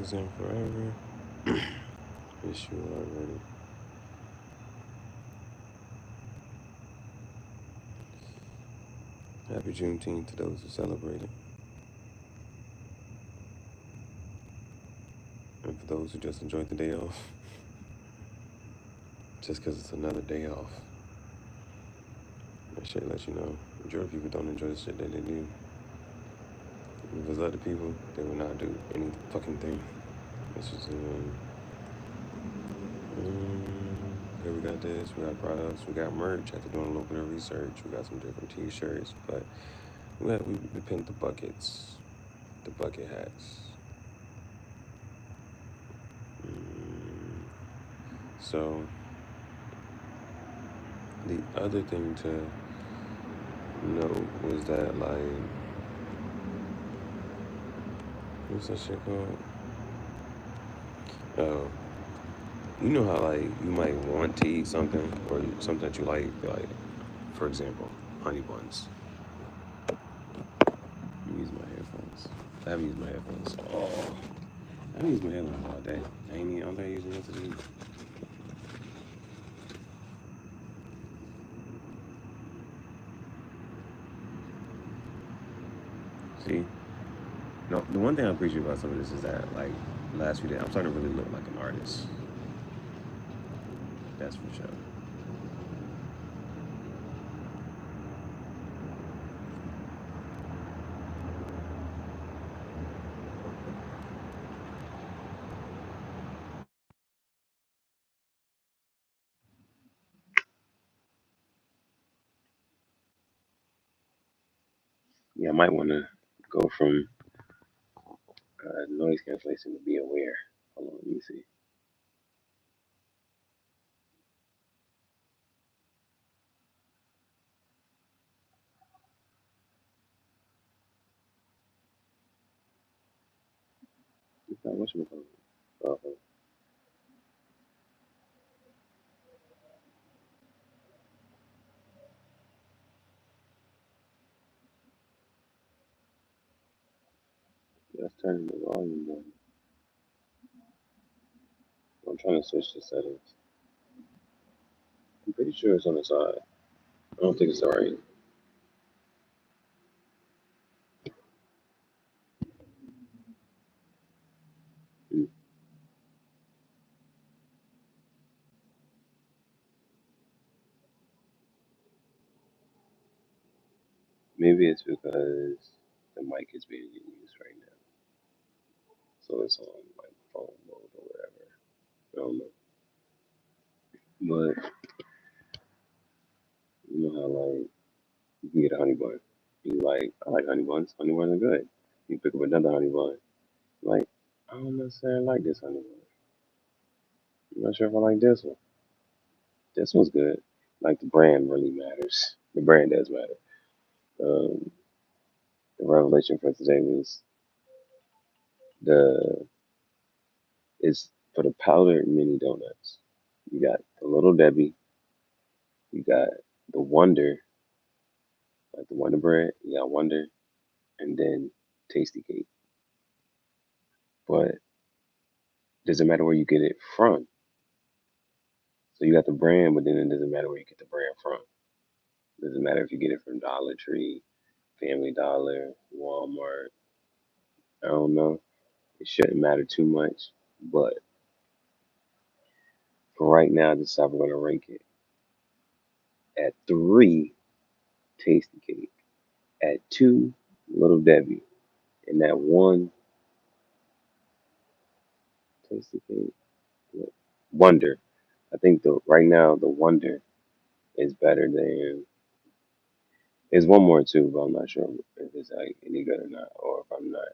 Greetings and forever. Wish you already. Happy Juneteenth to those who celebrate it. And for those who just enjoyed the day off, just because it's another day off. That shit let you know. Majority of people don't enjoy the shit that they do. If it's other people, they will not do any fucking thing. This is here we got this, we got products, we got merch. After doing a little bit of research, we got some different t-shirts, but we pinned the buckets, the bucket hats. Mm, So the other thing to note was that what's that shit called? Oh, you know how you might want to eat something or something that you like for example, honey buns. Let me use my headphones. I haven't used my headphones. Oh, I haven't used my headphones all day. I don't think I used them yesterday. See, no, the one thing I appreciate about some of this is that last few days I'm starting to really look like an artist. That's for sure. Yeah, I might want to go from noise cancellation to be aware. Hold on, let me see. What's my phone? Let's turn the volume down. I'm trying to switch the settings. I'm pretty sure it's on the side. I don't think it's alright. Maybe it's because the mic is being used right now, so it's on like phone mode or whatever. I don't know, but you know how you can get a honey bun. You I like honey buns. Honey buns are good. You pick up another honey bun. Like I don't necessarily like this honey bun. I'm not sure if I like this one. This one's good. Like the brand really matters. The brand does matter. Um, the revelation for today was the is for the powdered mini donuts. You got the Little Debbie, you got the Wonder, like the Wonder Bread, you got Wonder, and then Tasty Cake. But doesn't matter where you get it from. So you got the brand, but then it doesn't matter where you get the brand from. It doesn't matter if you get it from Dollar Tree, Family Dollar, Walmart. I don't know. It shouldn't matter too much. But for right now, this is how we're gonna rank it. At three, Tasty Cake. At two, Little Debbie. And at one, Tasty Cake. Wonder. I think the right now the Wonder is better than. There's one more too, but I'm not sure if it's like any good or not, or if I'm not.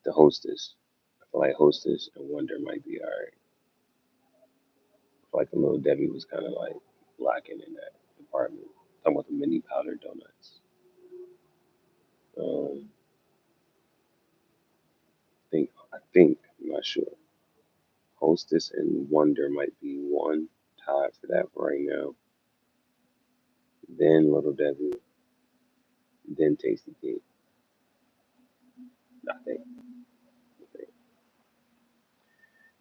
The Hostess. I feel like Hostess and Wonder might be alright. I feel like the Little Debbie was kind of like lacking in that department. Talking about the mini powder donuts. Um, I think I'm not sure. Hostess and Wonder might be one tied for that for right now. Then Little Debbie, then Tasty Cake. I think. I think.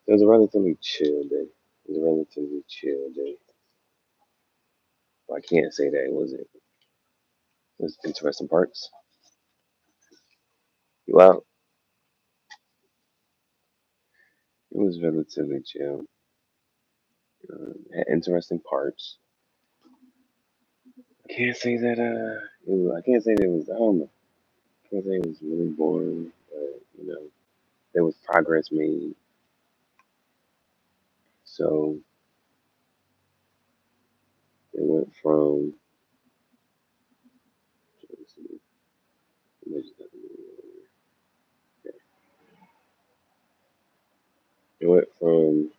It was a relatively chill day. It was a relatively chill day. Well, I can't say that it wasn't. There's interesting parts. Well, it was relatively chill. Had interesting parts. I can't say that. I can't say that it was. I don't know. I can't say it was really boring, but there was progress made. So it went from. Let's see, it went from.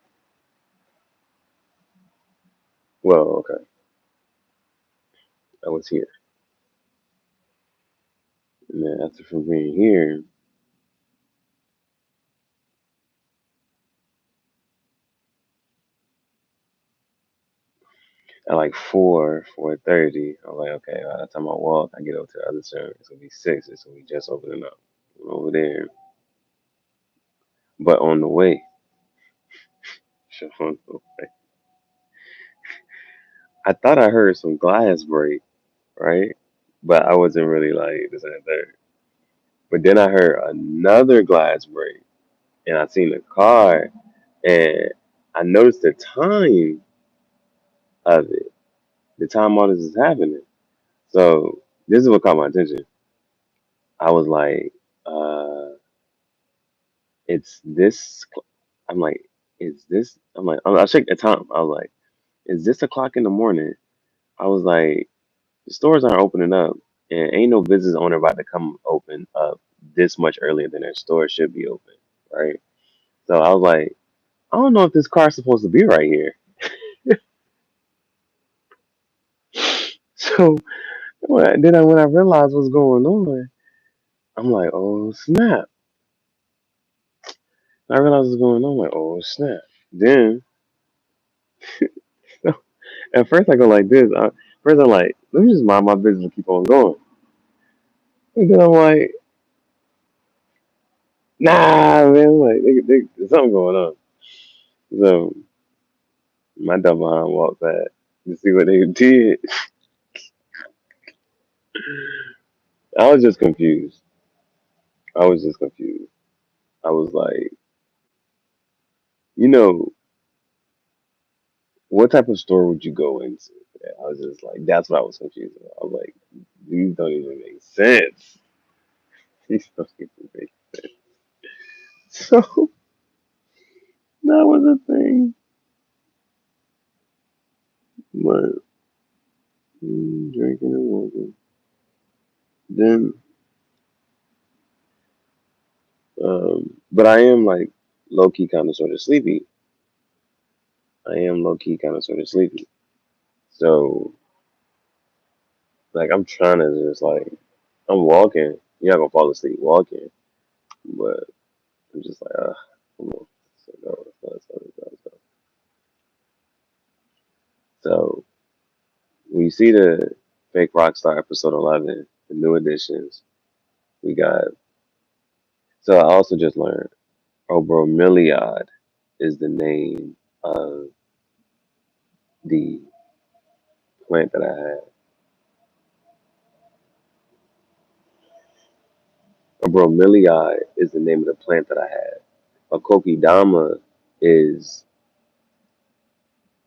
Well, okay. I was here, and then after from being here, at like 4:30, I'm like, okay, by the time I walk, I get over to the other side. It's gonna be 6. It's gonna be just opening up. Went over there, but on the way, on the way, I thought I heard some glass break, right? But I wasn't really like this and that. But then I heard another glass break, and I seen the car, and I noticed the time of it, the time all this is happening. So this is what caught my attention. I was like, uh, it's this. I'm like, is this? I'm like, I checked the time. I was like, is this o'clock in the morning? I was like, the stores aren't opening up, and ain't no business owner about to come open up this much earlier than their store should be open, right? So I was like, I don't know if this car's supposed to be right here. So when I realized what's going on, I'm like, oh snap! I realized what's going on. I'm like, oh snap! Then at first I go like this. First I'm like, let me just mind my business and keep on going. And then I'm like, nah, man. I'm like, there's something going on. So my dumb behind walked back to see what they did. I was just confused. I was just confused. I was like, you know, what type of store would you go into? I was just like, that's what I was confused about. I was like, these don't even make sense. These don't even make sense. So that was a thing. But drinking and walking. Then, but I am like low key kind of sort of sleepy. I am low key kind of sort of sleepy. So, like, I'm trying to just like, I'm walking. You're not gonna fall asleep walking, but I'm just like, come on. So, no, let's go. So, when you see the Fake Rockstar episode 11, the new editions, we got. So, I also just learned Obromeliad is the name of the plant that I had. A bromeliad is the name of the plant that I had. A kokedama is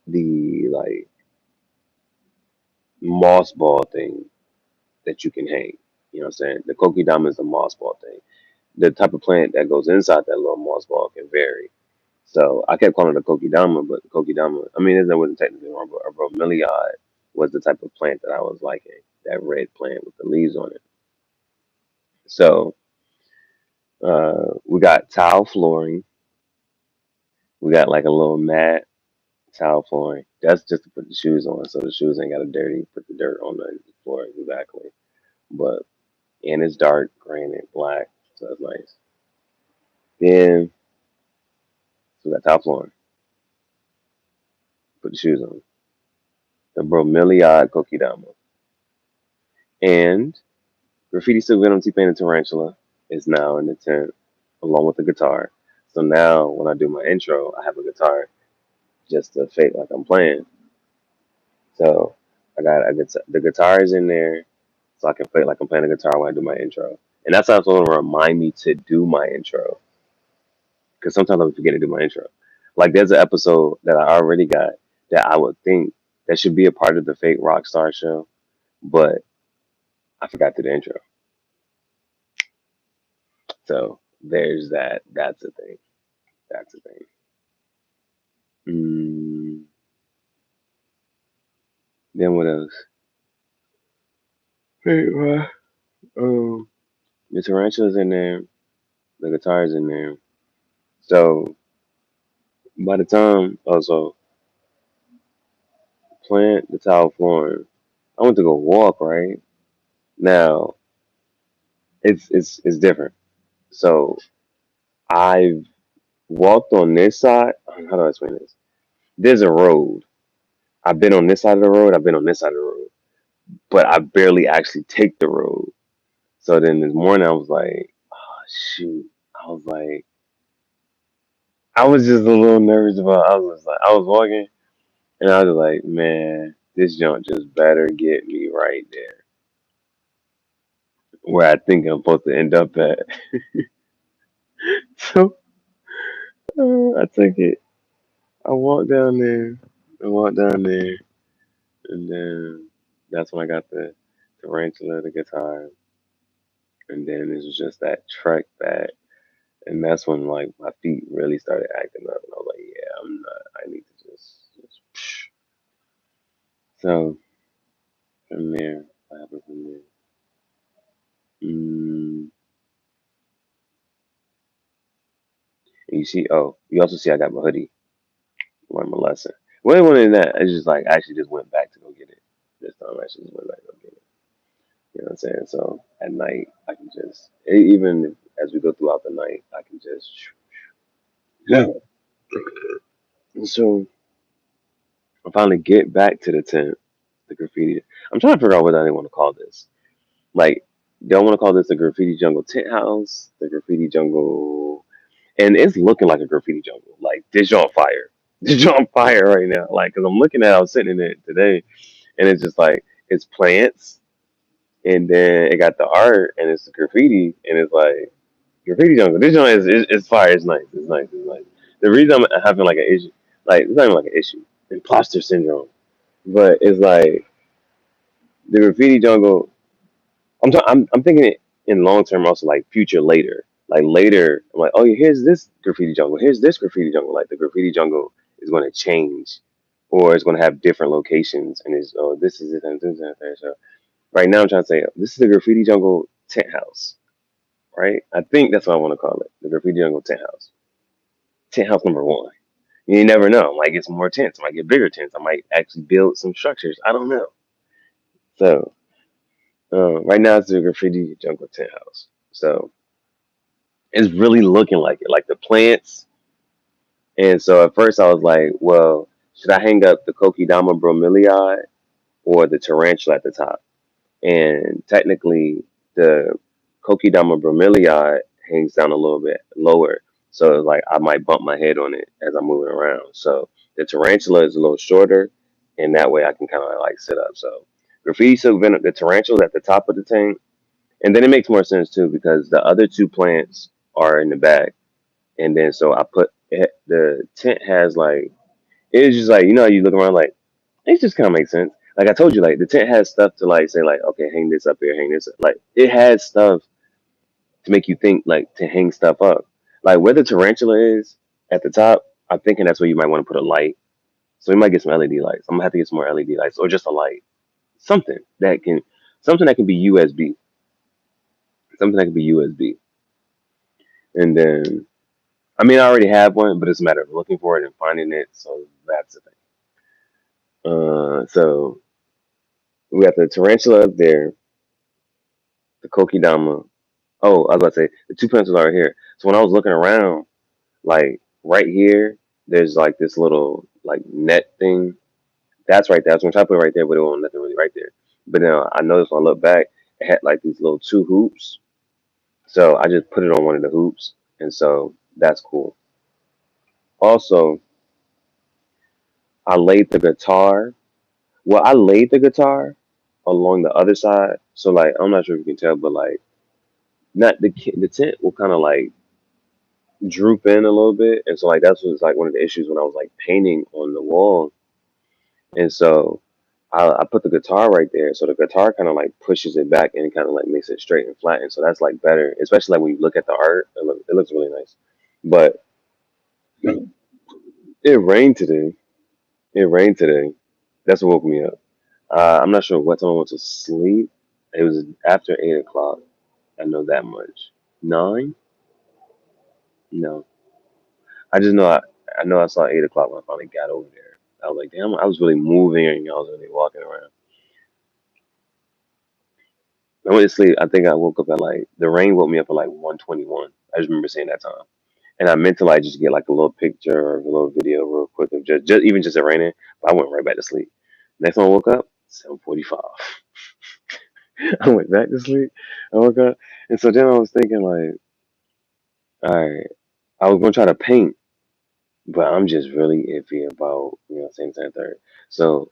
the like moss ball thing that you can hang. You know what I'm saying? The kokedama is the moss ball thing. The type of plant that goes inside that little moss ball can vary. So I kept calling it a kokedama, but the kokedama, I mean, that wasn't technically wrong, but a bromeliad was the type of plant that I was liking. That red plant with the leaves on it. So we got tile flooring. We got like a little mat tile flooring. That's just to put the shoes on, so the shoes ain't got to dirty. Put the dirt on the floor exactly. But and it's dark granite black, so that's nice. Then so we got tile flooring. Put the shoes on. The bromeliad kokidama and graffiti still got on T-Pain and Tarantula is now in the tent along with the guitar. So now when I do my intro, I have a guitar just to fake like I'm playing. So I got the guitar is in there, so I can play like I'm playing the guitar when I do my intro. And that's also going to remind me to do my intro because sometimes I forget to do my intro. Like there's an episode that I already got that I would think that should be a part of the fake rock star show, but I forgot to do the intro. So there's that. That's a thing. That's a thing. Mm, then what else? Wait, what? Um, the tarantula's in there. The guitar's in there. So by the time also plant the towel flooring, I went to go walk right now. It's different. So I've walked on this side. How do I explain this? There's a road. I've been on this side of the road. I've been on this side of the road, but I barely actually take the road. So then this morning I was like, oh, shoot. I was like, I was just a little nervous about. I was walking and I was like, man, this junk just better get me right there where I think I'm supposed to end up at. So I took it. I walked down there. I walked down there, and then that's when I got the tarantula, the guitar, and then it was just that trek back, and that's when like my feet really started acting up, and I was like, yeah, I'm not. I need to just. So from there, what happened from there? Mm, and you see, oh, you also see I got my hoodie, learned my lesson. Well, it wasn't that. It's just like I actually just went back to go get it. This time I actually just went back to go get it. You know what I'm saying? So at night, I can just, even as we go throughout the night, I can just, yeah. So I finally get back to the tent, the graffiti. I'm trying to figure out what I want to call this. Like, do I want to call this the graffiti jungle tent house, the graffiti jungle? And it's looking like a graffiti jungle. Like, this on fire. This on fire right now. Like, because I'm looking at, I was sitting in it today, and it's just like, it's plants, and then it got the art, and it's the graffiti, and it's like, graffiti jungle. This joint is fire. It's nice. It's nice. It's nice. The reason I'm having like an issue, like it's not even like an issue, imposter syndrome, but it's like the graffiti jungle. I'm thinking it in long term, also like future later. Like later, I'm like, oh yeah, here's this graffiti jungle. Here's this graffiti jungle. Like the graffiti jungle is going to change, or it's going to have different locations, and it's oh this is it and this is it. So right now, I'm trying to say this is the graffiti jungle tent house. Right? I think that's what I want to call it, the graffiti jungle tent house. Tent house number one. You never know. I might get some more tents. I might get bigger tents. I might actually build some structures. I don't know. So right now it's the graffiti jungle tent house. So it's really looking like it, like the plants. And so at first I was like, well, should I hang up the Kokedama bromeliad or the tarantula at the top? And technically, the Kokedama bromeliad hangs down a little bit lower. So it's like I might bump my head on it as I'm moving around. So the tarantula is a little shorter, and that way I can kind of like sit up. So graffiti silk venom, the tarantula at the top of the tank, and then it makes more sense too because the other two plants are in the back, and then so I put the tent has like it's just like how you look around like it just kind of makes sense. Like I told you, like the tent has stuff to like say like, okay, hang this up here, hang this up. Like it has stuff to make you think like to hang stuff up. Like where the tarantula is at the top, I'm thinking that's where you might want to put a light. So we might get some LED lights. I'm gonna have to get some more LED lights or just a light, something that can, something that can be USB, something that can be USB. And then, I mean, I already have one, but it's a matter of looking for it and finding it. So that's the thing. So we got the tarantula up there, the Kokidama. Oh, I was about to say the two pencils are right here. So when I was looking around, like right here, there's like this little like net thing. That's right there. I was gonna try to put it right there, but it wasn't nothing really right there. But then I noticed when I looked back, it had like these little two hoops. So I just put it on one of the hoops, and so that's cool. Also, I laid the guitar. Well, I laid the guitar along the other side. So like, I'm not sure if you can tell, but like, not the tent will kind of like droop in a little bit, and so like that's was like one of the issues when I was like painting on the wall, and so I put the guitar right there, so the guitar kind of like pushes it back and kind of like makes it straight and flat, and so that's like better, especially like when you look at the art, it looks really nice. But it rained today. It rained today. That's what woke me up. I'm not sure what time I went to sleep. It was after 8 o'clock. I know that much. Nine? No, I just know I know I saw 8 o'clock when I finally got over there. I was like, damn, I was really moving and I was really walking around. I went to sleep. I think I woke up at like the rain woke me up at like 1:21. I just remember saying that time, and I meant to like just get like a little picture or a little video real quick of just even just it raining. But I went right back to sleep. Next time I woke up, 7:45. I went back to sleep. I woke up, and so then I was thinking like, all right, I was gonna try to paint, but I'm just really iffy about same time third. So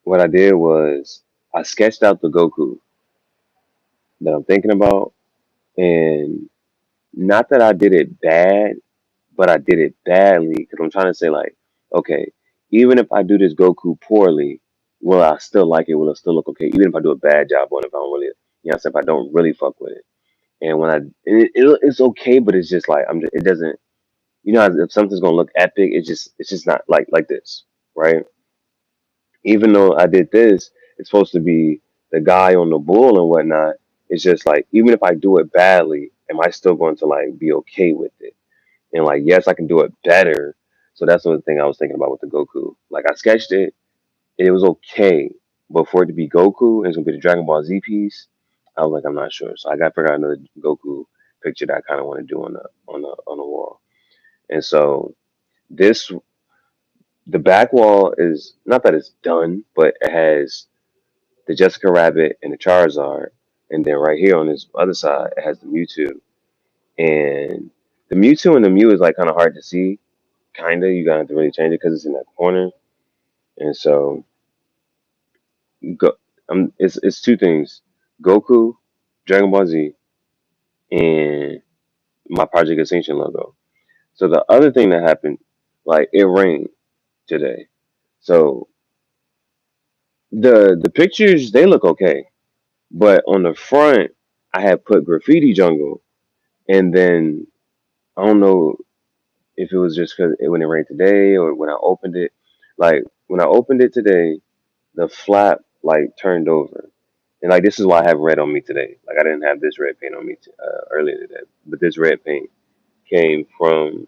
what I did was I sketched out the Goku that I'm thinking about, and not that I did it bad, but I did it badly because I'm trying to say like, okay, even if I do this Goku poorly, will I still like it? Will it still look okay? Even if I do a bad job on it, if I don't really, if I don't really fuck with it, and when it's okay, but it's just like it doesn't, if something's gonna look epic, it's just not like this, right? Even though I did this, it's supposed to be the guy on the bull and whatnot. It's just like even if I do it badly, am I still going to like be okay with it? And like yes, I can do it better. So that's the thing I was thinking about with the Goku. Like I sketched it, and it was okay, but for it to be Goku and it's gonna be the Dragon Ball Z piece, I was like I'm not sure. So I got to figure out another Goku picture that I kind of want to do on the wall. And so this the back wall is not that it's done, but it has the Jessica Rabbit and the Charizard, and then right here on this other side, it has the Mewtwo. And the Mewtwo and the Mew is like kind of hard to see. Kinda, you gotta have to really change it because it's in that corner. And so, go. It's two things: Goku, Dragon Ball Z, and my Project Ascension logo. So the other thing that happened, like it rained today. So the pictures they look okay, but on the front I had put graffiti jungle, and then I don't know if it was just because when it rained today or when I opened it. Like when I opened it today, the flap like turned over, and like this is why I have red on me today. Like I didn't have this red paint on me earlier today, but this red paint came from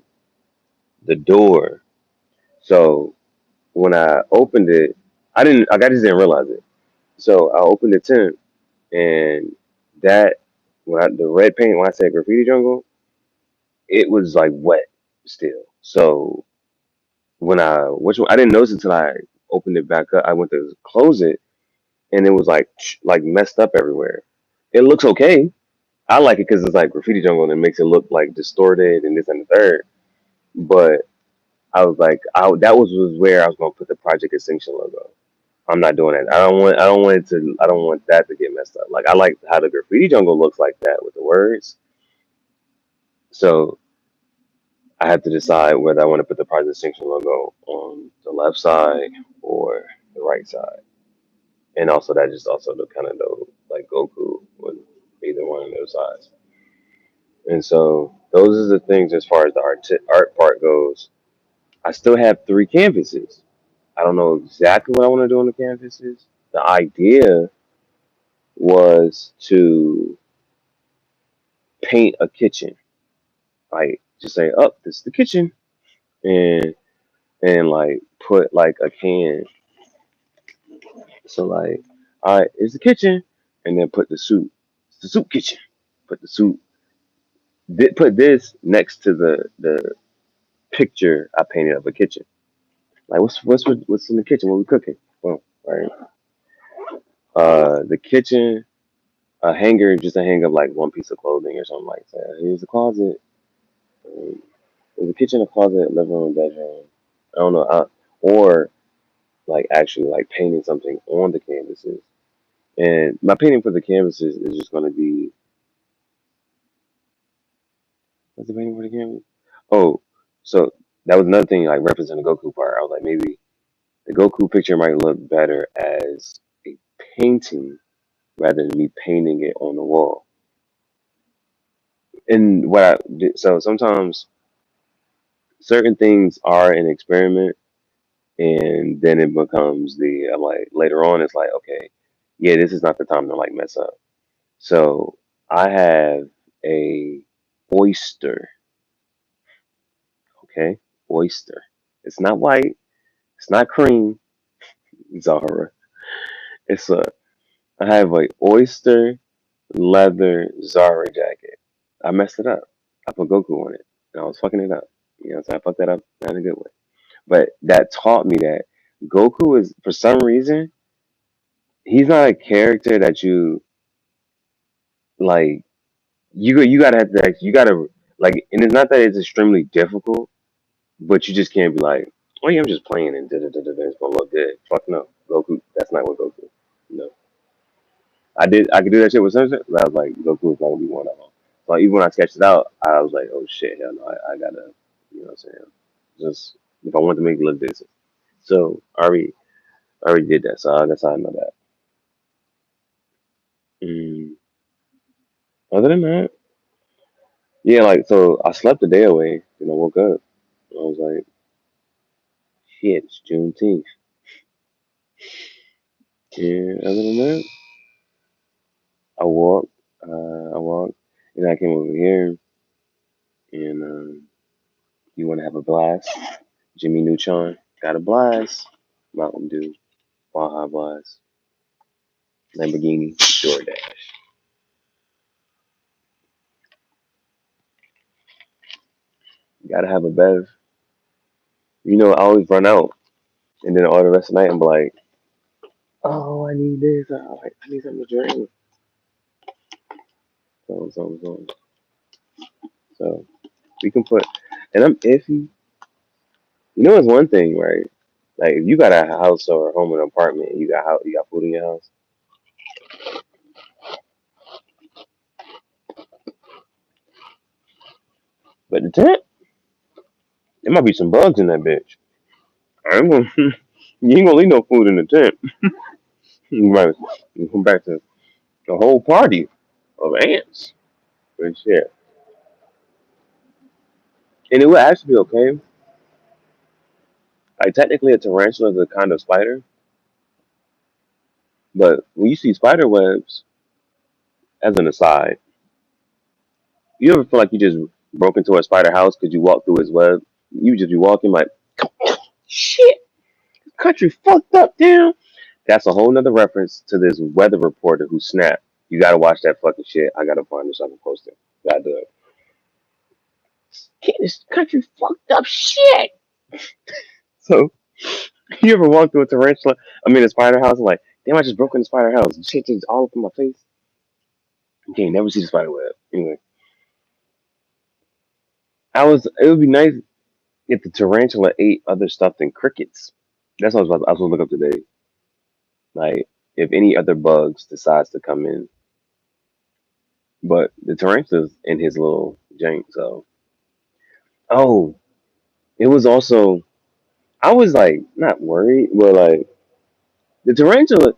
the door. So when I opened it, I didn't. Like, I just didn't realize it. So I opened the tent, and that the red paint when I said graffiti jungle, it was like wet still. So when which one I didn't notice until I opened it back up. I went to close it, and it was like messed up everywhere. It looks okay. I like it because it's like graffiti jungle and it makes it look like distorted and this and the third. But I was like, that was where I was gonna put the Project Extinction logo. I'm not doing that. I don't want that to get messed up. Like I like how the graffiti jungle looks like that with the words. So I have to decide whether I want to put the Project Extinction logo on the left side or the right side. And also that just also the kind of the like Goku with either one of those sides. And so those are the things as far as the art part goes. I still have 3 canvases. I don't know exactly what I want to do on the canvases. The idea was to paint a kitchen, like just say, "Up, this is the kitchen," and like put like a can. So like, all right, it's the kitchen, and then put the soup. It's the soup kitchen. Put the soup. Put this next to the picture I painted of a kitchen. Like what's in the kitchen? What we cooking? Well, right. The kitchen, a hanger just to hang up like one piece of clothing or something like that. Here's the closet. There's a kitchen, a closet, living room, bedroom. I don't know. Or like actually like painting something on the canvases. And my painting for the canvases is just going to be what's the painting for the canvas? Oh, so that was another thing like referencing the Goku part. I was like maybe the Goku picture might look better as a painting rather than me painting it on the wall. And what I did, so sometimes certain things are an experiment, and then it becomes the I'm like later on it's like okay, yeah, this is not the time to like mess up. So I have a oyster, okay, oyster. It's not white, it's not cream, Zahara. It's a I have a oyster leather Zara jacket. I messed it up. I put Goku on it, and I was fucking it up. You know, so I fucked that up not in a good way. But that taught me that Goku is, for some reason, he's not a character that you like. You gotta have to you gotta like, and it's not that it's extremely difficult, but you just can't be like, oh yeah, I'm just playing and it's gonna look good. Fuck no, Goku. That's not what Goku. No, I could do that shit with Sunset, but I was like, Goku is not gonna be one of them. So even when I sketched it out, I was like, oh shit, hell no, I gotta, you know what I'm saying? Just if I want to make it look decent. So I already did that, so that's how I know that. Mm. Other than that, yeah, like so I slept the day away, and I woke up. I was like, shit, it's Juneteenth. And other than that, I walked, I walked, and I came over here, and you want to have a blast? Jimmy Neutron got a blast. Mountain Dew, Baja Blast, Lamborghini, DoorDash. You gotta have a bev. You know, I always run out, and then all the rest of the night I'm like, oh, I need this. I need something to drink. So. So we can put, and I'm iffy. You know, it's one thing, right? Like if you got a house or a home or an apartment, and you got food in your house. But the tent, there might be some bugs in that bitch. I ain't gonna, you ain't gonna leave no food in the tent. You might you come back to the whole party of ants. But shit, and it would actually be okay. Like technically, a tarantula is a kind of spider, but when you see spider webs, as an aside, you ever feel like you just broke into a spider house because you walked through its web? You just be walking like, shit, country fucked up, down. That's a whole nother reference to this weather reporter who snapped. You gotta watch that fucking shit. I gotta find this. I can post it. Gotta do it. This country fucked up shit. So you ever walk through a tarantula? I mean, a spider house. And like, damn, I just broke in the spider house. Shit just all up in my face. You can't never see the spider web. Anyway, I was. It would be nice if the tarantula ate other stuff than crickets. That's what I was supposed to look up today. Like, if any other bugs decides to come in, but the tarantula's in his little jank. So, oh, it was also. I was like not worried, but like the tarantula,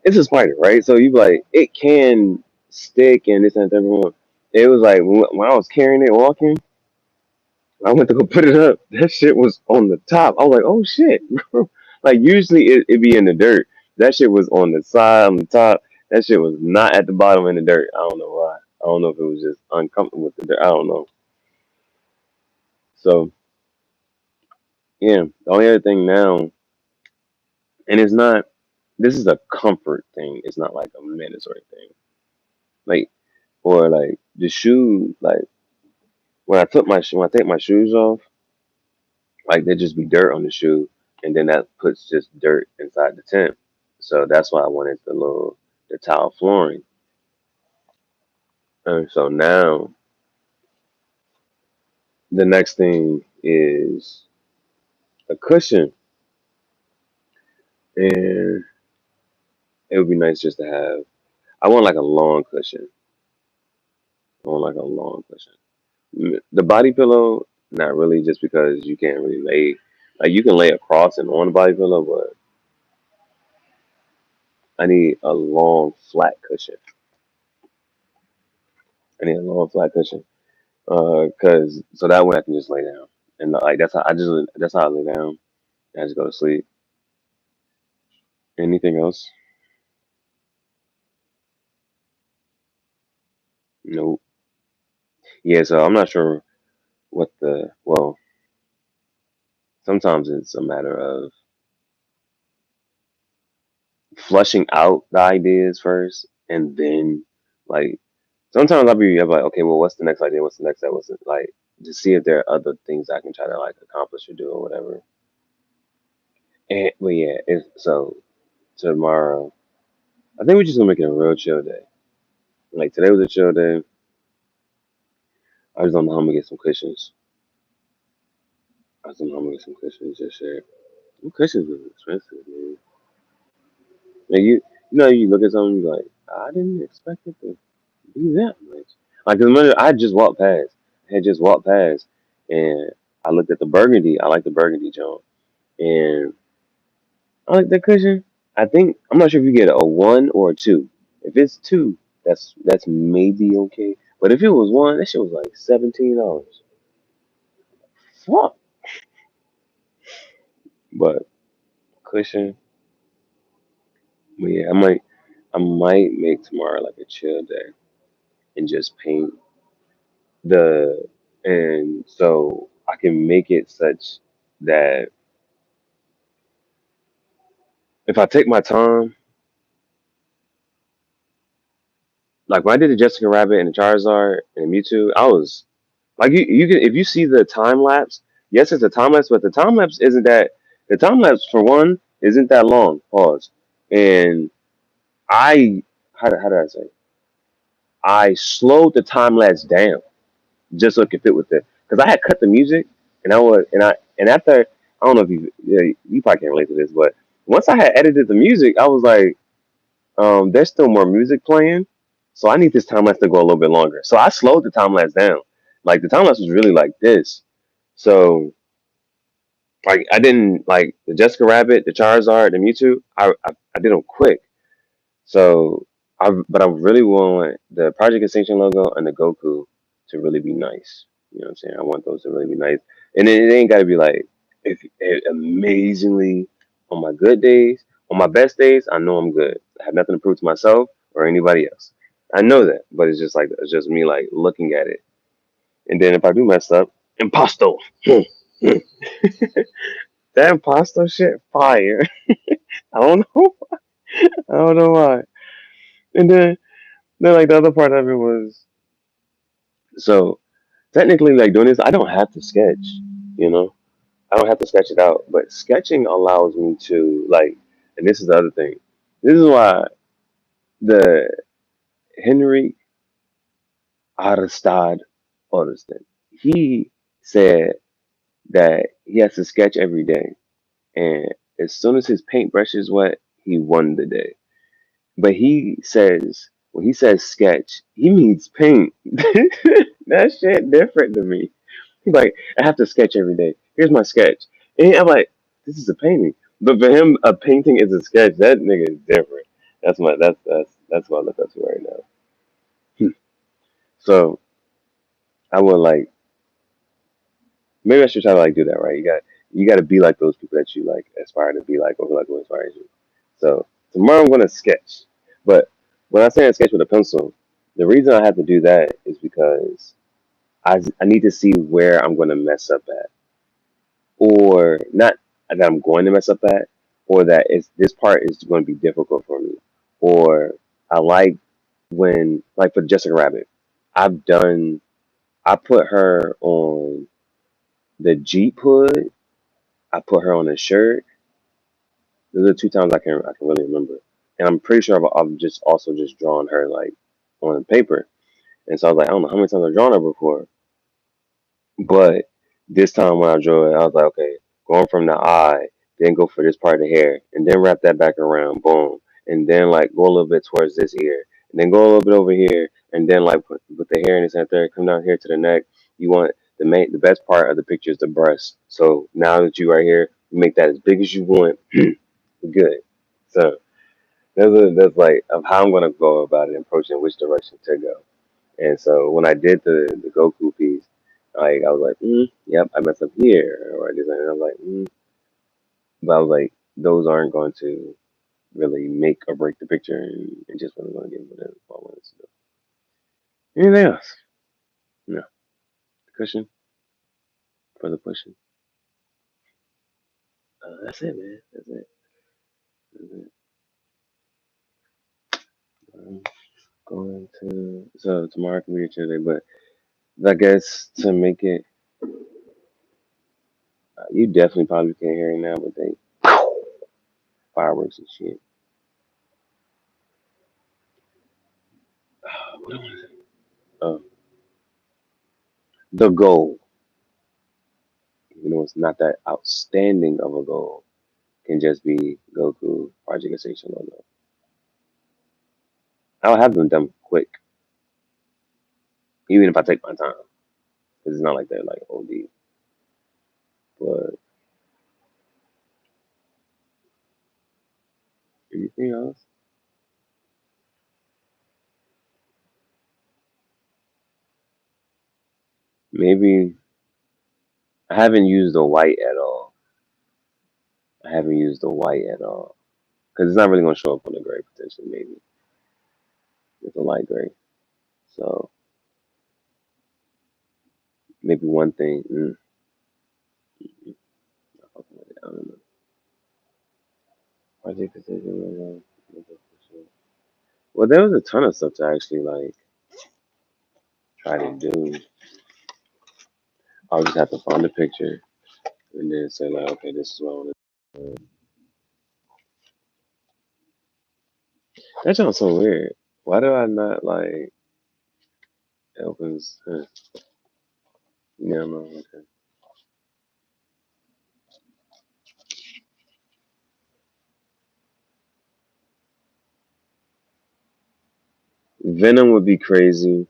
it's a spider, right? So you like it can stick and this and that. Everyone. It was like when I was carrying it walking, I went to go put it up. That shit was on the top. I was like, oh shit. Like usually it be in the dirt. That shit was on the side, on the top. That shit was not at the bottom in the dirt. I don't know why. I don't know if it was just uncomfortable with the dirt. I don't know. So yeah, the only other thing now, and it's not. This is a comfort thing. It's not like a mandatory thing. Like or like the shoe. Like when I take my shoes off, like there just be dirt on the shoe, and then that puts just dirt inside the tent. So that's why I wanted the tile flooring. And so now the next thing is a cushion, and it would be nice just to have. I want like a long cushion. I want like a long cushion. The body pillow, not really, just because you can't really lay. Like you can lay across and on the body pillow, but I need a long flat cushion. I need a long flat cushion. Cause so that way I can just lay down, and like that's how I lay down. I just go to sleep. Anything else? Nope. Yeah, so I'm not sure what the well. Sometimes it's a matter of flushing out the ideas first, and then like sometimes I'll be like, okay, well, what's the next idea? What's the next step? What's it like? To see if there are other things I can try to like accomplish or do or whatever. And but yeah, so tomorrow, I think we're just gonna make it a real chill day. Like today was a chill day. I just don't know how I'm gonna get some cushions. I just don't know how I'm gonna get some cushions just share. Them cushions is expensive, man. Like you look at something, you're like, I didn't expect it to be that much. Like, 'cause remember, I just walked past. I had just walked past, and I looked at the burgundy. I like the burgundy joint, and I like the cushion. I think I'm not sure if you get a one or a two. If it's two, that's maybe okay. But if it was one, that shit was like $17. Fuck. But cushion, but yeah, I might make tomorrow like a chill day and just paint the and so I can make it such that if I take my time, like when I did the Jessica Rabbit and the Charizard and the Mewtwo, I was like you can if you see the time lapse, yes it's a time lapse, but the time lapse for one isn't that long. Pause. And I how did I say? I slowed the time lapse down just so it could fit with it. Because I had cut the music, and after I don't know if you probably can't relate to this, but once I had edited the music, I was like, there's still more music playing, so I need this time lapse to go a little bit longer. So I slowed the time lapse down. Like the time lapse was really like this. So like I didn't like the Jessica Rabbit, the Charizard, the Mewtwo. I did them quick. So but I really want the Project Extinction logo and the Goku to really be nice. You know what I'm saying? I want those to really be nice, and it ain't got to be like if amazingly on my good days. On my best days, I know I'm good. I have nothing to prove to myself or anybody else. I know that, but it's just me like looking at it, and then if I do mess up, impasto. that impasto shit, fire. I don't know. I don't know why. And then like the other part of it was so technically like doing this, I don't have to sketch, you know. I don't have to sketch it out, but sketching allows me to like, and this is the other thing. This is why the Henry Aristad Oderson, he said that he has to sketch every day, and as soon as his paintbrush is wet, he won the day. But he says when he says sketch, he means paint. That shit different to me. He's like, I have to sketch every day. Here's my sketch. And I'm like, this is a painting. But for him, a painting is a sketch. That nigga is different. That's what I look up to right now. So I would like maybe I should try to like do that right. You got to be like those people that you like aspire to be like or like who inspires you. So tomorrow I'm gonna sketch. But when I say I sketch with a pencil, the reason I have to do that is because I need to see where I'm gonna mess up at or not that I'm going to mess up at, or that it's this part is going to be difficult for me, or I like when like for Jessica Rabbit, I've done I put her on the Jeep hood, I put her on a shirt. Those are two times I can really remember, and I'm pretty sure I've just also just drawn her like on paper, and so I was like I don't know how many times I've drawn her before, But this time when I drew it, I was like, okay, going from the eye, then go for this part of the hair, and then wrap that back around, boom, and then like go a little bit towards this ear, and then go a little bit over here, and then like put the hair in his head there, come down here to the neck. You want the best part of the picture is the breast. So now that you right here, you make that as big as you want. Good. So that's like of how I'm gonna go about it, approaching which direction to go. And so when I did the Goku piece, like I was like, yep, I messed up here, or I did that. And I was like, but I was like, those aren't going to really make or break the picture, and just wasn't going to get what I wanted to do. Anything else? No. Cushion for the pushing. That's it, man. That's it. That's it. Um, Going to so tomorrow can be a chill day, but I guess to make it, you definitely probably can't hear it now, but they fireworks and shit. What do I want to say? Oh, the goal. It's not that outstanding of a goal. Can just be Goku Project Station logo. I'll have them done quick, even if I take my time, because it's not like they're like OD. But anything else? Maybe I haven't used the white at all. I haven't used the white at all because it's not really going to show up on the gray potentially. Maybe it's a light gray. So maybe one thing. Not fucking with it. I don't know. Project Station logo. Well, there was a ton of stuff to actually like try to do. I'll just have to find a picture and then say like, okay, this is what I want to. That sounds so weird. Why do I not like it opens? Yeah, no, okay. Venom would be crazy.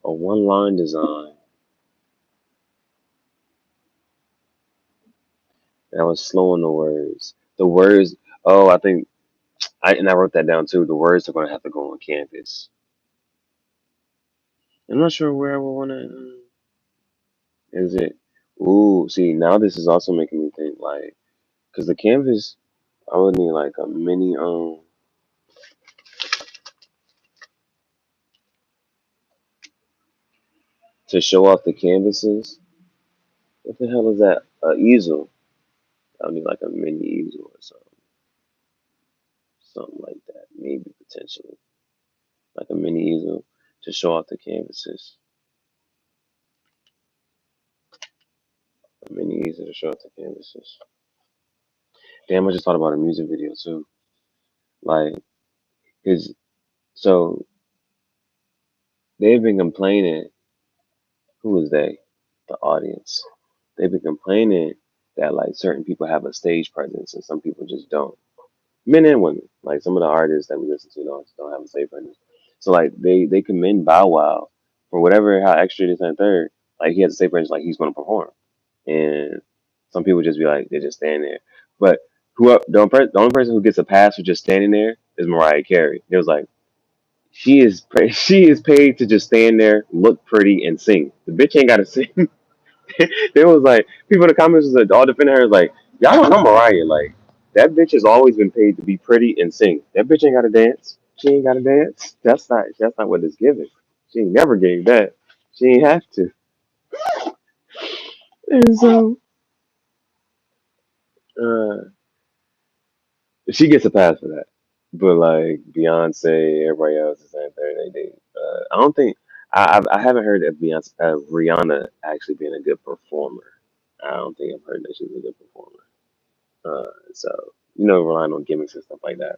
A one line design that was slow on the words. The words. Oh, I think I wrote that down too. The words are going to have to go on canvas. I'm not sure where I would want to. Is it? Ooh, see now this is also making me think like, cause the canvas, I would need like a mini to show off the canvases. What the hell is that? A easel. I would need like a mini easel or something like that. Maybe potentially like a mini easel to show off the canvases. A mini easel to show off the canvases. Damn, I just thought about a music video too. Like, cause so they've been complaining. Who is they? The audience. They've been complaining that like certain people have a stage presence and some people just don't. Men and women. Like some of the artists that we listen to don't have a stage presence. So like they commend Bow Wow for whatever how extra this and third. Like he has a stage presence like he's gonna perform. And some people just be like they just stand there. But the only person who gets a pass for just standing there is Mariah Carey. It was like she is paid to just stand there, look pretty, and sing. The bitch ain't got to sing. There was like people in the comments was like, all defending her is like, y'all don't know Mariah. Like that bitch has always been paid to be pretty and sing. That bitch ain't got to dance. She ain't got to dance. That's not what it's given. She ain't never gave that. She ain't have to. And so uh, she gets a pass for that. But like Beyonce, everybody else is saying they. I don't think I haven't heard of Beyonce, Rihanna actually being a good performer. I don't think I've heard that she's a good performer. So relying on gimmicks and stuff like that.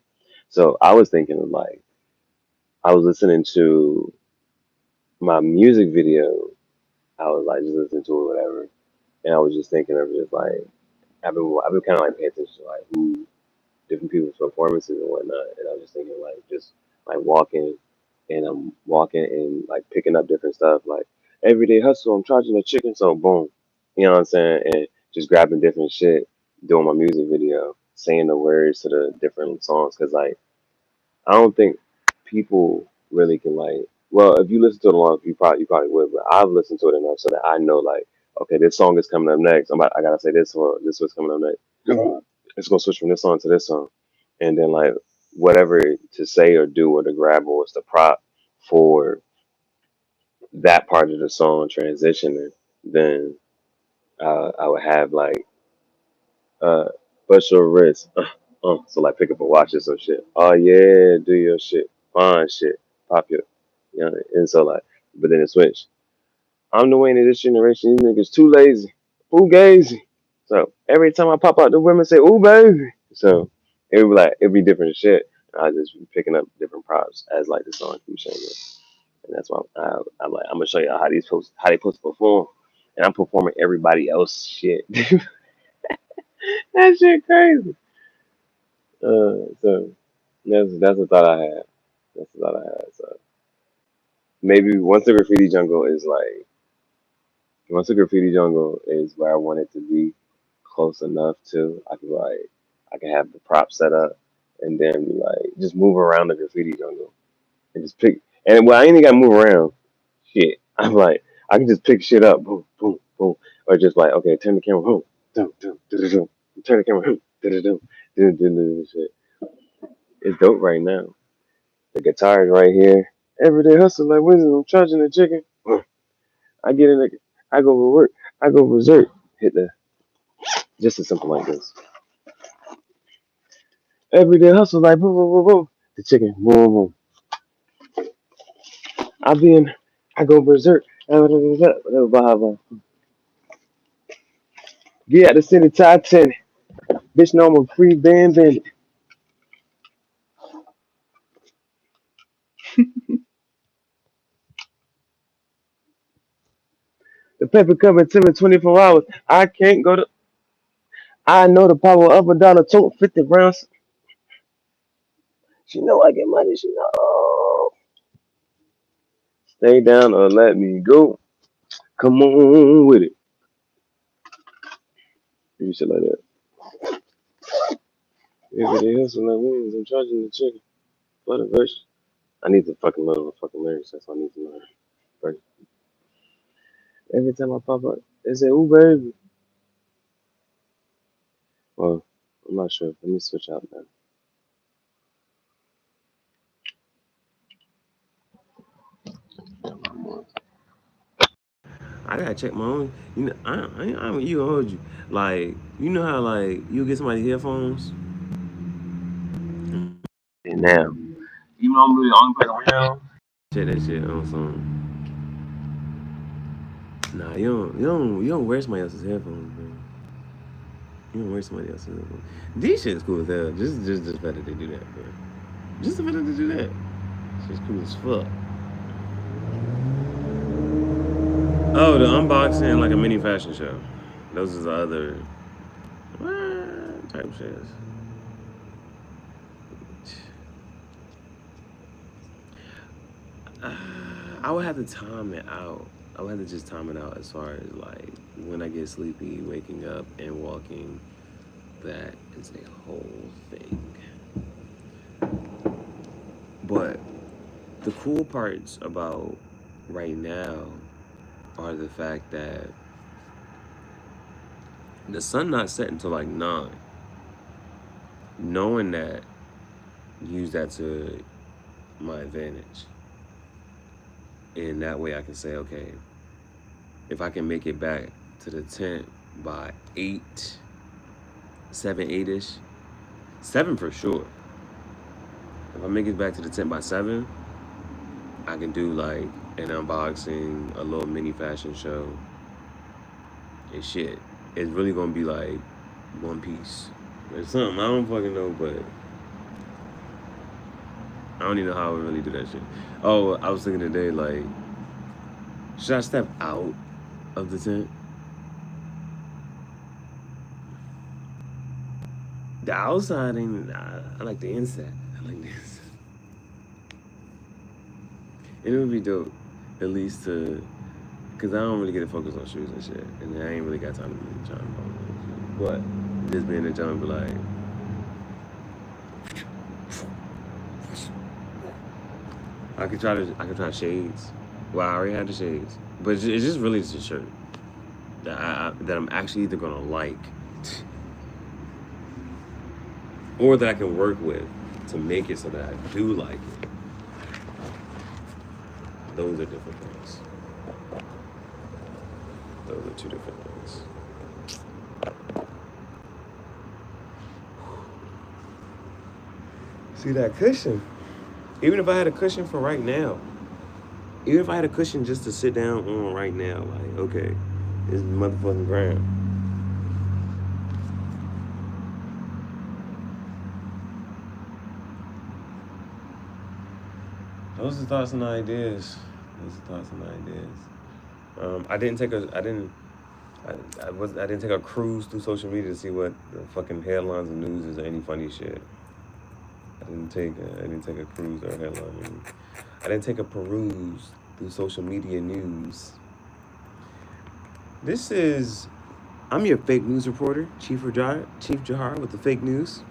So I was thinking of I was listening to my music video. I was like just listening to it, whatever, and I was just thinking of just like I've been kind of like paying attention to like who different people's performances and whatnot, and I was just thinking like just like walking, and I'm walking and like picking up different stuff like everyday hustle. I'm charging a chicken, so boom, you know what I'm saying, and just grabbing different shit, doing my music video, saying the words to the different songs, cause like I don't think people really can like. Well, if you listen to it long, you probably would. But I've listened to it enough so that I know like, okay, this song is coming up next. I gotta say this one. This was coming up next. It's gonna switch from this song to this song, and then like whatever to say or do or to grab or was the prop for that part of the song transitioning, then I would have like uh, bust your wrist. So like pick up a watch or some shit. Oh yeah, do your shit. Fine shit. Pop your, you know, and so like, but then it switched. I'm the way in this generation. These niggas too lazy. Ooh gazy. So every time I pop out, the women say, "Ooh baby." So it would be like it'd be different shit. I just be picking up different props as like the song keeps changing, and that's why I'm like I'm gonna show you how they supposed to perform, and I'm performing everybody else shit. That shit crazy. So that's a thought I had. That's a thought I had. So maybe once the graffiti jungle is where I want it to be, close enough to I can have the prop set up and then be like just move around the graffiti jungle and just pick. And well, I ain't even gotta move around. Shit, I'm like I can just pick shit up, boom, boom, boom, or just like okay, turn the camera, boom, dum, dum, dum, dum, turn the camera, boom, dum, dum, dum, dum, dum, shit. It's dope right now. The guitar is right here. Everyday hustle like wizard. I'm charging the chicken. I get in the, I go to work. I go berserk. Hit the just a simple like this. Everyday hustle like boom, boom, boom, boom. The chicken, boom, boom. I be in, I go berserk. Get out the city Titan. Bitch, know I'm a free bandit. The paper coming to me 24 hours. I can't go to. I know the power of a dollar. Total 50 rounds. She know I get money. She know. Stay down or let me go. Come on with it. You shit like that. Everyday hustle like wings. I'm charging the chicken for the verse. I need to fucking learn the fucking lyrics. That's what I need to learn. First. Every time I pop up, they say, "Ooh, baby." Well, I'm not sure. Let me switch out now. I gotta check my own. You know, I you hold you. Like, you know how like you get somebody headphones. And now, even though I'm really the only person around, check that shit on some. Nah, you don't wear somebody else's headphones, man. You don't wear somebody else's headphones. These shit's cool as hell. Just the fact that they do that, bro. Just the fact that they do that. Shit's cool as fuck. Oh, the unboxing like a mini fashion show. Those are the other type shit. I would have to time it out. I would have to just time it out as far as like when I get sleepy, waking up and walking. That is a whole thing. But the cool parts about right now are the fact that the sun not set until like 9. Knowing that, use that to my advantage. And that way I can say, okay, if I can make it back to the tent by 8, 7, 8-ish, 7 for sure. If I make it back to the tent by 7, I can do like an unboxing, a little mini fashion show, and shit. It's really gonna be like One Piece. It's something I don't fucking know, but I don't even know how I would really do that shit. Oh, I was thinking today, like, should I step out of the tent. The outside ain't. I like the inside. I like the inside. And it would be dope, at least to, cause I don't really get to focus on shoes and shit, and I ain't really got time to be trying to focus on shoes. But just being in the jump, be like, I could try shades. Well, I already had the shades, but it's just really just a shirt that I'm actually either gonna like, or that I can work with to make it so that I do like it. Those are different things. Those are two different things. See that cushion? Even if I had a cushion for right now, even if I had a cushion just to sit down on right now, like, okay, this is motherfucking ground. Those are thoughts and ideas. I didn't take a cruise through social media to see what the fucking headlines and news is or any funny shit. I didn't take a cruise or headline. I didn't take a peruse through social media news. I'm your fake news reporter, Chief Gihareh with the fake news.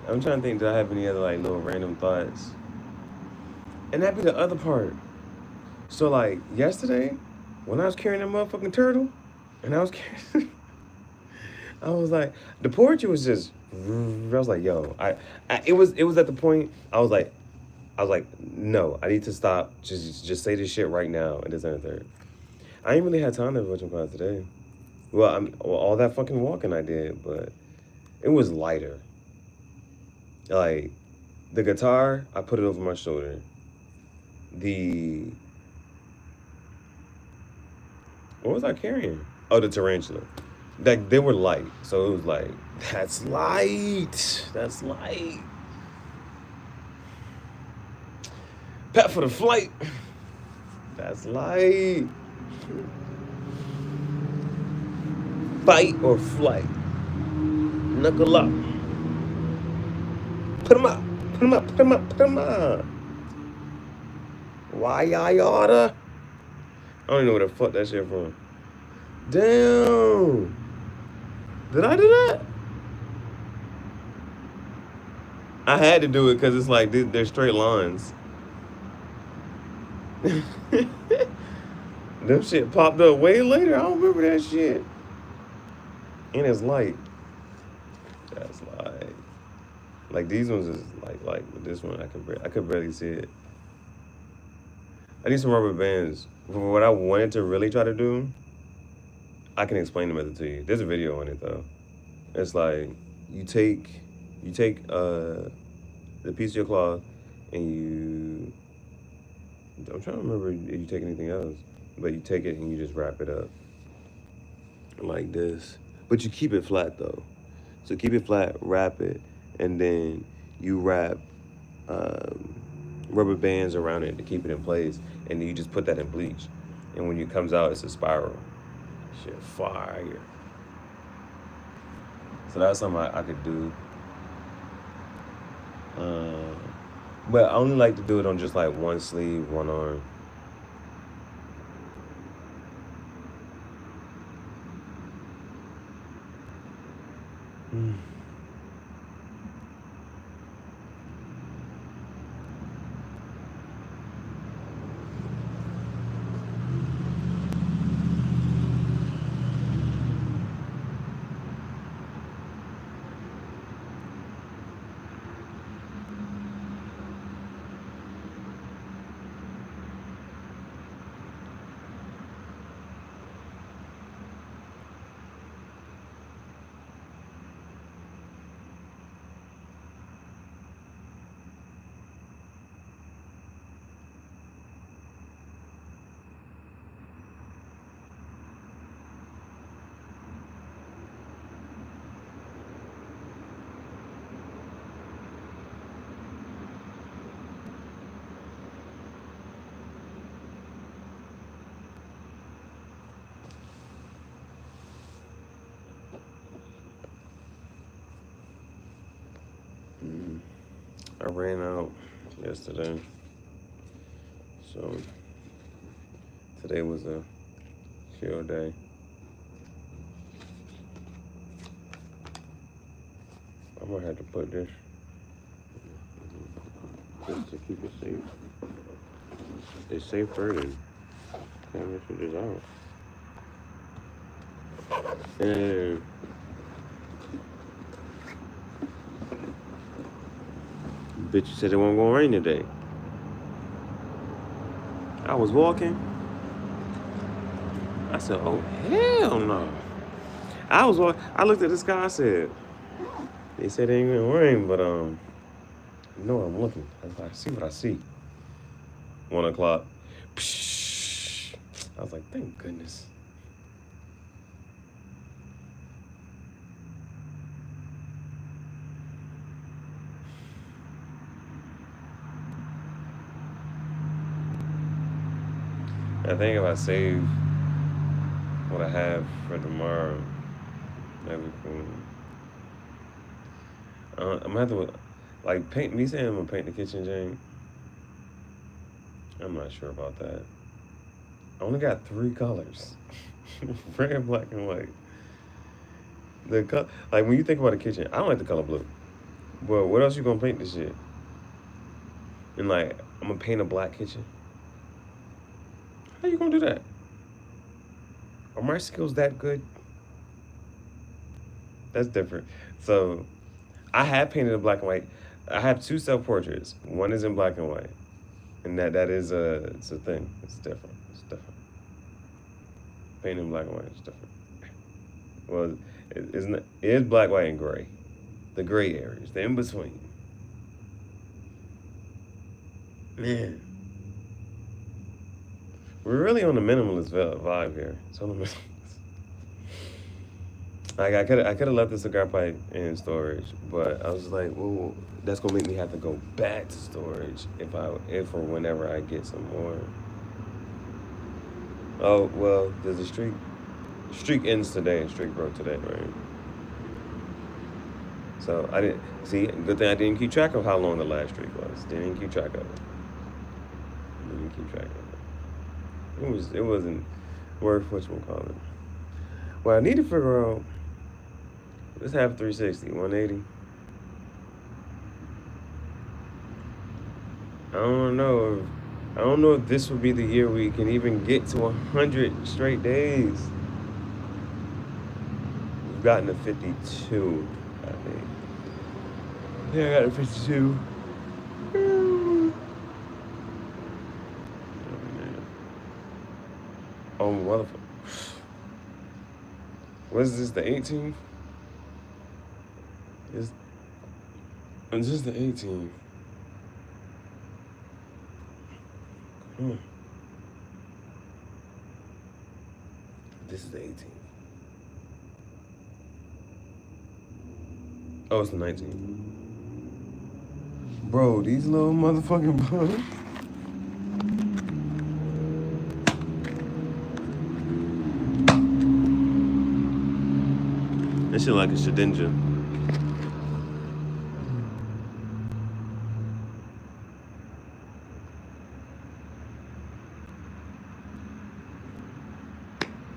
I'm trying to think, did I have any other like little random thoughts? And that'd be the other part. So like yesterday, when I was carrying that motherfucking turtle, and I was carrying, I was like, the poetry was just, I was like, yo, it was at the point I was like, no, I need to stop. Just say this shit right now and this and the third. I ain't really had time to watch class today. Well, all that fucking walking I did, but it was lighter. Like the guitar, I put it over my shoulder. What was I carrying? Oh, the tarantula. Like they were light, so it was like that's light. That's light. Pet for the flight. That's light. Fight or flight. Knuckle up. Put 'em up. Put 'em up. Put 'em up. Put 'em up. Why I oughta? I don't even know where the fuck that shit from. Damn. Did I do that? I had to do it because it's like they're straight lines. Them shit popped up way later. I don't remember that shit. And it's light. That's light. Like these ones is like but this one I could barely see it. I need some rubber bands. For what I wanted to really try to do, I can explain the method to you. There's a video on it though. It's like you take the piece of your cloth and I'm trying to remember if you take anything else, but you take it and you just wrap it up like this. But you keep it flat though. So keep it flat, wrap it, and then you wrap rubber bands around it to keep it in place, and then you just put that in bleach. And when it comes out, it's a spiral. Shit, fire. So that's something I could do. But I only like to do it on just like one sleeve, one arm. ran out yesterday, so today was a chill day. I'm gonna have to put this just to keep it safe. It's safer than having this out. And bitch, you said it wasn't gonna rain today. I was walking. I said, "Oh hell no!" I was walking. I looked at the sky. I said, "They said it ain't gonna rain, but you know I'm looking. I see what I see." 1 o'clock. Psh. I was like, "Thank goodness." I think if I save what I have for tomorrow, that'd be cool. I'm gonna have to like paint. Me saying I'm gonna paint the kitchen, Jane. I'm not sure about that. I only got 3 colors: red, black, and white. Like when you think about a kitchen, I don't like the color blue. But what else you gonna paint this shit? And like, I'm gonna paint a black kitchen. How you gonna do that? Are my skills that good? That's different. So, I have painted in black and white. I have 2 self-portraits. One is in black and white, and it's a thing. It's different. It's different. Painting in black and white is different. Well, it is black, white, and gray. The gray areas, the in between. Man, we're really on the minimalist vibe here. It's on the minimalist. Like I could have left the cigar pipe in storage, but I was like, well, that's gonna make me have to go back to storage if or whenever I get some more. Oh well, there's a streak. Streak ends today. Streak broke today, right? So I didn't see. Good thing I didn't keep track of how long the last streak was. Didn't keep track of it. Didn't keep track of it. It wasn't worth whatchamacallit. Well, I need to figure out. Let's have 360, 180. I don't know if this will be the year we can even get to 100 straight days. We've gotten to 52, I think. Yeah, I got to 52. Oh, motherfucker. What is this, the 18th? Is this the 18th? This is the 18th. Oh, it's the 19th. Bro, these little motherfucking bugs. That shit like a shedinja.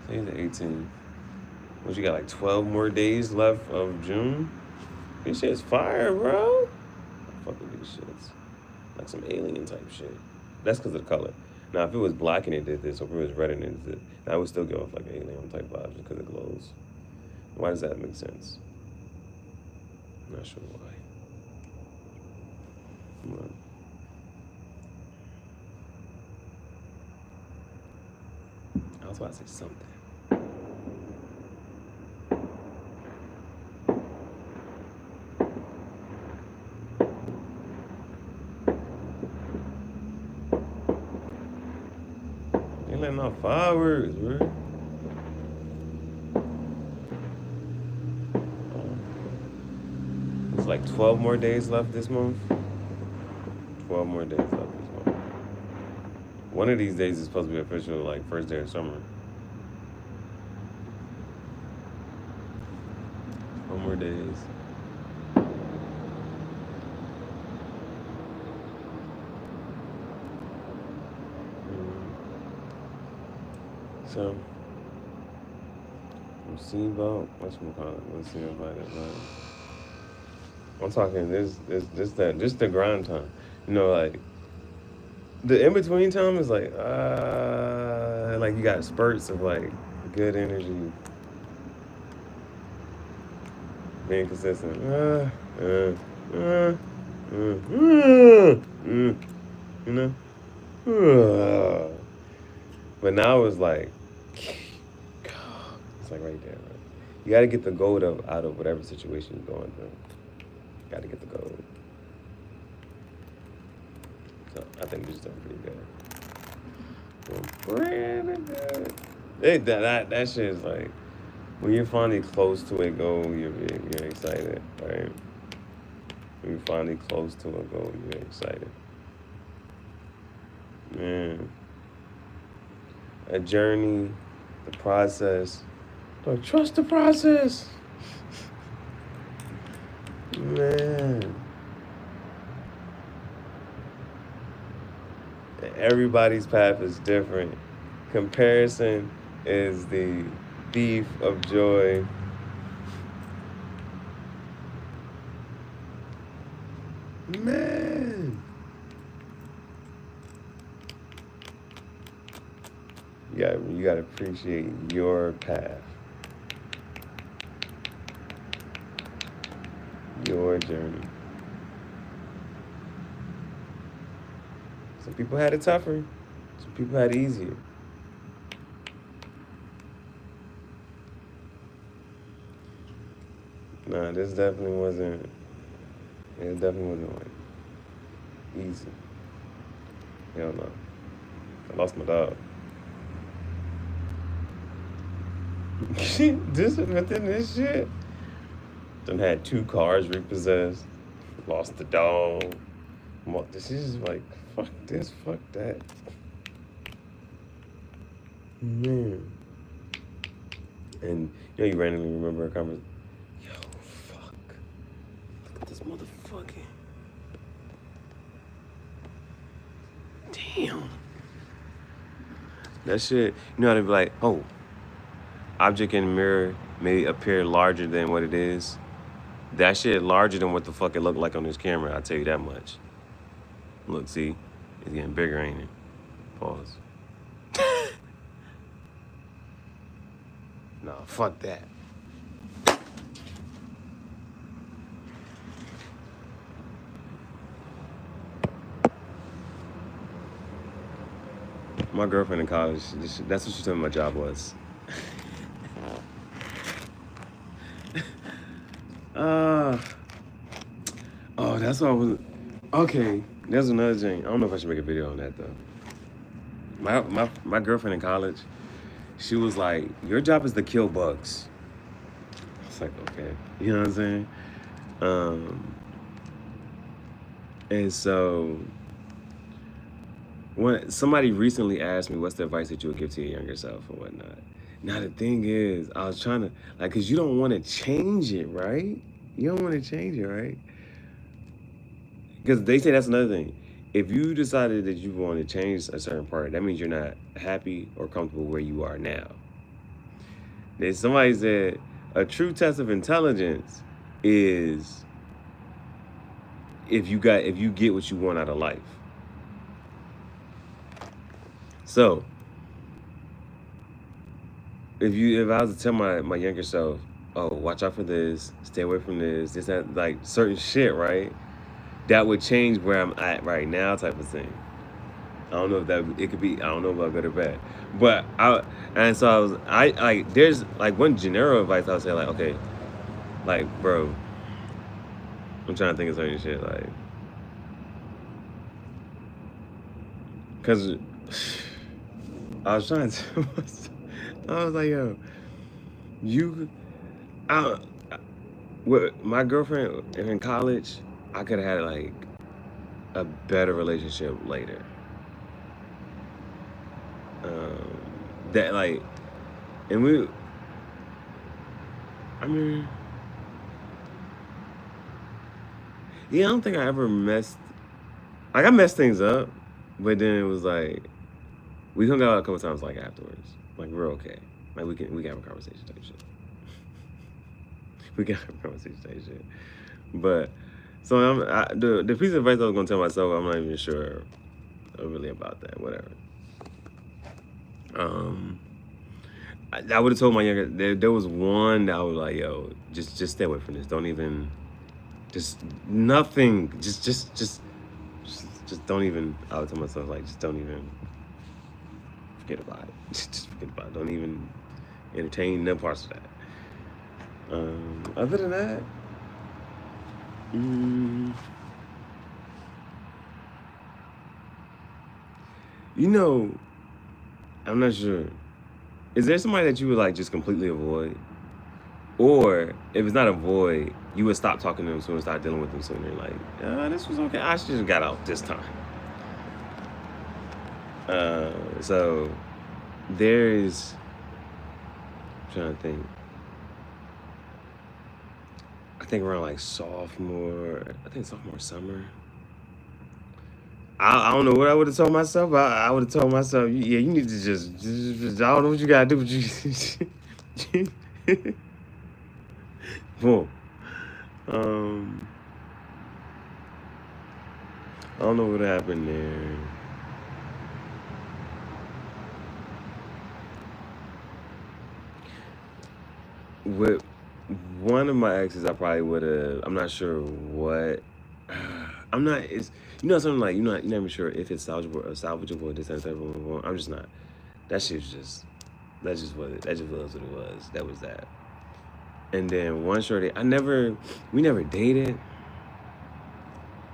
Today's the 18th. What, you got like 12 more days left of June? This shit's fire, bro. I fuck with these shits. Like some alien type shit. That's because of the color. Now, if it was black and it did this, or if it was red and it did this, I would still go off like alien type vibes just because it glows. Why does that make sense? I'm not sure why. But I was about to say something. They letting off fireworks, bro. It's like 12 more days left this month. 12 more days left this month. One of these days is supposed to be official, like first day of summer. 12 more days. So we'll see about whatchamacallit. We'll see about it. I'm talking this the grind time. You know, like the in between time is like you got spurts of like good energy, being consistent. You know. But now it's like it's like right there. Right? You got to get the gold out of whatever situation you're going through. Got to get the gold. So I think this is doing pretty good. That shit is like when you're finally close to a goal, you're excited, right? When you're finally close to a goal, you're excited. Man, a journey, the process. Don't trust the process. Man. Everybody's path is different. Comparison is the thief of joy. Man. You gotta appreciate your path. Your journey. Some people had it tougher. Some people had it easier. Nah, this definitely wasn't. It definitely wasn't like easy. Hell no. I lost my dog. Within this shit. Done had 2 cars repossessed. Lost the dog. This is like, fuck this, fuck that. Man. And you randomly remember a conversation. Yo, fuck. Look at this motherfucking. Damn. That shit, how they be like, oh, object in the mirror may appear larger than what it is. That shit larger than what the fuck it looked like on this camera, I'll tell you that much. Look, see? It's getting bigger, ain't it? Pause. Nah, fuck that. My girlfriend in college, that's what she told me my job was. Oh, that's what I was. Okay, there's another thing. I don't know if I should make a video on that though. My girlfriend in college, she was like, "Your job is to kill bugs." I was like, okay, you know what I'm saying? And so when somebody recently asked me, "What's the advice that you would give to your younger self and whatnot?" Now the thing is, I was trying to cause you don't want to change it, right? You don't want to change it, right? Because they say that's another thing. If you decided that you want to change a certain part, that means you're not happy or comfortable where you are now. Then somebody said a true test of intelligence is if you get what you want out of life. So if I was to tell my younger self, oh, watch out for this, stay away from this, that, like certain shit, right? That would change where I'm at right now, type of thing. I don't know if it could be. I don't know about good or bad, but there's like one general advice I would say, like, okay, like, bro, I'm trying to think of certain shit, like, cause I was trying to. I was like, yo, with my girlfriend in college, I could have had like a better relationship later. That like, and I mean, yeah, I don't think I ever messed. Like I messed things up, but then it was like, We hung out a couple times like afterwards. Like we're okay. Like we can have a conversation type shit. We can have a conversation type shit. But so the piece of advice I was gonna tell myself, I'm not even sure really about that. Whatever. Um, I would have told my younger. There was one that I was like, yo, just stay away from this. Don't even. Just nothing. Just don't even. I would tell myself like, just don't even forget about it. Just forget about it. Don't even entertain no parts of that. Other than that, mm, you know, I'm not sure. Is there somebody that you would like just completely avoid? Or if it's not avoid, you would stop talking to them soon and start dealing with them sooner. Like, this was okay. I should have got out this time. So there's, I'm trying to think. I think around like sophomore summer. I don't know what I would have told myself. I would have told myself, yeah, you need to just I don't know what you gotta do, but you, boom. Um, I don't know what happened there. With one of my exes, I probably would have. I'm not sure what. I'm not. It's something like you're not even sure if it's salvageable or this and that. I'm just not. That shit's just. That's just what it. That just was what it was. That was that. And then one shorty, we never dated.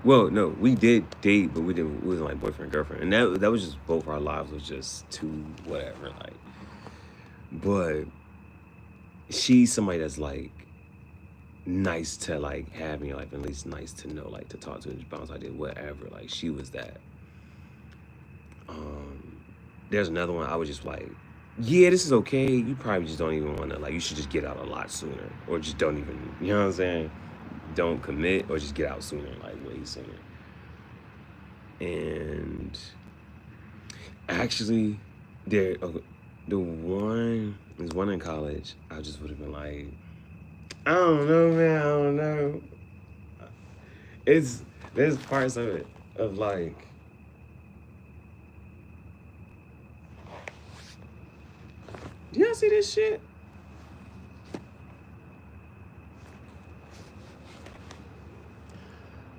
Well, no, we did date, but we didn't. We wasn't like boyfriend girlfriend, and that was just both our lives was just too whatever. Like, but she's somebody that's like nice to like have in your life, at least nice to know, like to talk to, bounce ideas, whatever. Like she was that. There's another one I was just like, yeah, this is okay. You probably just don't even want to like. You should just get out a lot sooner, or just don't even. You know what I'm saying? Don't commit, or just get out sooner, like way sooner. And actually, there's one in college. I just would have been like, I don't know, man. I don't know. There's parts of it of like, do y'all see this shit?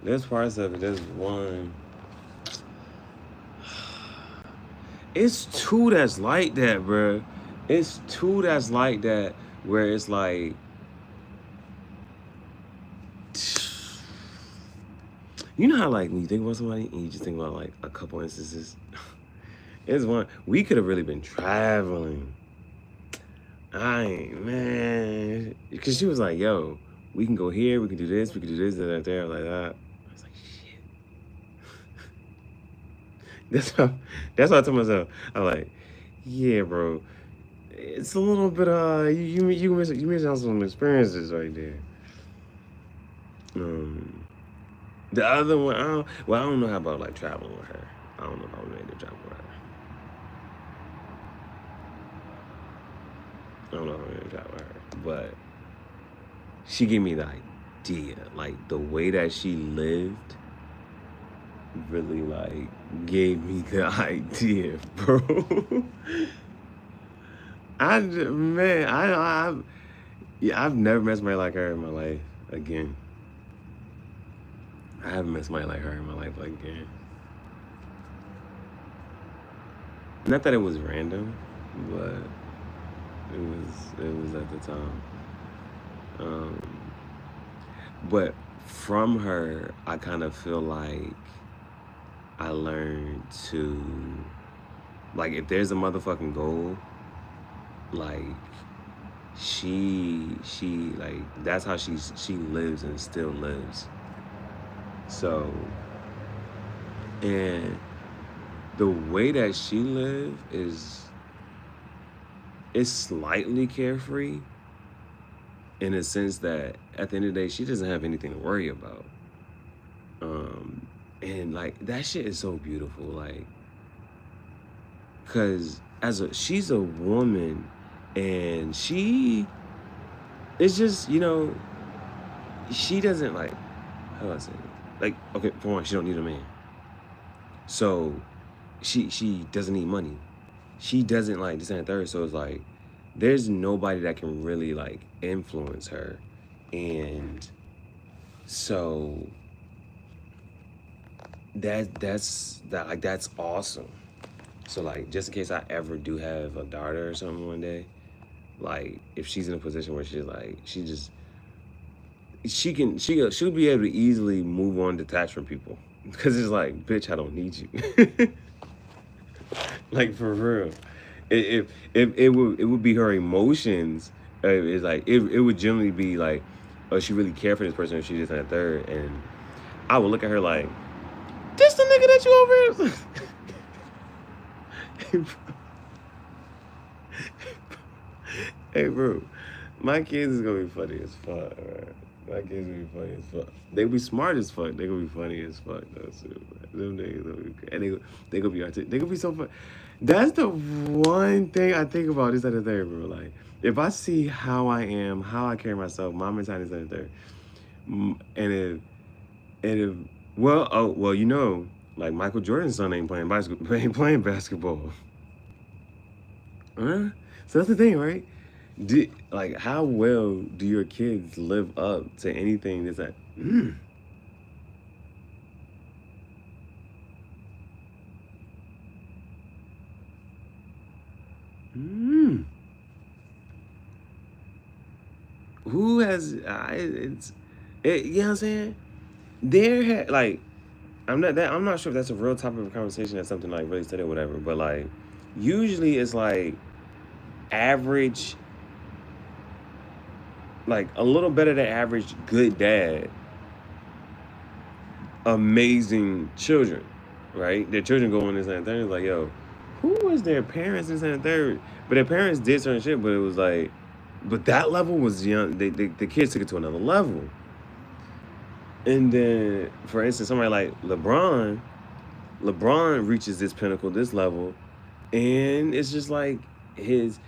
There's parts of it. There's one. It's two that's like that, bro. It's two that's like that where it's like, you know how like when you think about somebody and you just think about like a couple instances. It's one we could have really been traveling. Man, because she was like, "Yo, we can go here, we can do this, that, there, like that." I was like, "Shit." That's what I told myself. I'm like, "Yeah, bro, it's a little bit you miss out some experiences right there." The other one, I don't know how about like traveling with her. I don't know if I would make to travel with her. I don't know if I would travel with her, but she gave me the idea, like the way that she lived, really like gave me the idea, bro. I've never met somebody like her in my life again. I haven't met somebody like her in my life again. Not that it was random, but it was at the time. Um, but from her, I kind of feel like I learned to, like, if there's a motherfucking goal, like she like that's how she lives and still lives. So, and the way that she live is slightly carefree in a sense that at the end of the day she doesn't have anything to worry about. And like that shit is so beautiful, like, Cause she's a woman, and she it's just, she doesn't like, how do I say it? Like, okay, for one, she don't need a man. So she doesn't need money. She doesn't like this and the third. So it's like there's nobody that can really like influence her. And so that's awesome. So like just in case I ever do have a daughter or something one day, like if she's in a position where she's like she'll be able to easily move on, detach from people, because it's like, bitch, I don't need you. Like for real. It would be her emotions. It's like it would generally be like, oh, she really care for this person if she just had a third, and I would look at her like, this the nigga that you over here. Hey, bro, my kids is gonna be funny as fuck. Right? My kids gonna be funny as fuck. They be smart as fuck. They gonna be funny as fuck though. So, them niggas gonna be, and they gonna be artistic. They gonna be so fun. That's the one thing I think about this other thing, bro. Like, if I see how I am, how I carry myself, my mentality is other thing, and if well, like Michael Jordan's son ain't playing basketball. Ain't playing basketball. Huh? So that's the thing, right? Like, how well do your kids live up to anything that's like, mm. Who has, you know what I'm saying? Like, I'm not sure if that's a real topic of conversation, that's something like really said or whatever, but like, usually it's like average, like a little better than average good dad, amazing children, right? Their children go on this and third. It's like, yo, who was their parents this and third? But their parents did certain shit, but it was like, but that level was young. The kids took it to another level. And then, for instance, somebody like LeBron reaches this pinnacle, this level, and it's just like his.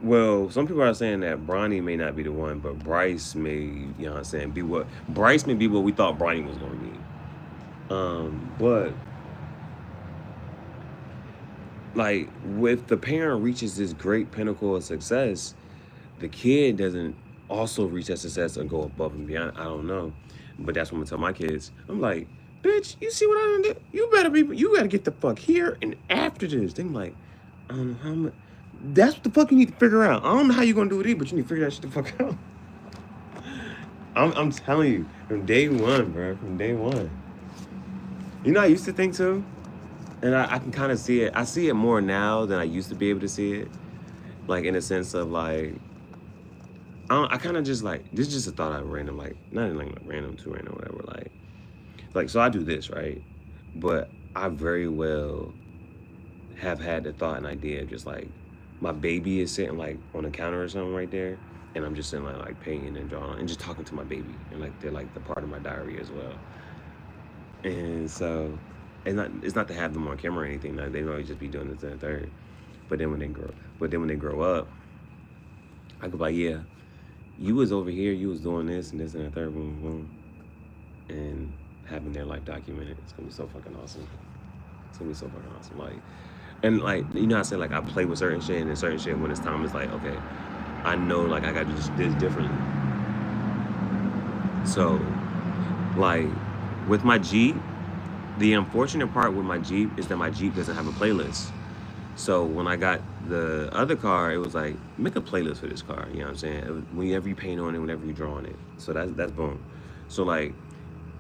Well, some people are saying that Bronny may not be the one, but Bryce may, you know what I'm saying, Bryce may be what we thought Bronny was going to be. But like with the parent reaches this great pinnacle of success, the kid doesn't also reach that success and go above and beyond. I don't know, but that's what I'm gonna tell my kids. I'm like, bitch, you see what I done did? You better get the fuck here and after this. They're like, I don't know how much. That's what the fuck you need to figure out. I don't know how you gonna do it either, but you need to figure that shit the fuck out. I'm telling you, from day one, bro, from day one. You know, I used to think too, and I can kind of see it. I see it more now than I used to be able to see it. Like in a sense of like, I kind of just like, this is just a thought I random, like not like random, too random, whatever. Like so I do this right, but I very well have had the thought and idea of just like my baby is sitting like on the counter or something right there, and I'm just sitting like painting and drawing and just talking to my baby, and like they're like the part of my diary as well. And so it's not to have them on camera or anything. Like they always just be doing this and the third. But then when they grow up, I go like, yeah, you was over here, you was doing this and this and the third, boom, boom, and having their life documented. It's gonna be so fucking awesome. It's gonna be so fucking awesome. Like, and like, you know, I said like I play with certain shit, and then certain shit when it's time, it's like, okay, I know like I gotta do this differently. So, like, with my Jeep, the unfortunate part with my Jeep is that my Jeep doesn't have a playlist. So when I got the other car, it was like, make a playlist for this car. You know what I'm saying? Whenever you paint on it, whenever you draw on it. So that's boom. So like,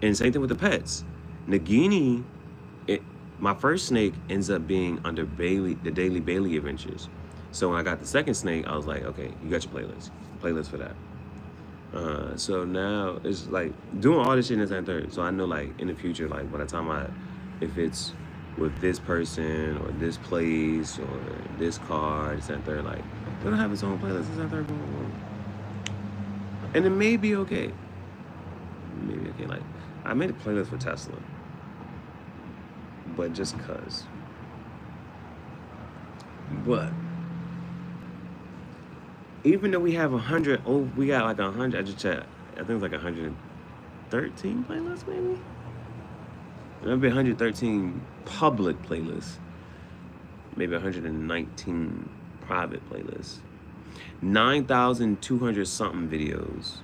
and same thing with the pets. Nagini, my first snake ends up being under the Daily Bailey Adventures. So when I got the second snake, I was like, okay, you got your playlist for that. So now it's like doing all this shit in this and third. So I know like in the future, like by the time if it's with this person or this place or this car, this and third, like it'll have its own playlist, this and third, boom, boom. And it may be okay. Maybe okay. Like I made a playlist for Tesla, but just cause. But even though we have 100, oh, we got like 100. I just checked. I think it's like 113 playlists, maybe. Maybe 113 public playlists. Maybe 119 private playlists. 9,200 something videos,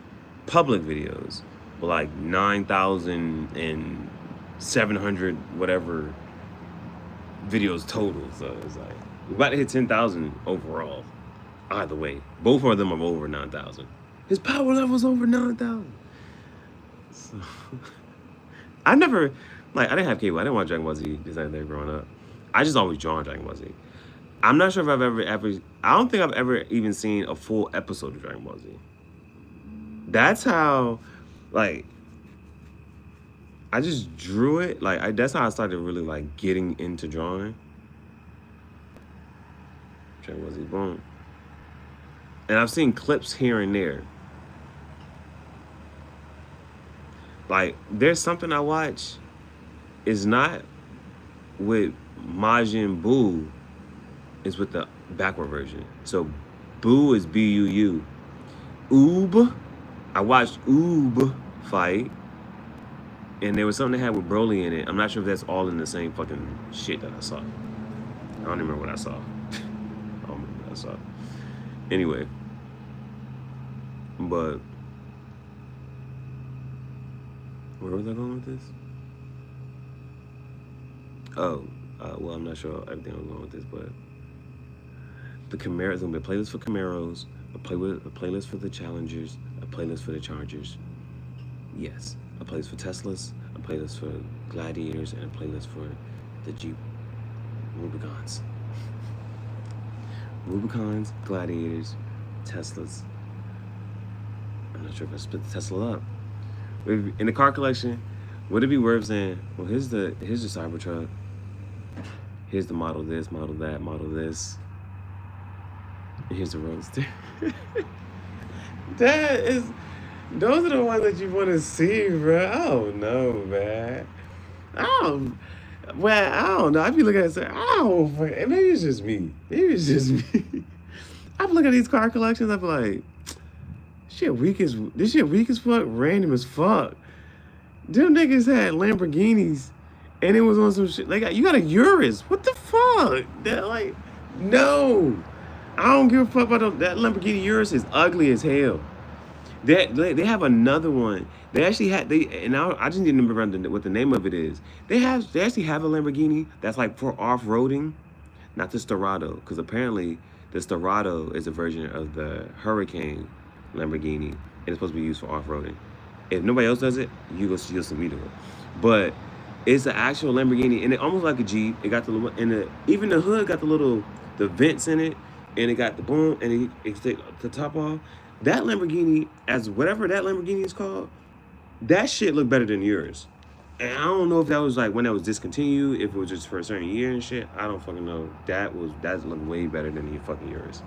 public videos, but like 9,700 whatever videos total. So it's like we're about to hit 10,000 overall. Either way, both of them are over 9,000. His power level's over 9,000. So I never, like, I didn't have cable. I didn't watch Dragon Ball Z this and that growing up. I just always drawn Dragon Ball Z. I'm not sure if I've ever. I don't think I've ever even seen a full episode of Dragon Ball Z. That's how, like, I just drew it. Like, that's how I started really like getting into drawing. Dragon Ball Z, boom. And I've seen clips here and there. Like, there's something I watch. It's not with Majin Buu. It's with the backward version. So, Buu is Buu. Oob. I watched Oob fight. And there was something they had with Broly in it. I'm not sure if that's all in the same fucking shit that I saw. I don't even remember what I saw. I don't remember what I saw. Anyway. But where was I going with this? Oh, well, I'm not sure everything I was going with this, but the Camaros, gonna be a playlist for Camaros, a playlist for the Challengers, a playlist for the Chargers. Yes, a playlist for Teslas, a playlist for Gladiators, and a playlist for the Jeep Rubicons. Rubicons, Gladiators, Teslas. I'm not sure if I split the Tesla up. In the car collection, would it be worth saying, well, here's the Cybertruck, here's the model this, model that, model this, and here's the Roadster. That is, those are the ones that you want to see, bro. I don't know, man. I don't know. I be looking at it and say, oh, maybe it's just me. Maybe it's just me. I be looking at these car collections, I be like, this shit weak as fuck, random as fuck. Them niggas had Lamborghinis, and it was on some shit. You got a Urus. What the fuck? That like, no. I don't give a fuck about that Lamborghini Urus. Is ugly as hell. They have another one. They actually had I just didn't remember what the name of it is. They actually have a Lamborghini that's like for off-roading, not the Storado, because apparently the Storado is a version of the Hurricane Lamborghini, and it's supposed to be used for off-roading. If nobody else does it, you'll see me do it. But it's an actual Lamborghini, and it almost like a Jeep. It got even the hood got the vents in it, and it got the boom, and it take the top off. That Lamborghini, as whatever that Lamborghini is called, that shit looked better than yours. And I don't know if that was like when that was discontinued, if it was just for a certain year and shit. I don't fucking know. That looked way better than your fucking yours.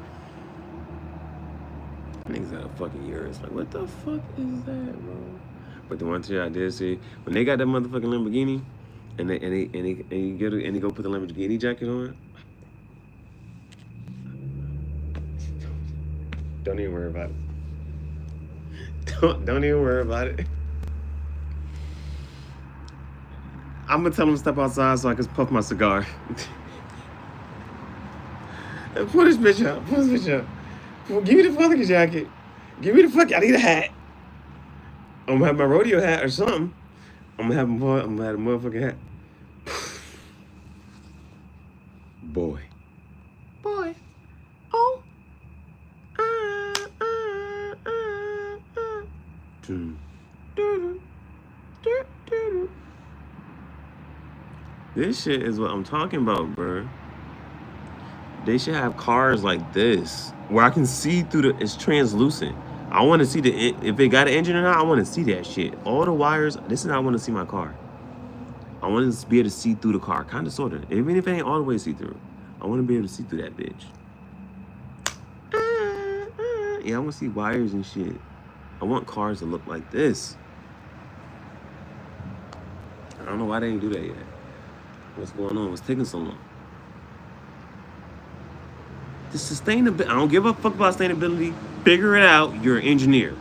Niggas got a fucking Urus. Like, what the fuck is that, bro? But the one thing I did see, when they got that motherfucking Lamborghini, and they go put the Lamborghini jacket on. Don't even worry about it. Don't even worry about it. I'm gonna tell them to step outside so I can puff my cigar. Pull this bitch up. Pull this bitch up. Well, give me the fucking jacket. Give me the fuck. I need a hat. I'm gonna have my rodeo hat or something. I'm gonna have a motherfucking hat. Boy. Oh. This shit is what I'm talking about, bro. They should have cars like this where I can see through it's translucent. I want to see if it got an engine or not. I want to see that shit. All the wires. This is how I want to see my car. I want to be able to see through the car, kind of, sort of. Even if it ain't all the way see through, I want to be able to see through that bitch. Yeah, I want to see wires and shit. I want cars to look like this. I don't know why they didn't do that yet. What's going on? What's taking so long? The sustainability. I don't give a fuck about sustainability. Figure it out. You're an engineer.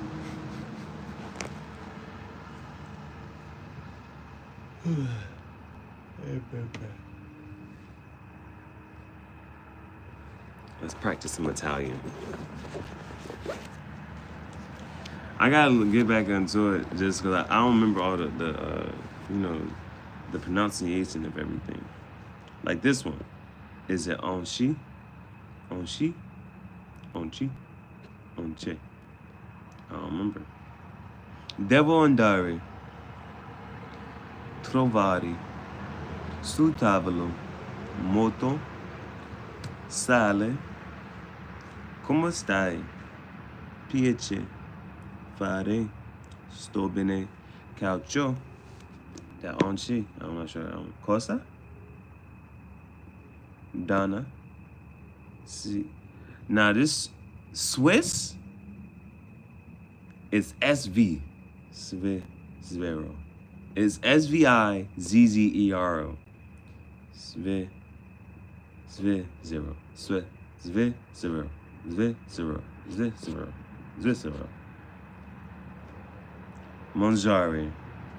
Let's practice some Italian. I gotta get back into it just because I don't remember all the the pronunciation of everything. Like this one. Is it onchi? Onchi? Onchi? Onche? I don't remember. Devo andare, trovare, sul tavolo, moto, sale, come stai, piace, fare, sto bene, calcio, that onchi, I'm not sure, cosa, donna, si. Now this Swiss, it's SV, Svero. It's SVIZZERO. Sve, zero. Sve, zero. Zero, zero. Mangiare.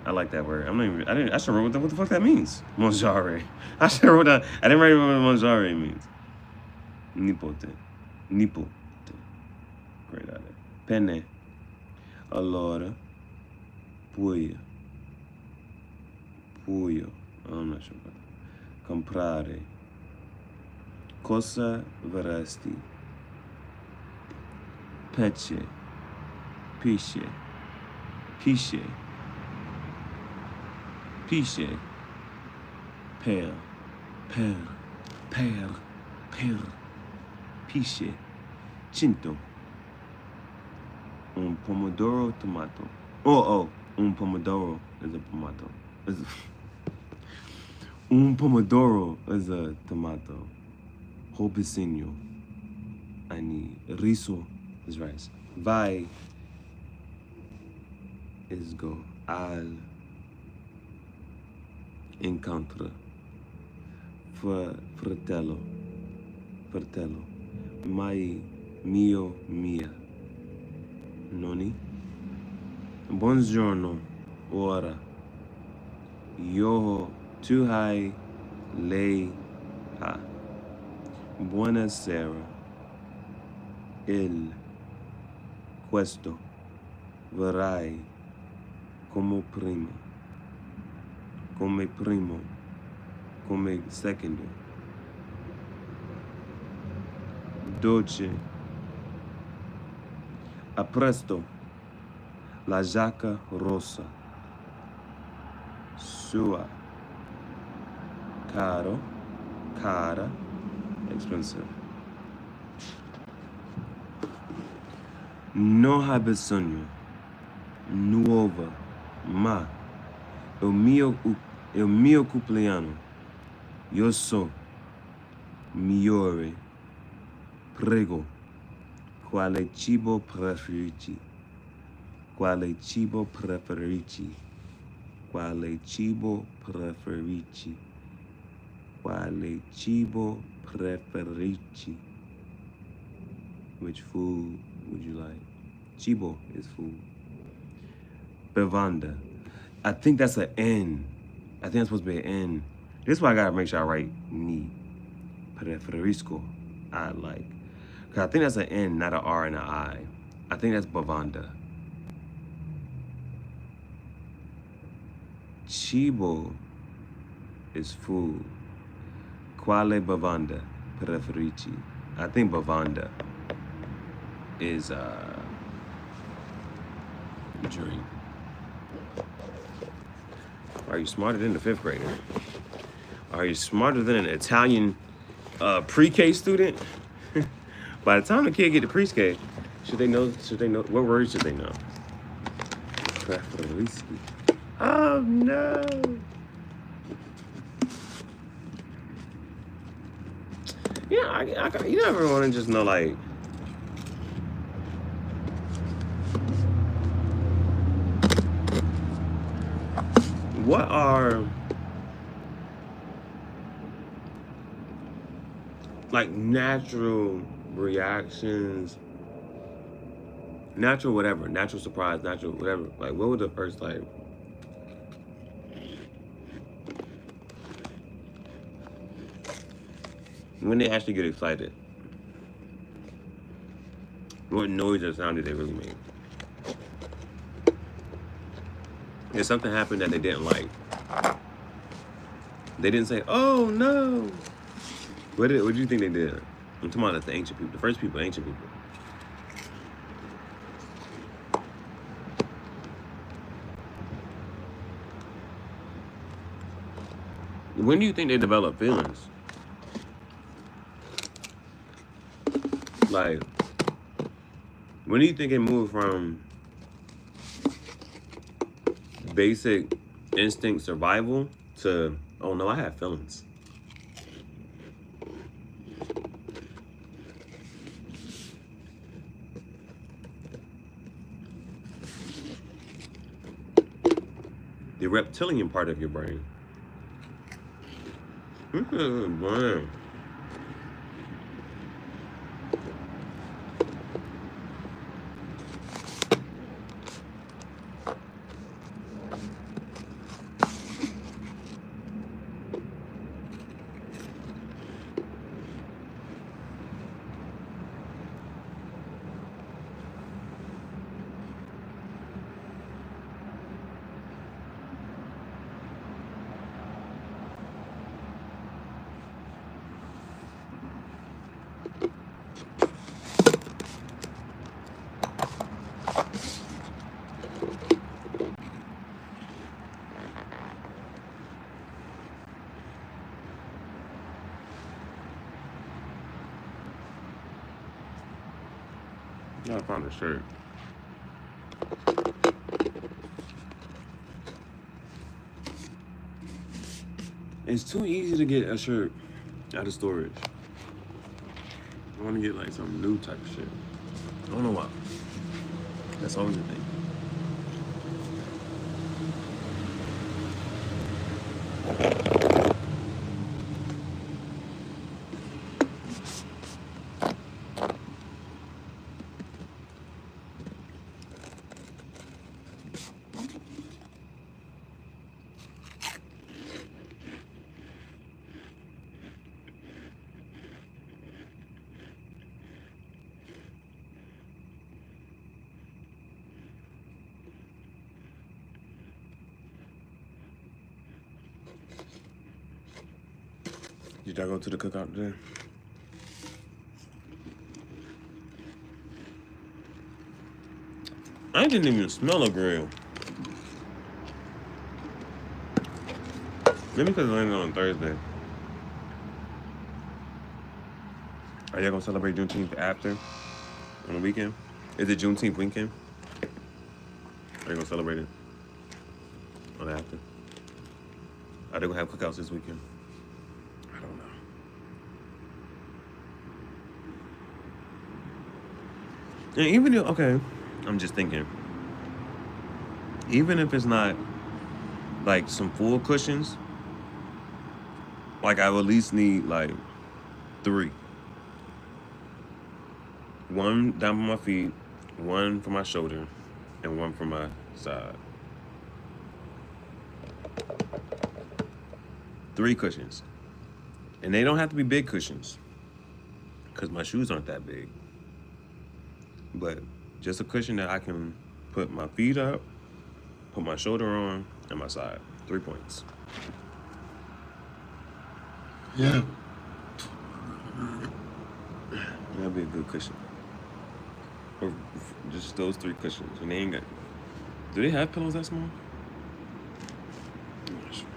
I like that word. I should wrote what the fuck that means. Mangiare. I should wrote that. I didn't write what mangiare means. Nipote. Great idea. Penne. Allora. Puyo. I'm not sure about that. Comprare. Cosa vorresti? Pesce. Pisce. Per. Pisce. Cinto. Un pomodoro tomato. Un pomodoro is a tomato. Un pomodoro is a tomato. Hobicino. I need riso is rice. Vai is go. Al incontra. Fratello. Mai, mio, mia. Noni. Buongiorno. Ora. Yo. Tu hai. Lei. Ha. Buonasera. Il. Questo. Vorrai. Come primo. Come secondo. Dolce. A presto. La giacca rossa. Sua. Caro. Cara. Expensive. Non ha bisogno. Nuova. Ma. Il mio compleanno. Io so. Migliore. Prego. Quale cibo preferiti? Quale cibo preferiti? Quale cibo preferiti? Quale cibo preferiti? Which food would you like? Cibo is food. Bevanda. I think that's an N. I think that's supposed to be an N. This is why I gotta make sure I write ni. Preferisco. I like. Cause I think that's an N, not an R and an I. I think that's bevanda. Cibo is food. Quale bevanda preferiti? I think bevanda is drink. Are you smarter than the 5th grader? Are you smarter than an Italian pre-K student? By the time the kid get to pre-K, should they know? What words should they know? Preferisci. Oh no. Yeah, you never want to just know like. What are like natural reactions, natural whatever, natural surprise, natural whatever. Like, what would the first, like, when they actually get excited, what noise or sound did they really make? If something happened that they didn't like, they didn't say, "Oh no." What do you think they did? I'm talking about the ancient people, the first people, ancient people. When do you think they develop feelings? Like, when do you think it moved from basic instinct survival to, oh no, I have feelings? The reptilian part of your brain. Man. I found a shirt. It's too easy to get a shirt out of storage. I want to get like some new type of shit. I don't know why. That's always the thing. Did y'all go to the cookout today? I didn't even smell a grill. Maybe because it landed on Thursday. Are y'all gonna celebrate Juneteenth after? On the weekend? Is it Juneteenth weekend? Are you gonna celebrate it on after? Are they gonna have cookouts this weekend? I don't know. And even if, okay, I'm just thinking, even if it's not like some full cushions, like I would at least need like 3. One down for my feet, one for my shoulder, and one for my side. 3 cushions. And they don't have to be big cushions, because my shoes aren't that big. But just a cushion that I can put my feet up, put my shoulder on, and my side. 3 points. Yeah. That'd be a good cushion. Or just those 3 cushions. And they ain't got. Do they have pillows that small? I'm not sure.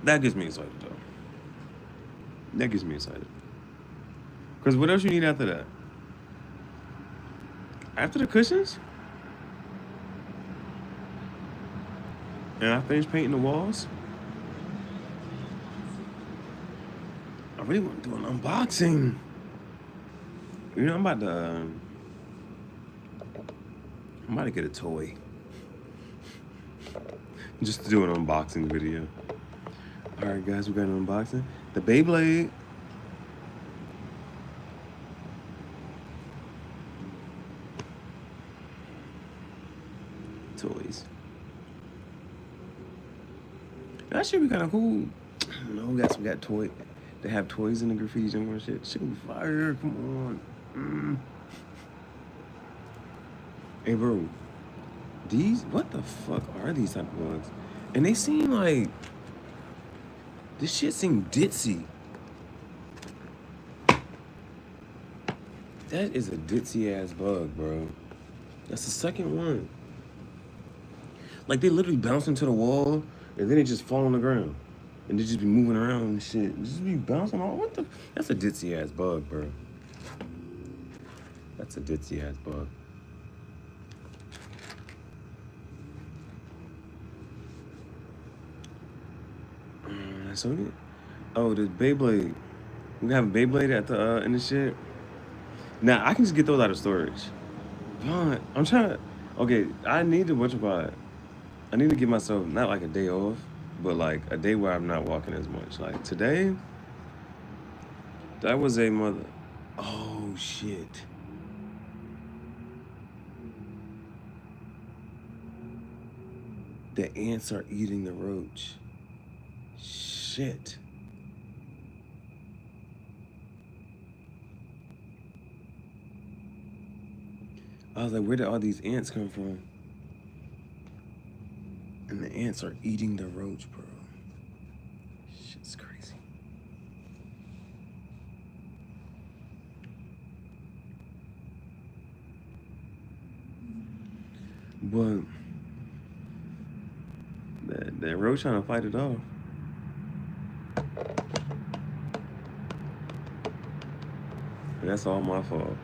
That gets me excited though. That gets me excited. Because what else you need after that? After the cushions? And I finished painting the walls? I really want to do an unboxing. You know, I'm about to get a toy. Just to do an unboxing video. All right, guys, we got an unboxing. The Beyblade. Toys. That should be kind of cool. No, we got toy. They have toys in the graffiti jungle and shit. Shit be fire. Come on. Hey, bro. These, what the fuck are these type of bugs? And they seem like, this shit seem ditzy. That is a ditzy ass bug, bro. That's the second one. Like they literally bounce into the wall and then they just fall on the ground. And they just be moving around and shit. Just be bouncing all. What the? That's a ditzy ass bug, bro. That's a ditzy ass bug. So we, oh, the Beyblade. We have a Beyblade at the in the shit. Now I can just get those out of storage. But I'm trying to. Okay, I need to I need to give myself not like a day off, but like a day where I'm not walking as much. Like today, that was a mother. Oh shit. The ants are eating the roach. Shit. I was like, where did all these ants come from? And the ants are eating the roach, bro. Shit's crazy. But that roach trying to fight it off. And that's all my fault.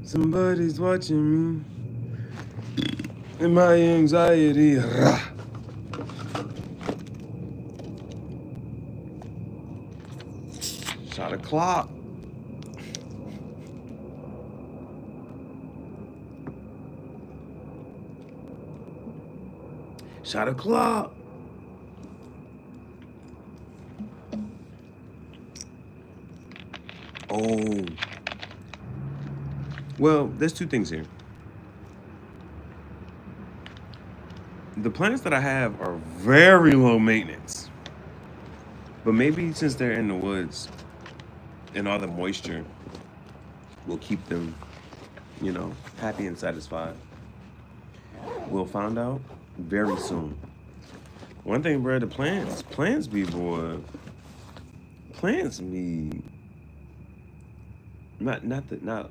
Somebody's watching me. And my anxiety. Shot o'clock. Shot o'clock. Oh. Well, there's two things here. The plants that I have are very low maintenance. But maybe since they're in the woods and all the moisture will keep them, you know, happy and satisfied. We'll find out very soon. One thing, bro, the plants be, boy, plants be, not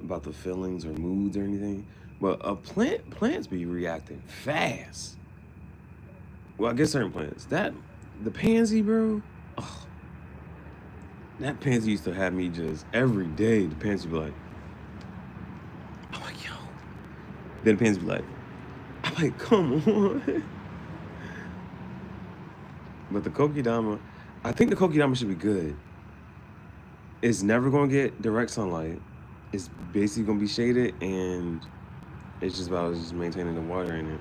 about the feelings or moods or anything, but plants be reacting fast. Well, I guess certain plants. The pansy, bro. Oh, that pansy used to have me just every day. The pansy be like, I'm like, yo. Then the pansy be like, I'm like, come on. But the Kokedama, I think the Kokedama should be good. It's never gonna get direct sunlight. It's basically gonna be shaded, and it's just about just maintaining the water in it.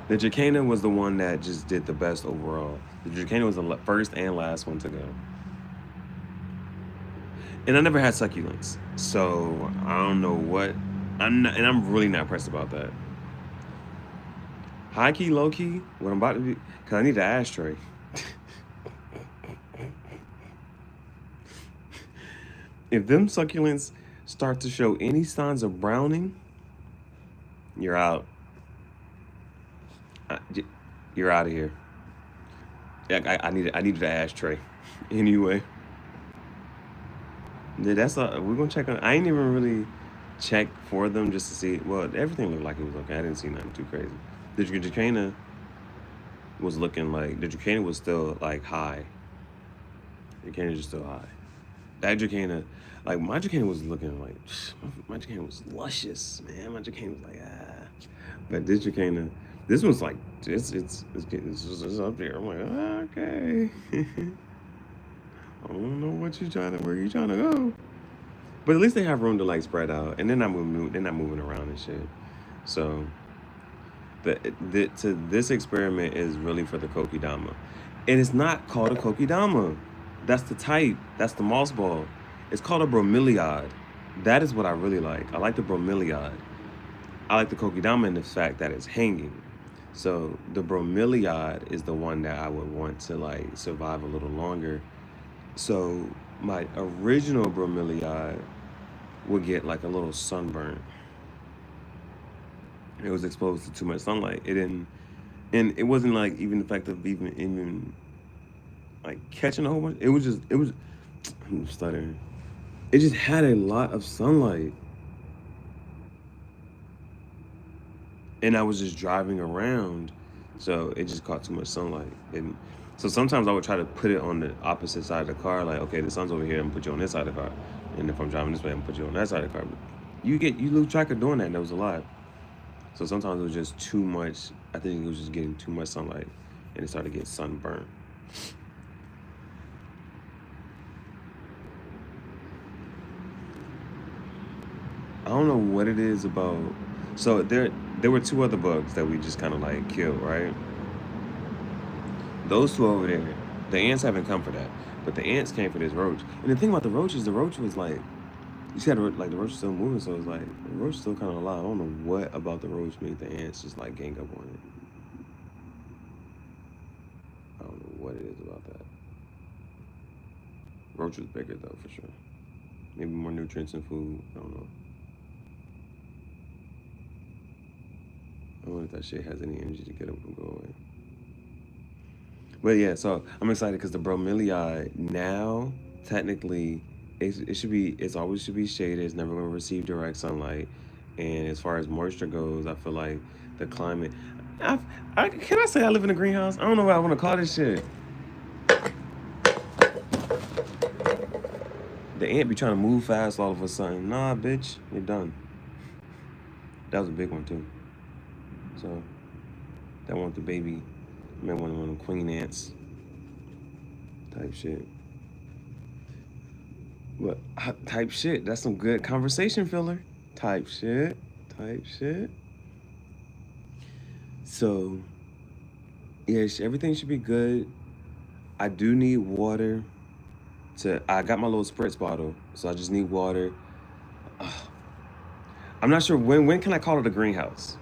The Gihareh was the one that just did the best overall. The Gihareh was the first and last one to go. And I never had succulents, so I don't know what. I'm really not pressed about that. High key, low key, what I'm about to be, cause I need an ashtray. If them succulents start to show any signs of browning, you're out. You're out of here. Yeah, I needed an ashtray. Anyway, yeah, that's we're gonna check on. I ain't even really check for them just to see. Well, everything looked like it was okay. I didn't see nothing too crazy. The Gihareh was looking like the Gihareh was still like high. The Gihareh is still high. That Gihareh, like my Gihareh was looking like my Gihareh was luscious, man. My Gihareh was like ah, but this Gihareh, This one's like it's getting it's up there. I'm like, okay. I don't know what you trying to where you trying to go. But at least they have room to like spread out, and they're not moving around and shit. So this experiment is really for the kokedama. It is not called a kokedama. That's the type. That's the moss ball. It's called a bromeliad. That is what I really like. I like the bromeliad. I like the kokedama in the fact that it's hanging. So the bromeliad is the one that I would want to like survive a little longer. So my original bromeliad would get like a little sunburn. It was exposed to too much sunlight. It didn't, and it wasn't like even effective even like catching a whole bunch. It was I'm stuttering. It just had a lot of sunlight, and I was just driving around, so it just caught too much sunlight. And so sometimes I would try to put it on the opposite side of the car, like okay, the sun's over here, I'm gonna put you on this side of the car, and if I'm driving this way, I'm gonna put you on that side of the car. But you lose track of doing that, and that was a lot. So sometimes it was just too much. I think it was just getting too much sunlight, and it started to get sunburned. I don't know what it is about. So there were two other bugs that we just kind of like killed, right? Those two over there, the ants haven't come for that, but the ants came for this roach. And the thing about the roach is the roach was like, you see how like the roach is still moving, so it's like the roach is still kind of alive. I don't know what about the roach made the ants just like gang up on it. I don't know what it is about that. Roach was bigger though for sure. Maybe more nutrients and food. I don't know. I wonder if that shit has any energy to get up and go away. But yeah, so I'm excited because the bromeliad now technically it should be it's always should be shaded. It's never going to receive direct sunlight. And as far as moisture goes, I feel like the climate. Can I say I live in a greenhouse? I don't know what I want to call this shit. The ant be trying to move fast all of a sudden. Nah, bitch, you're done. That was a big one too. So that one with the baby. I mean, one of them queen ants type shit. What type shit? That's some good conversation filler. Type shit. Type shit. So, yeah, everything should be good. I do need water. I got my little spritz bottle, so I just need water. I'm not sure when can I call it a greenhouse.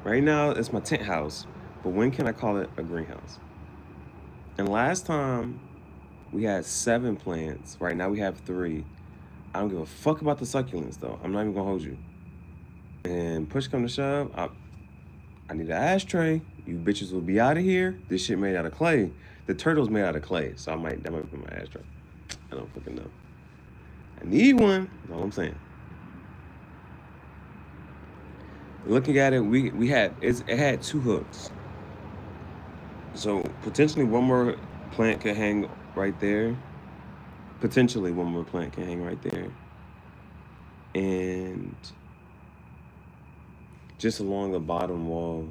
Right now, it's my tent house, but when can I call it a greenhouse? And last time, we had 7 plants. Right now, we have 3. I don't give a fuck about the succulents, though. I'm not even gonna hold you. And push come to shove, I need an ashtray. You bitches will be out of here. This shit made out of clay. The turtle's made out of clay, so that might be my ashtray. I don't fucking know. I need one. That's all I'm saying. Looking at it, it had 2 hooks. So potentially one more plant could hang right there. Potentially one more plant can hang right there. And just along the bottom wall.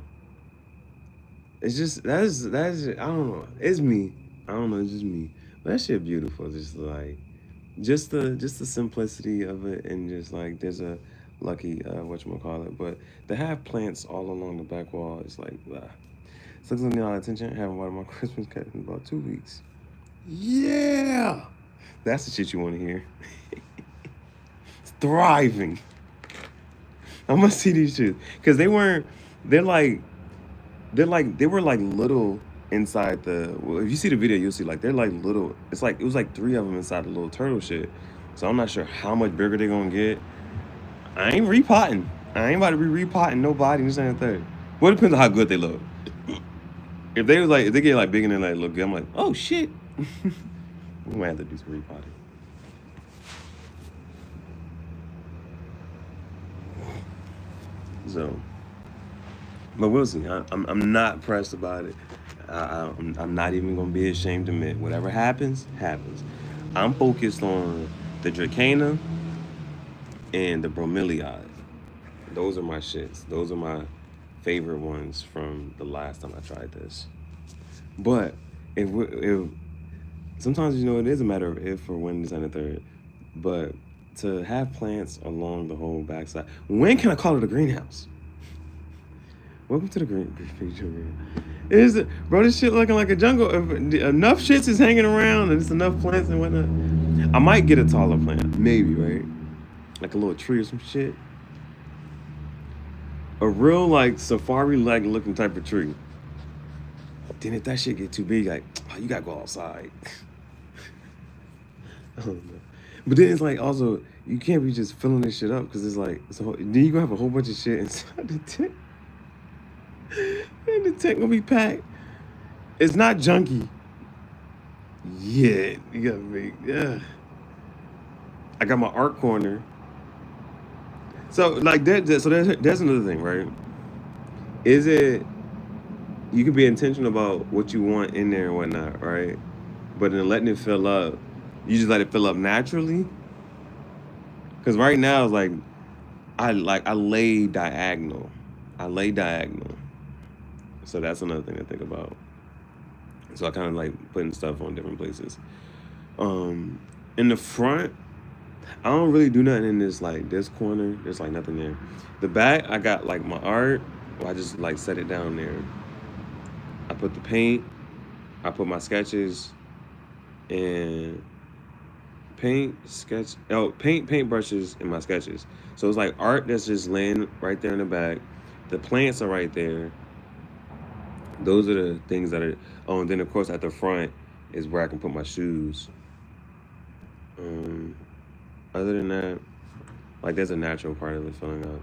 It's just that's I don't know. It's me. I don't know. It's just me. But that shit beautiful. Just like just the simplicity of it, and just like there's a lucky whatchamacallit. But to have plants all along the back wall is like it's looking a lot of attention. I haven't watered my Christmas cat in about 2 weeks. Yeah, that's the shit you want to hear. It's thriving. I must see these shit because they weren't. They're like they were like little inside the. Well, if you see the video, you'll see like they're like little. It's like it was like 3 of them inside the little turtle shit. So I'm not sure how much bigger they're gonna get. I ain't repotting. I ain't about to be repotting nobody. This ain't a thing. Well, it depends on how good they look. If they get like big and they like look good, I'm like, oh shit. We might have to do some repotting. So, but we'll see. I'm not pressed about it. I'm not even gonna be ashamed to admit whatever happens, happens. I'm focused on the Dracana and the bromeliad. Those are my shits. Those are my favorite ones from the last time I tried this. But if sometimes it is a matter of if or when, this and the third. But to have plants along the whole backside, when can I call it a greenhouse? Welcome to the green. Is it, bro? This shit looking like a jungle. If enough shits is hanging around and it's enough plants and whatnot, I might get a taller plant, maybe, right? Like a little tree or some shit. A real like safari like looking type of tree. Then if that shit get too big, like, oh, you gotta go outside. I don't know. But then it's like also you can't be just filling this shit up because it's like then you gonna have a whole bunch of shit inside the tent, and the tent gonna be packed. It's not junky. Yeah, you gotta make yeah. I got my art corner. So like so there's another thing, right? Is it you can be intentional about what you want in there and whatnot, right? But then letting it fill up, you just let it fill up naturally. Because right now it's like I lay diagonal. I lay diagonal. So that's another thing to think about. So I kind of like putting stuff on different places. In the front, I don't really do nothing in this corner. There's like nothing there. The back, I got like my art. Well, I just like set it down there. I put the paint. I put my sketches, and paint brushes in my sketches. So it's like art that's just laying right there in the back. The plants are right there. Those are the things that are. Oh, and then of course at the front is where I can put my shoes. Um, Other than that, like there's a natural part of it filling up.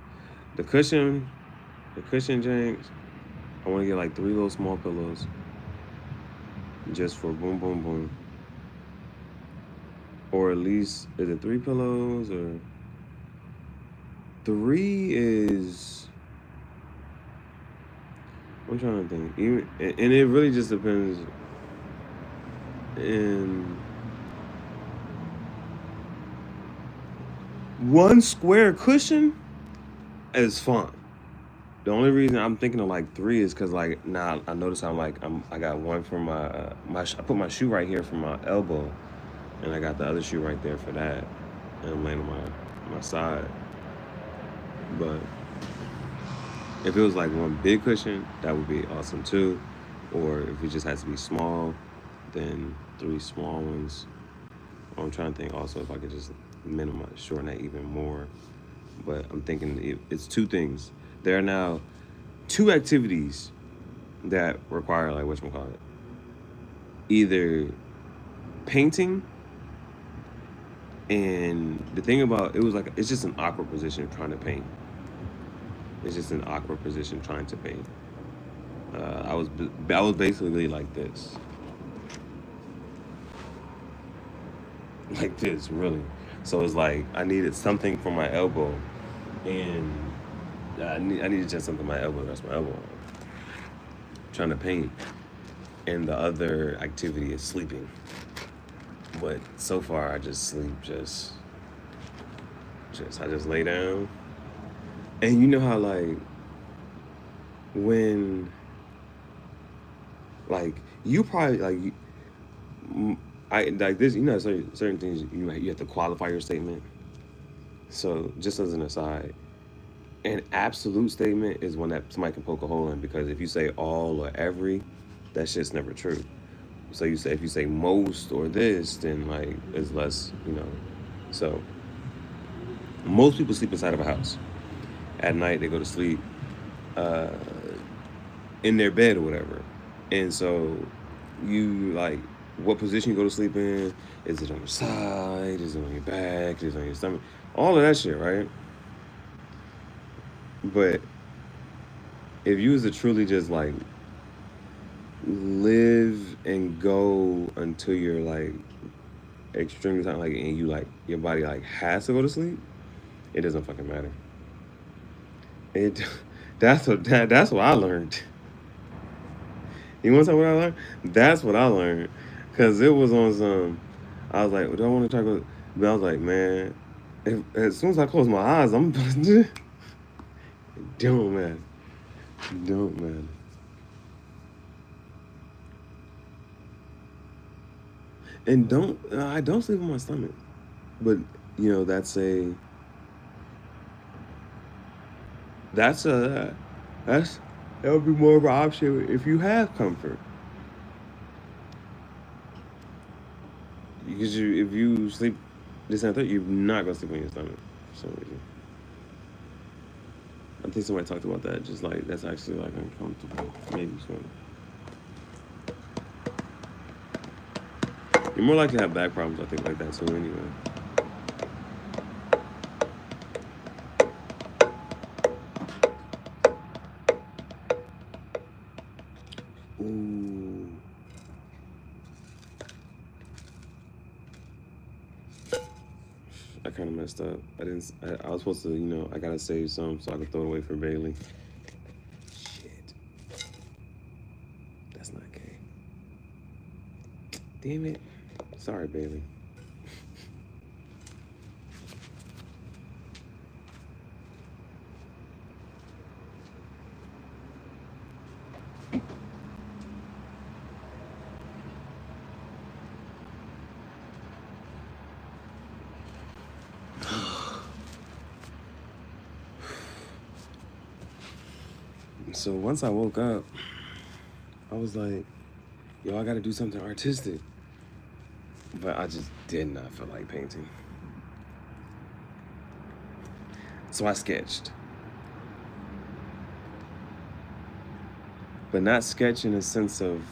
The cushion, the cushion janks. I want to get like 3 little small pillows, just for boom, boom, boom. Or at least is it 3 pillows or 3 is. I'm trying to think. Even and it really just depends. In one square cushion is fine. The only reason I'm thinking of like 3 is because like now I notice I got one for I put my shoe right here for my elbow, and I got the other shoe right there for that, and I'm laying on my side. But if it was like one big cushion, that would be awesome too. Or if it just has to be small, then 3 small ones. I'm trying to think also if I could just shorten that even more. But I'm thinking it's 2 things. There are now 2 activities that require like whatchamacallit. Either painting, and the thing about it was like it's just an awkward position trying to paint. It's just an awkward position trying to paint. I was basically like this, really. So it's like I needed something for my elbow, and I needed just something for my elbow. That's my elbow. Trying to paint, and the other activity is sleeping. But so far, I just sleep. I just lay down, and you know how like when like you probably like I like this. You know, certain things you have to qualify your statement. So just as an aside, an absolute statement is one that somebody can poke a hole in, because if you say all or every, that shit's never true. So if you say most or this, then like it's less. So most people sleep inside of a house. At night they go to sleep uh, in their bed or whatever. And so you like what position you go to sleep in. Is it on your side? Is it on your back? Is it on your stomach? All of that shit, right? But if you was to truly just like live and go until you're like extremely tired, like, and you like your body like has to go to sleep, it doesn't fucking matter. It that's what I learned. You want to talk what I learned? That's what I learned, cause it was on some. I was like, do I want to talk about? But I was like, man, as soon as I close my eyes, I'm. It don't matter. Don't, man. And I don't sleep on my stomach. But, that's that's a, that's, that would be more of an option if you have comfort. Because if you sleep this and that, you're not going to sleep on your stomach for some reason. I think somebody talked about that. Just like, that's actually like uncomfortable. Maybe so. You're more likely to have back problems, I think, like that. So anyway. Ooh. I kind of messed up. I didn't. I was supposed to, I gotta save some so I can throw it away for Bailey. Shit. That's not gay. Damn it. Sorry, Bailey. So once I woke up, I was like, yo, I gotta do something artistic. But I just did not feel like painting. So I sketched. But not sketch in a sense of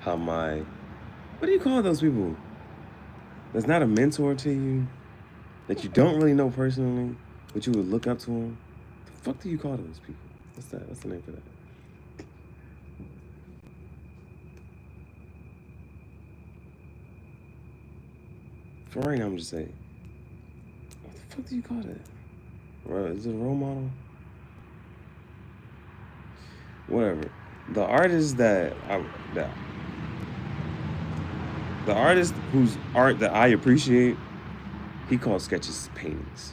how what do you call those people? That's not a mentor to you, that you don't really know personally, but you would look up to them. The fuck do you call those people? What's that? What's the name for that? For right now, I'm just saying. What the fuck do you call that? Is it a role model? Whatever. The artist the artist whose art that I appreciate, he calls sketches paintings.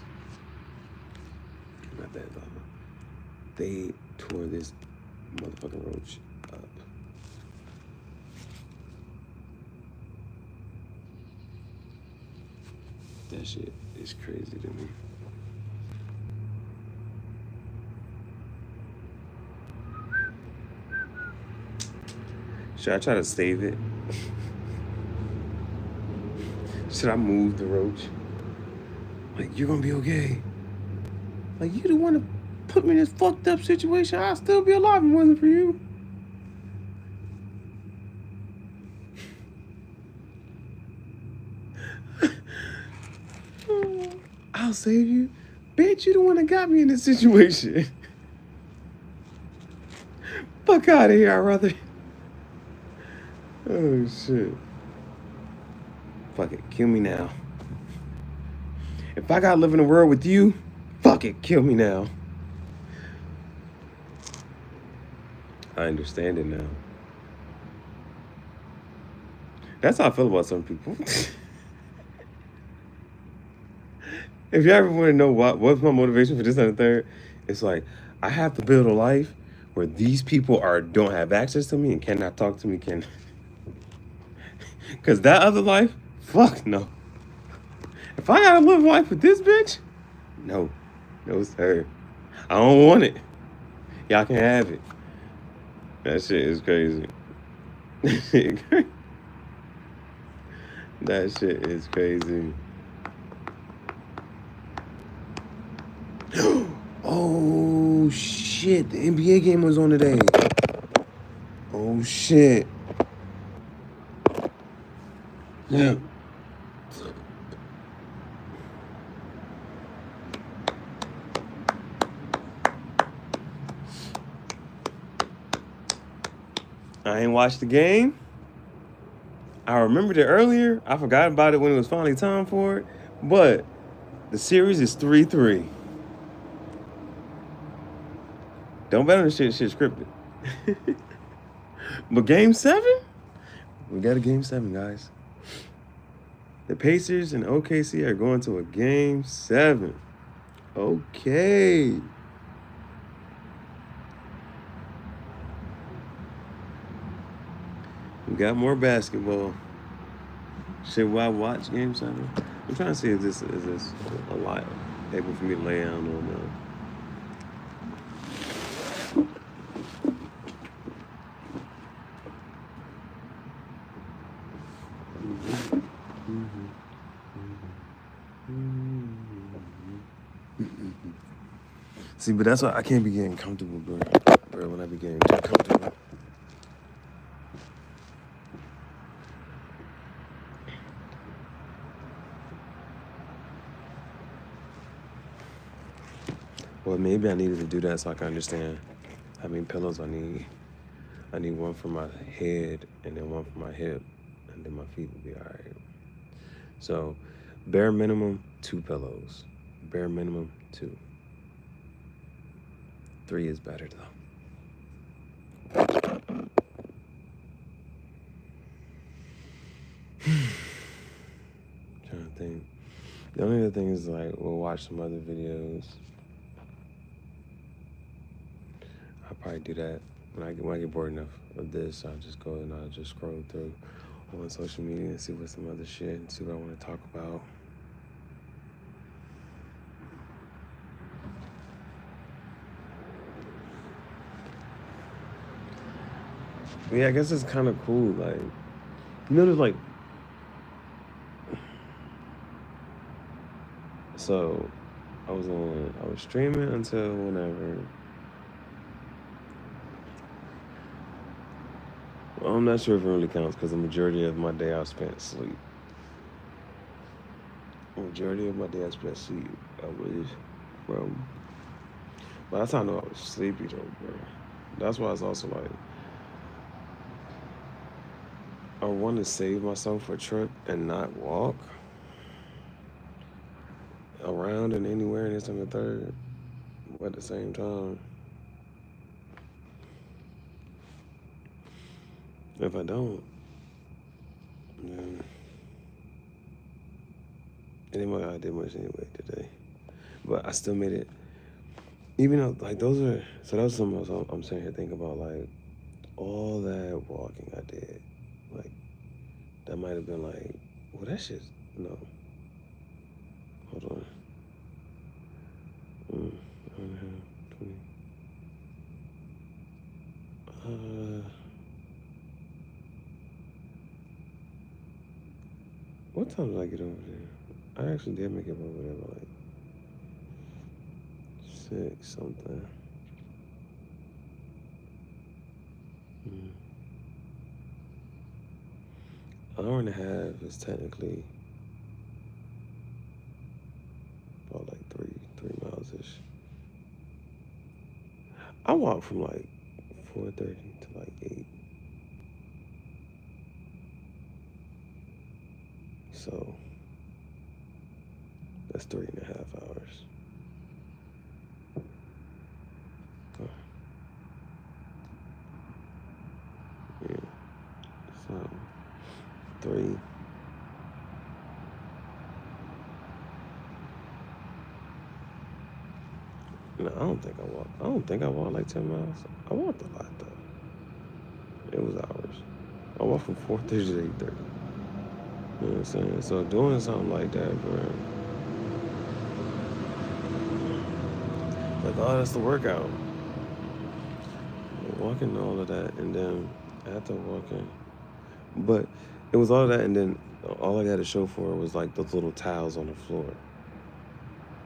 Not that drama. They tore this motherfucking roach up. That shit is crazy to me. Should I try to save it? Should I move the roach? Like, you're gonna be okay. Like, you don't want to put me in this fucked up situation. I'll still be alive if it wasn't for you. I'll save you. Bitch, you the one that got me in this situation. Fuck out of here, I'd rather. Oh, shit. Fuck it, kill me now. If I gotta live in a world with you, fuck it, kill me now. I understand it now. That's how I feel about some people. If you ever want to know what's my motivation for this and the third, it's like, I have to build a life where these people don't have access to me and cannot talk to me, because that other life, fuck no. If I gotta live life with this bitch, no sir, I don't want it. Y'all can have it. That shit is crazy. That shit is crazy. Oh shit, the NBA game was on today. Oh shit. Yeah. I ain't watched the game. I remembered it earlier. I forgot about it when it was finally time for it. But the series is 3-3. Don't bet on the shit scripted. But game 7? We got a game 7, guys. The Pacers and OKC are going to a game 7. Okay. We got more basketball. Should I watch Game 7? I'm trying to see if this is a lot able for me to lay down on. See, but that's why I can't be getting comfortable, bro. Bro, when I be getting too comfortable. Well, maybe I needed to do that so I can understand how many pillows I need. I need one for my head and then one for my hip, and then my feet will be all right. So, bare minimum, 2 pillows. Bare minimum, 2. 3 is better, though. Trying to think. The only other thing is, like, we'll watch some other videos. I'll probably do that when I get bored enough of this. I'll just go and I'll just scroll through on social media and see what some other shit and see what I want to talk about. Yeah, I guess it's kind of cool. Like, there's like, so I was streaming until whenever. Well, I'm not sure if it really counts because the majority of my day I spent asleep. The majority of my day I spent asleep. I was from. But that's how I know I was sleepy though, bro. That's why it's also like I want to save myself for a trip and not walk around and anywhere and this and the third. But at the same time, if I don't, then I did much anyway today. But I still made it. Even though, like, those are, so that was something else I'm sitting here thinking about, like, all that walking I did. Like, that might have been like, well, that shit's, no. Hold on. 20. What time did I get over there? I actually did make it over there by like 6 something. An hour and a half is technically about like 3 miles ish. I walked from like 4:30 to like 8. So that's 3.5 hours. Yeah. So 3. No, I don't think I walked like 10 miles. I walked a lot though. It was hours. I walked from 4:30 to 8:30. You know what I'm saying? So doing something like that, bro. Like, oh, that's the workout. Walking all of that, and then after walking, but it was all of that, and then all I got to show for it was like those little tiles on the floor.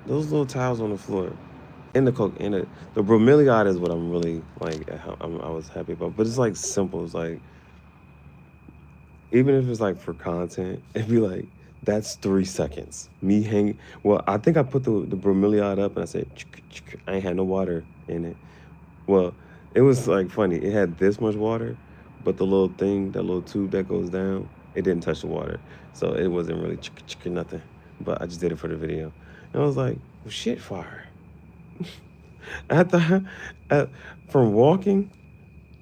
Those little tiles on the floor. And the bromeliad is what I'm really like. I was happy about, but it's like simple. It's like even if it's like for content, it'd be like that's 3 seconds. Me hanging. Well, I think I put the bromeliad up and I said I ain't had no water in it. Well, it was like funny. It had this much water, but the little thing, that little tube that goes down, it didn't touch the water, so it wasn't really nothing. But I just did it for the video, and I was like, well, shit, fire. From walking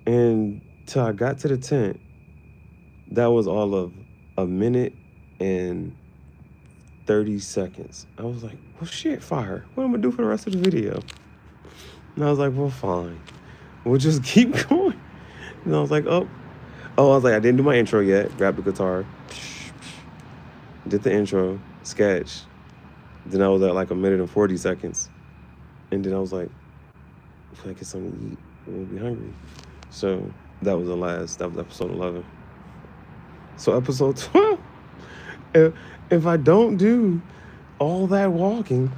and till I got to the tent, that was all of 1 minute and 30 seconds. I was like, well, shit, fire. What am I gonna do for the rest of the video? And I was like, well, fine. We'll just keep going. And I was like, oh, Oh, I was like, I didn't do my intro yet. Grabbed the guitar, did the intro, sketch. Then I was at like a minute and 40 seconds, and then I was like, I feel like it's something to eat. I'm gonna be hungry. So that was the last. That was episode 11. So episode 12. If I don't do all that walking,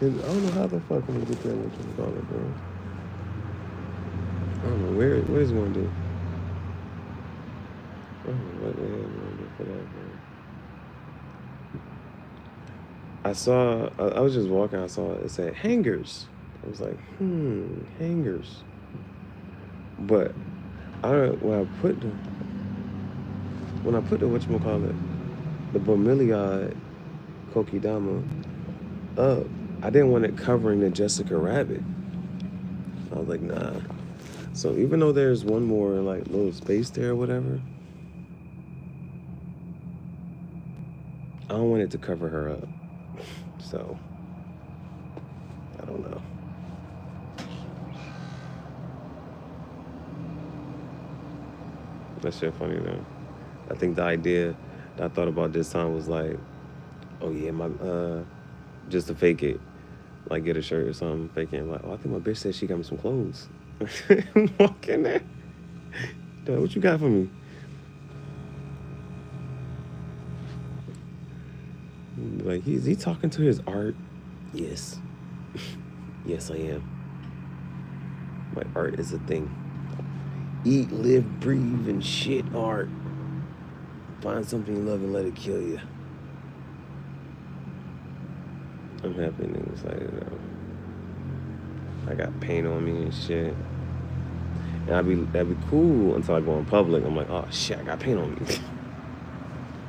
then I don't know how the fuck I'm gonna get there. What you call it, bro? I don't know what is it gonna do. I don't know what the hell is gonna do for that, bro. I was just walking. I saw it said hangers. I was like, hangers. But when I put the whatchamacallit, the bromeliad kokidama up, I didn't want it covering the Jessica Rabbit. I was like, nah. So even though there's one more like little space there or whatever, I don't want it to cover her up. So I don't know. That shit funny though. I think the idea that I thought about this time was like, oh yeah, my just to fake it, like get a shirt or something, fake it. Like, oh, I think my bitch said she got me some clothes. Walk in there. Dude, what you got for me? Like, is he talking to his art? Yes. Yes, I am. My art is a thing. Eat, live, breathe, and shit art. Find something you love and let it kill you. I'm happy and excited though. I got paint on me and shit. And that'd be cool until I go in public. I'm like, oh shit, I got paint on me.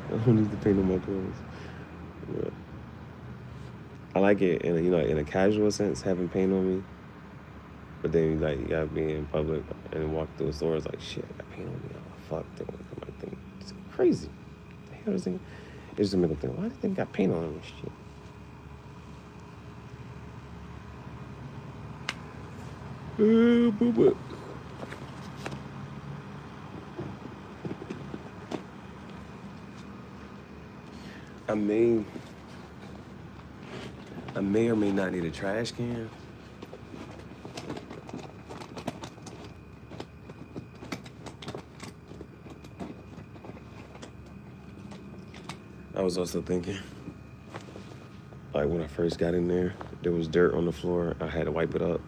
I don't need to paint on my clothes. But I like it in a casual sense, having paint on me. But then like you gotta be in public and walk through a store, it's like shit, I got paint on me. Oh fuck, they want to come like thing. It's crazy. The hell is it? It's just make them think, why do they got paint on them? Shit. I may or may not need a trash can. I was also thinking, like when I first got in there was dirt on the floor. I had to wipe it up.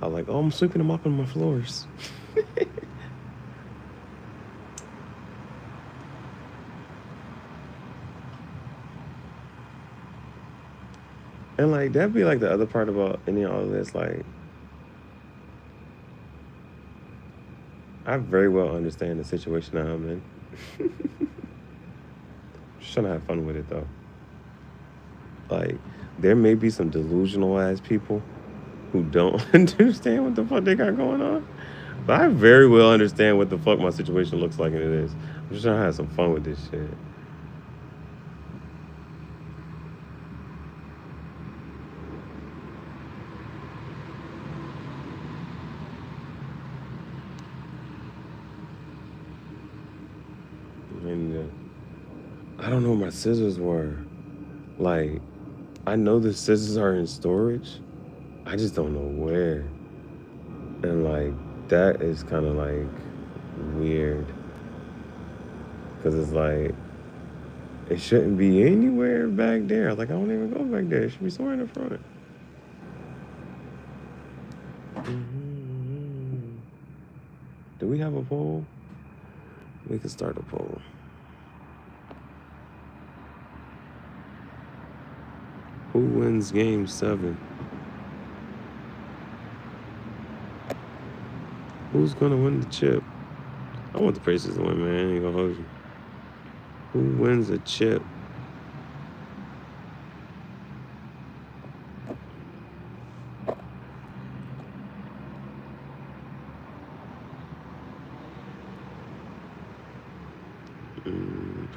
I was like, oh, I'm sweeping them up on my floors. And like that'd be like the other part about any of all this. Like, I very well understand the situation I'm in. Just trying to have fun with it though. Like, there may be some delusional ass people who don't understand what the fuck they got going on. But I very well understand what the fuck my situation looks like and it is. I'm just trying to have some fun with this shit. And I don't know where my scissors were. Like, I know the scissors are in storage. I just don't know where. And like, that is kind of like weird. Because it's like, it shouldn't be anywhere back there. Like, I don't even go back there. It should be somewhere in the front. Mm-hmm. Do we have a poll? We can start a poll. Who wins game 7? Who's gonna win the chip? I want the Pacers to win, man. I ain't gonna hold you. Who wins a chip?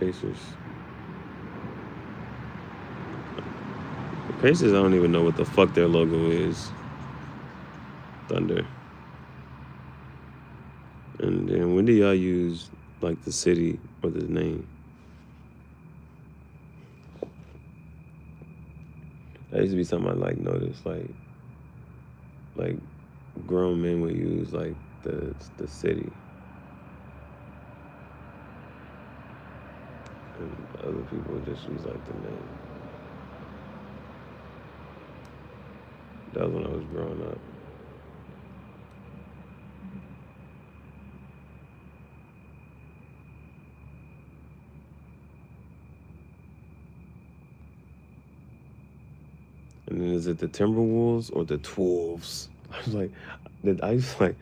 Pacers. The Pacers, I don't even know what the fuck their logo is. Thunder. And then when do y'all use like the city or the name. That used to be something I like noticed, like grown men would use like the city, and other people would just use like the name. That was when I was growing up. And then is it the Timberwolves or the Twolves? I was like, I was like,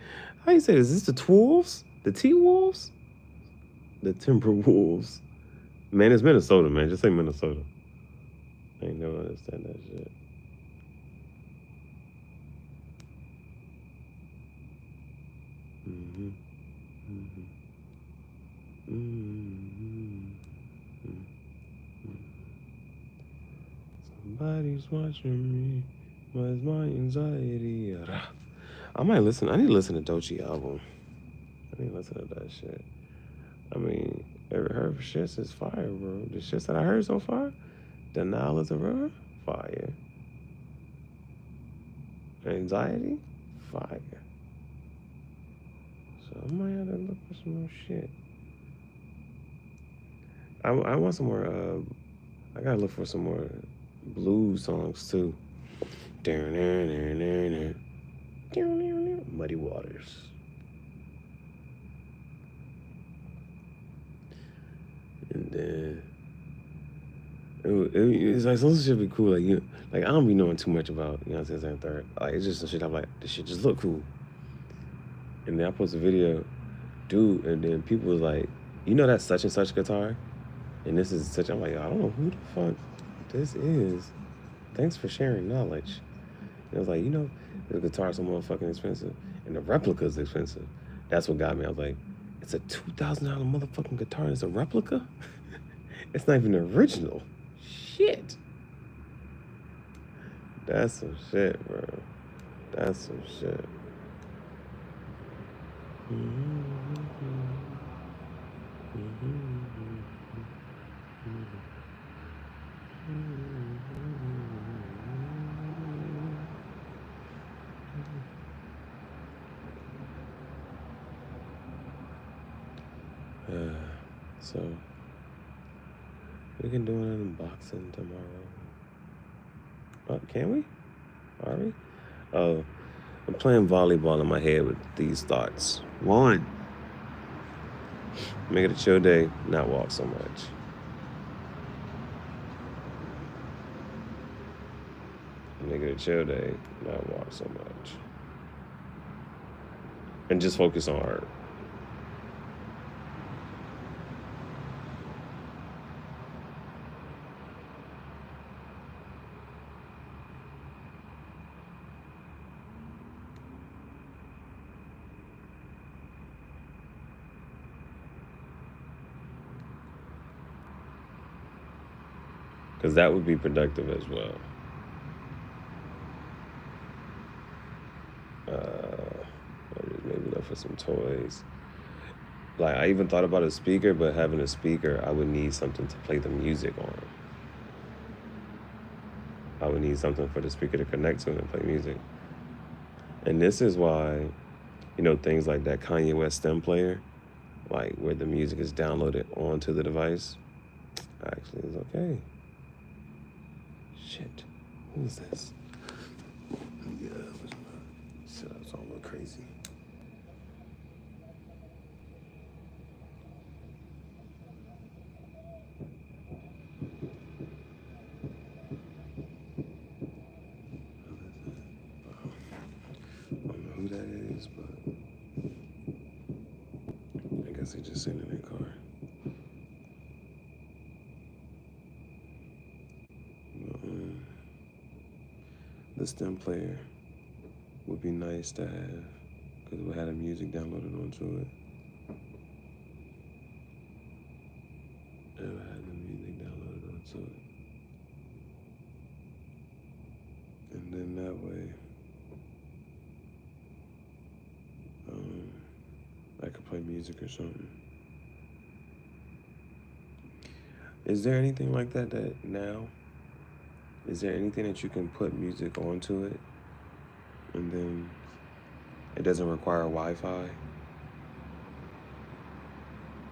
how you say, is this the Twolves? The T-Wolves? The Timberwolves. Man, it's Minnesota, man. Just say Minnesota. I ain't never understand that shit. Mm-hmm. Mm-hmm. Mm-hmm. Somebody's watching me. Where's my anxiety? I might listen. I need to listen to Doechii album. I need to listen to that shit. I mean, her shits is fire, bro. The shits that I heard so far, Denial is a River, fire. Anxiety, fire. So I might have to look for some more shit. I want some more. I gotta look for some more blues songs too. Muddy Waters. And then it's like some shit be cool. Like I don't be knowing too much about, you know what I'm saying, third. Like it's just some shit I'm like, this shit just look cool. And then I post a video, dude, and then people was like, you know that's such and such guitar? And this is such, I'm like, I don't know who the fuck this is. Thanks for sharing knowledge. And I was like, the guitar's so motherfucking expensive. And the replica's expensive. That's what got me. I was like, it's a $2,000 motherfucking guitar and it's a replica? It's not even original. Shit. That's some shit, bro. That's some shit. So we can do an unboxing tomorrow. Can we? Are we? Oh, I'm playing volleyball in my head with these thoughts. One, make it a chill day, not walk so much. Make it a chill day, not walk so much. And just focus on art. Because that would be productive as well. Maybe look for some toys. Like I even thought about a speaker, but having a speaker, I would need something to play the music on. I would need something for the speaker to connect to and play music. And this is why, things like that Kanye West stem player, like where the music is downloaded onto the device, actually is okay. Shit. Who is this? Yeah, shit, that's all a little crazy. I don't know who that is, but I guess they just sitting in their car. The stem player would be nice to have because it would have the music downloaded onto it. It would have the music downloaded onto it. And then that way, I could play music or something. Is there anything like that now? Is there anything that you can put music onto it and then it doesn't require Wi-Fi?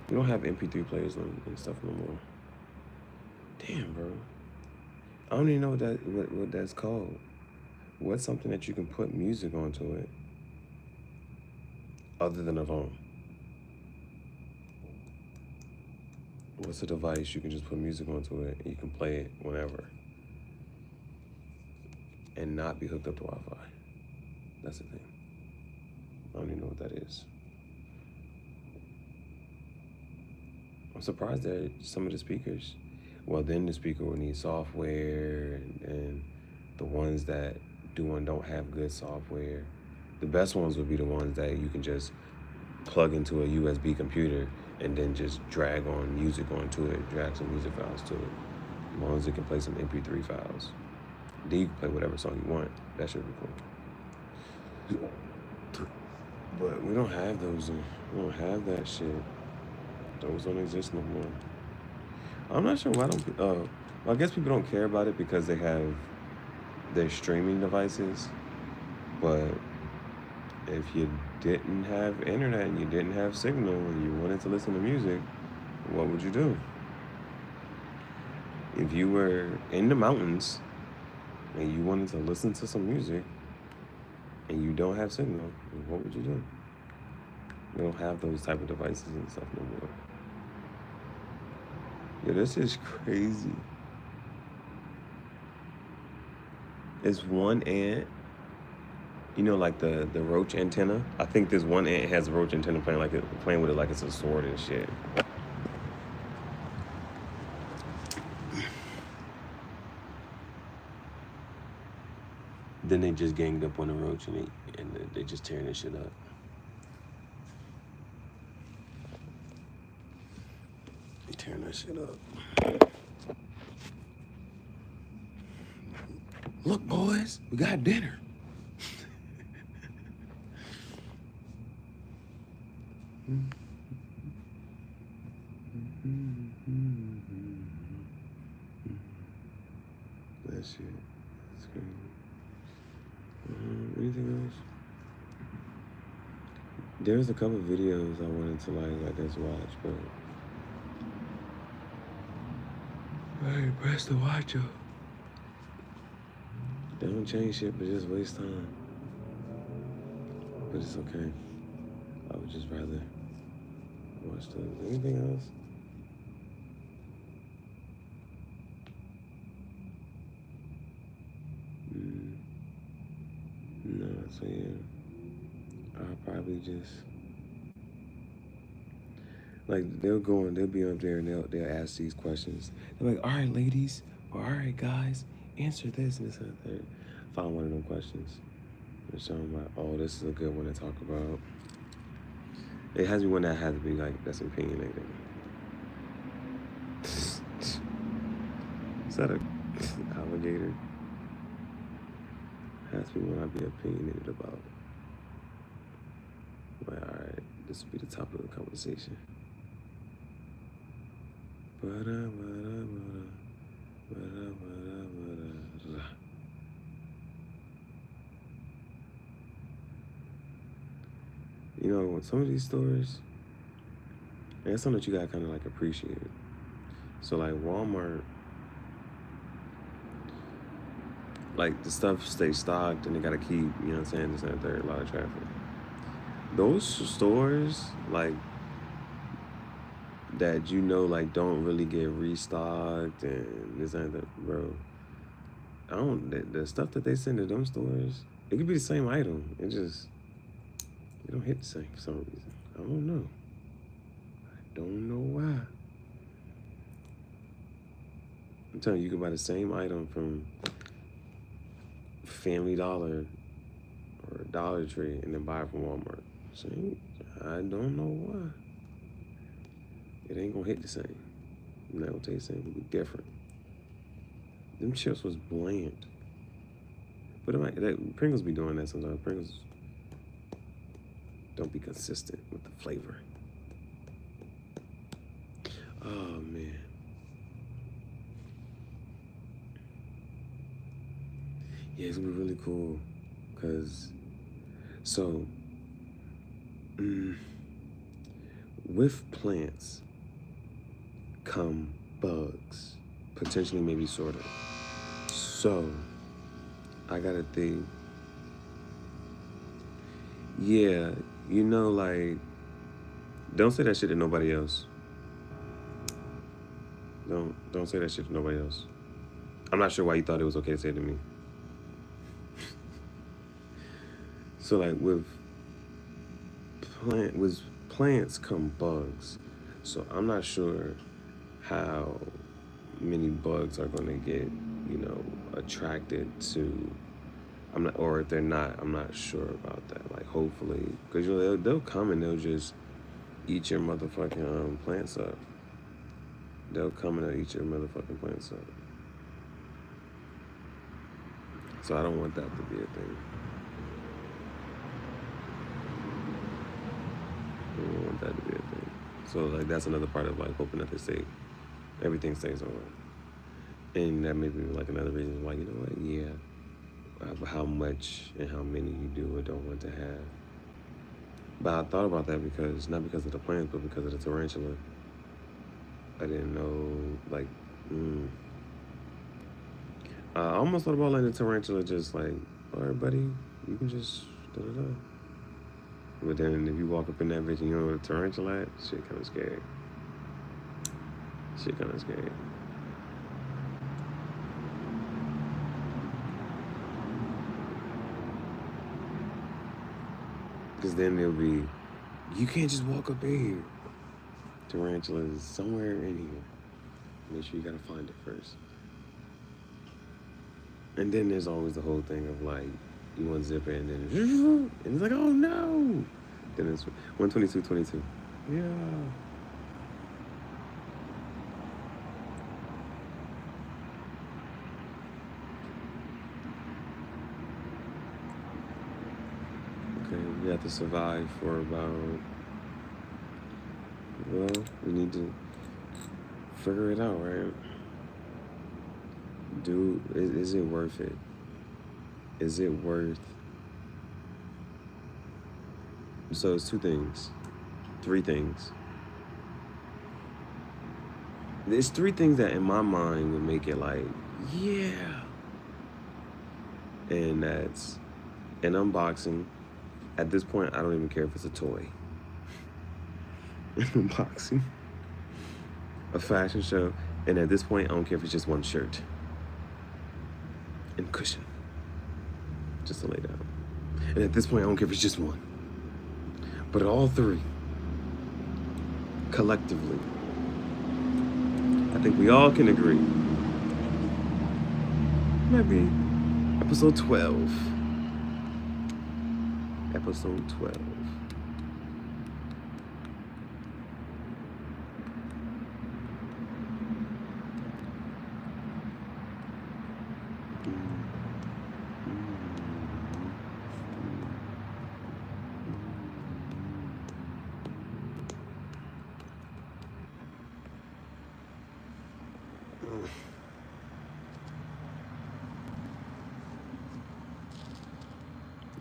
We don't have MP3 players and stuff no more. Damn, bro. I don't even know what that's called. What's something that you can put music onto it other than a phone? What's a device you can just put music onto it and you can play it whenever and not be hooked up to Wi-Fi? That's the thing. I don't even know what that is. I'm surprised that some of the speakers, well, then the speaker will need software, and the ones that do and don't have good software. The best ones would be the ones that you can just plug into a USB computer and then just drag on music onto it, drag some music files to it. As long as it can play some MP3 files. Then you can play whatever song you want. That should be cool. But we don't have those. We don't have that shit. Those don't exist no more. I'm not sure why don't. Well, I guess people don't care about it because they have their streaming devices. But if you didn't have internet and you didn't have signal and you wanted to listen to music, what would you do? If you were in the mountains and you wanted to listen to some music and you don't have signal, what would you do? We don't have those type of devices and stuff no more. Yeah, this is crazy. It's one ant, you know, like the roach antenna. I think this one ant has a roach antenna playing with it like it's a sword and shit. Then they just ganged up on the roach and they just tearing this shit up. They tearing that shit up. Look, boys, we got dinner. That shit. That's crazy. Anything else? There's a couple videos I wanted to I guess watch, but hey, press the watch up. They don't change shit, but just waste time. But it's okay. I would just rather watch those. Anything else? No, so yeah. I'll probably just they'll be up there and they'll ask these questions. They're like, all right, ladies, or all right, guys, answer this and this and that. Find one of them questions. And so I'm like, oh, this is a good one to talk about. It has to be one that has to be that's opinionated. Is that a alligator? Has to be one I'd be opinionated about. Like, all right, this will be the topic of the conversation. You know, some of these stores, that's something that you gotta kind of appreciate. So Walmart, the stuff stays stocked and they gotta keep, you know what I'm saying, this and that, there, a lot of traffic. Those stores, that don't really get restocked and this and that, bro. The stuff that they send to them stores, it could be the same item. It don't hit the same for some reason. I don't know. I don't know why. I'm telling you, you can buy the same item from Family Dollar or Dollar Tree and then buy it from Walmart. See, I don't know why. It ain't gonna hit the same. It's not gonna taste the same. It'll be different. Them chips was bland. But Pringles be doing that sometimes. Pringles don't be consistent with the flavor. Oh, man. Yeah, it's gonna be really cool. Cause so mm, with plants come bugs, potentially, maybe, sort of. So I gotta think. Yeah, like, don't say that shit to nobody else. Don't say that shit to nobody else. I'm not sure why you thought it was okay to say it to me. So like with plants come bugs. So I'm not sure how many bugs are gonna get, attracted to. I'm not, or if they're not, I'm not sure about that. Like, hopefully, because they'll come and they'll just eat your motherfucking plants up. They'll come and they'll eat your motherfucking plants up. So I don't want that to be a thing. I don't want that to be a thing. So like that's another part of like hoping that everything stays on. And that may be like another reason why, you know what, yeah, how much and how many you do or don't want to have. But I thought about that not because of the plants, but because of the tarantula. I didn't know, like, I almost thought about letting the tarantula just like, all right, buddy, you can just da-da-da. But then if you walk up in that bitch and you know where the tarantula at, shit kind of scary. Shit kind of scary. Because then they'll be, you can't just walk up in here. Tarantula is somewhere in here. Make sure you gotta find it first. And then there's always the whole thing of like, you unzip it and then, and it's like, oh no! Then it's 122.22. Yeah. Okay, we have to survive for about, well, we need to figure it out, right? Is it worth it? Is it worth? So it's two things, three things. There's three things that in my mind would make it like, yeah. And that's an unboxing. At this point, I don't even care if it's a toy. An unboxing, a fashion show, and at this point, I don't care if it's just one shirt and cushion, just to lay down. And at this point, I don't care if it's just one. But all three, collectively, I think we all can agree. Maybe episode 12. Episode 12.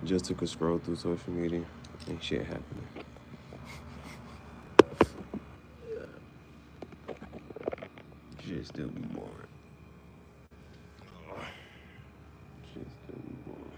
Just took a scroll through social media. Ain't shit happening. Shit still be boring. Shit still be boring.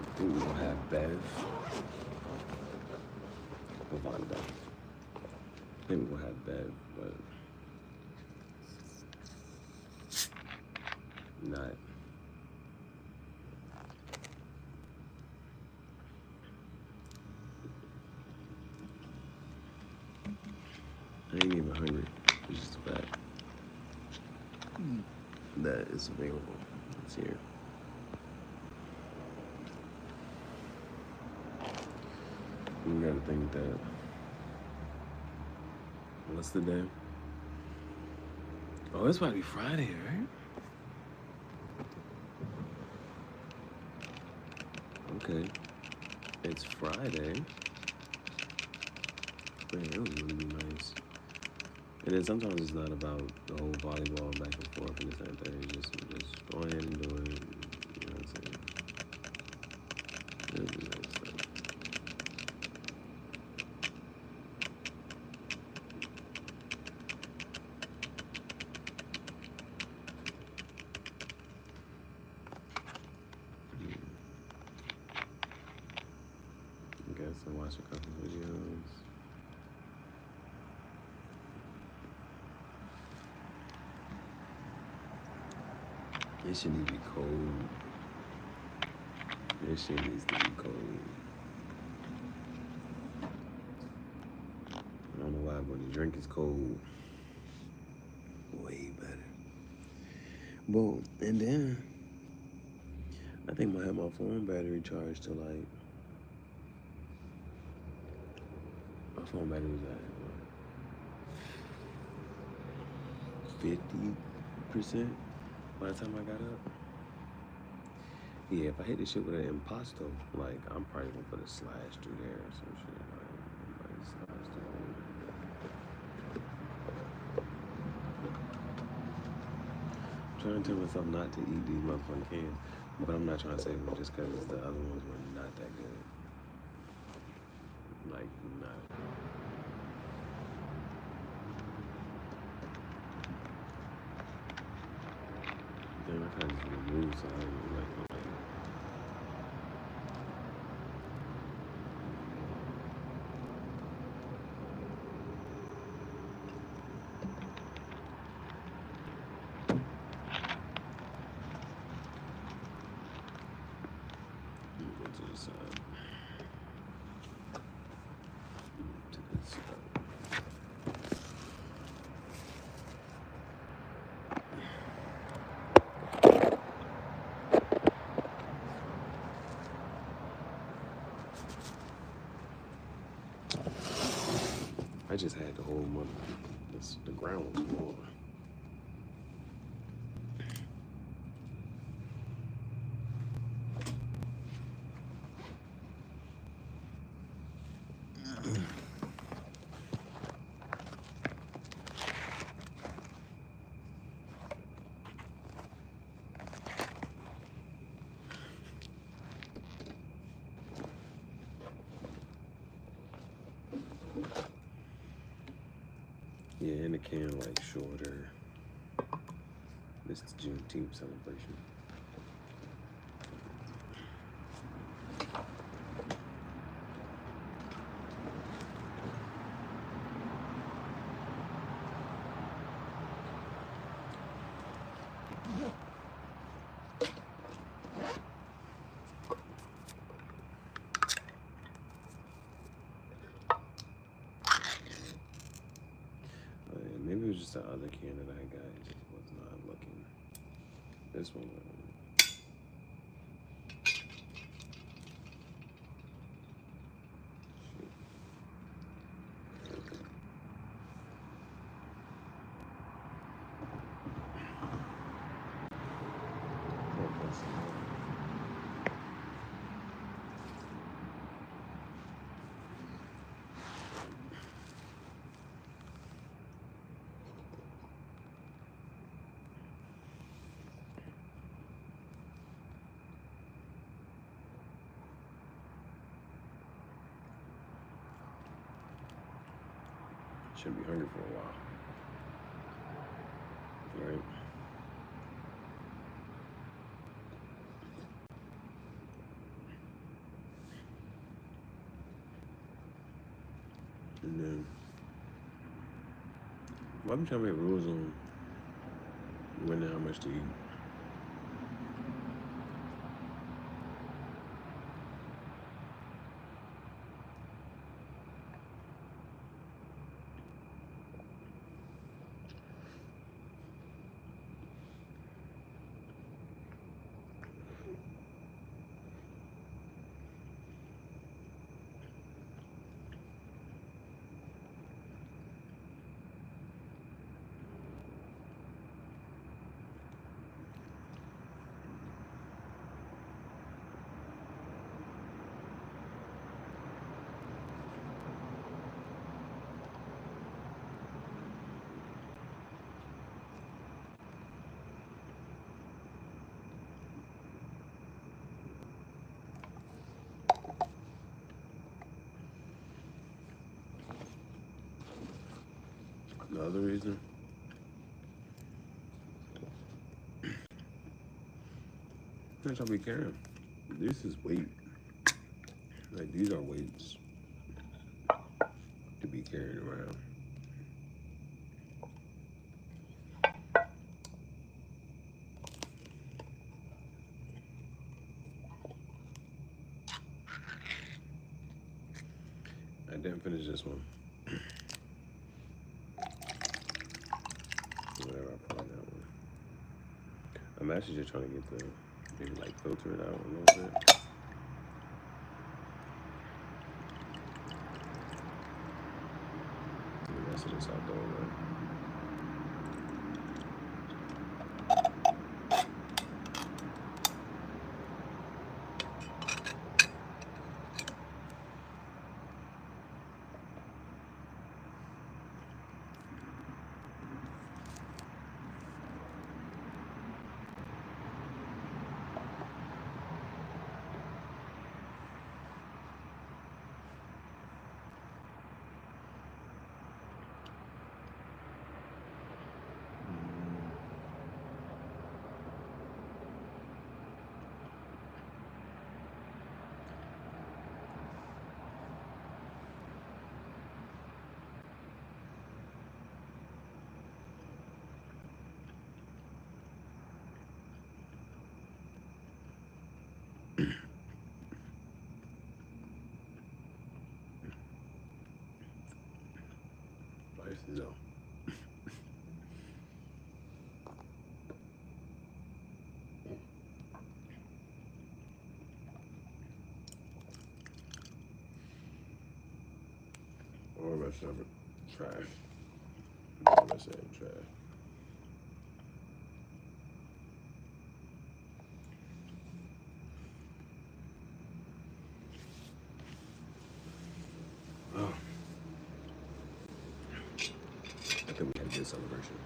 I think we're gonna have Bev. Lavanda. I think we're gonna have Bev, but not. I ain't even hungry. It's just the fact that it's available. It's here. You gotta think that. What's the day? Oh, it's about to be Friday, right? Okay. It's Friday. Man, it would really be nice. And then sometimes it's not about the whole volleyball back and forth and this and that. It's just go ahead and do it. You know what I'm saying? It would be nice though. I guess I watch a couple videos. This shit needs to be cold. This shit needs to be cold. I don't know why, but the drink is cold. Way better. Well, and then I think I have my phone battery charged to like my phone battery was at 50% by the time I got up. Yeah, if I hit this shit with an impasto, like I'm probably gonna put a slash through there or some shit. Like slash through. I'm trying to tell myself not to eat these motherfucking cans, but I'm not trying to save them just because the other ones were not that good. Like not. Damn, I kind of just removed some. Like, go to the side. To the side. I just had the whole month. The ground was warm. Yeah, and the can like shorter. This is the Juneteenth celebration. Maybe it was just the other can that I got. It just was not looking. This one. Should be hungry for a while. Right? And then, why be trying to make rules on when and how much to eat? other reason, I should be carrying. This is weight. Like these are weights to be carried around. I didn't finish this one. Whatever, I put in that one. I'm actually just trying to get the maybe like filter it out a little bit. The rest of this I'll throw away. So. Or the rest of it, trash. I'm gonna say trash. Oh, I think we had a good celebration.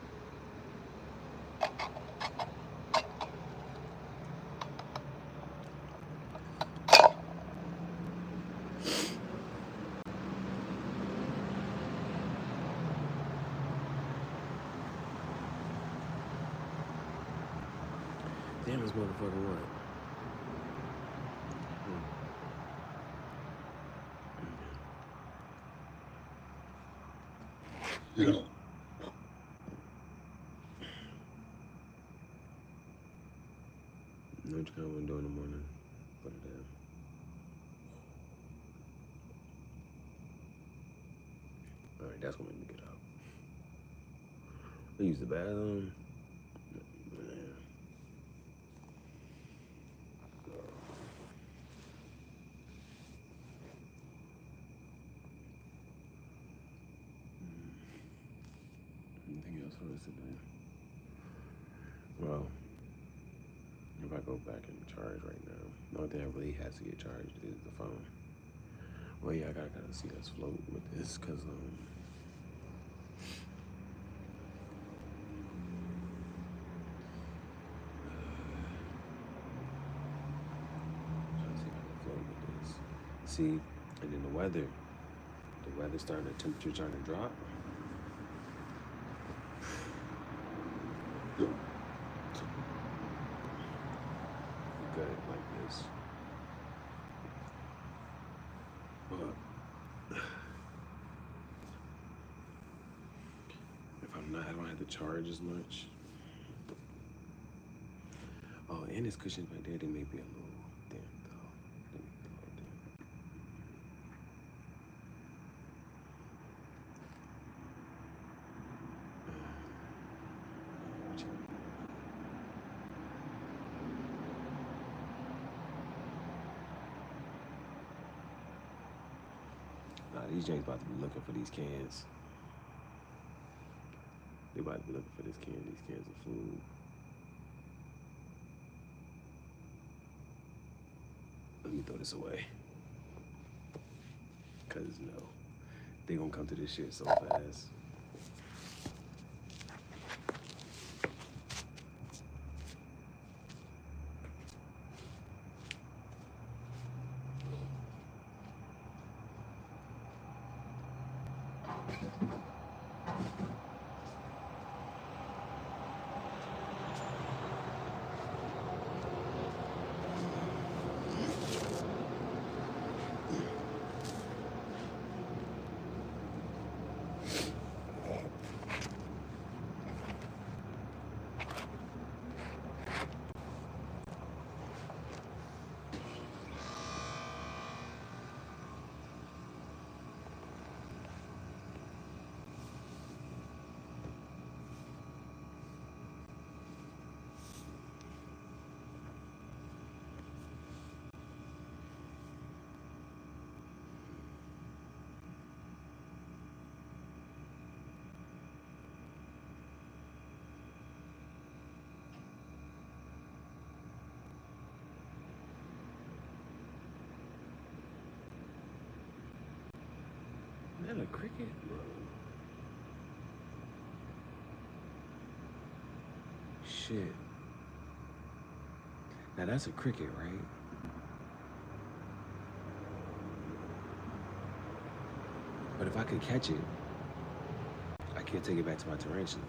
Damn, this motherfucker what? Yeah. No, what you kind of want to do in the morning? Put it down. All right, that's gonna make me get up. I use the bathroom. Anything else for us today? Well, if I go back and charge right now, the only thing that really has to get charged is the phone. Well, yeah, I gotta kind of see us float with this, cause trying to see if I can float with this. See, and then the weather starting, the temperature starting to drop. Good like this. But if I'm not, I don't have to charge as much. Oh, and this cushion right there, they may be a little thin though. They may be a little thin. Nah, these James about to be looking for these cans. They about to be looking for these cans of food. Let me throw this away. Cause no, they gonna come to this shit so fast. that a cricket? Shit. Now that's a cricket, right? But if I could catch it, I can't take it back to my tarantula.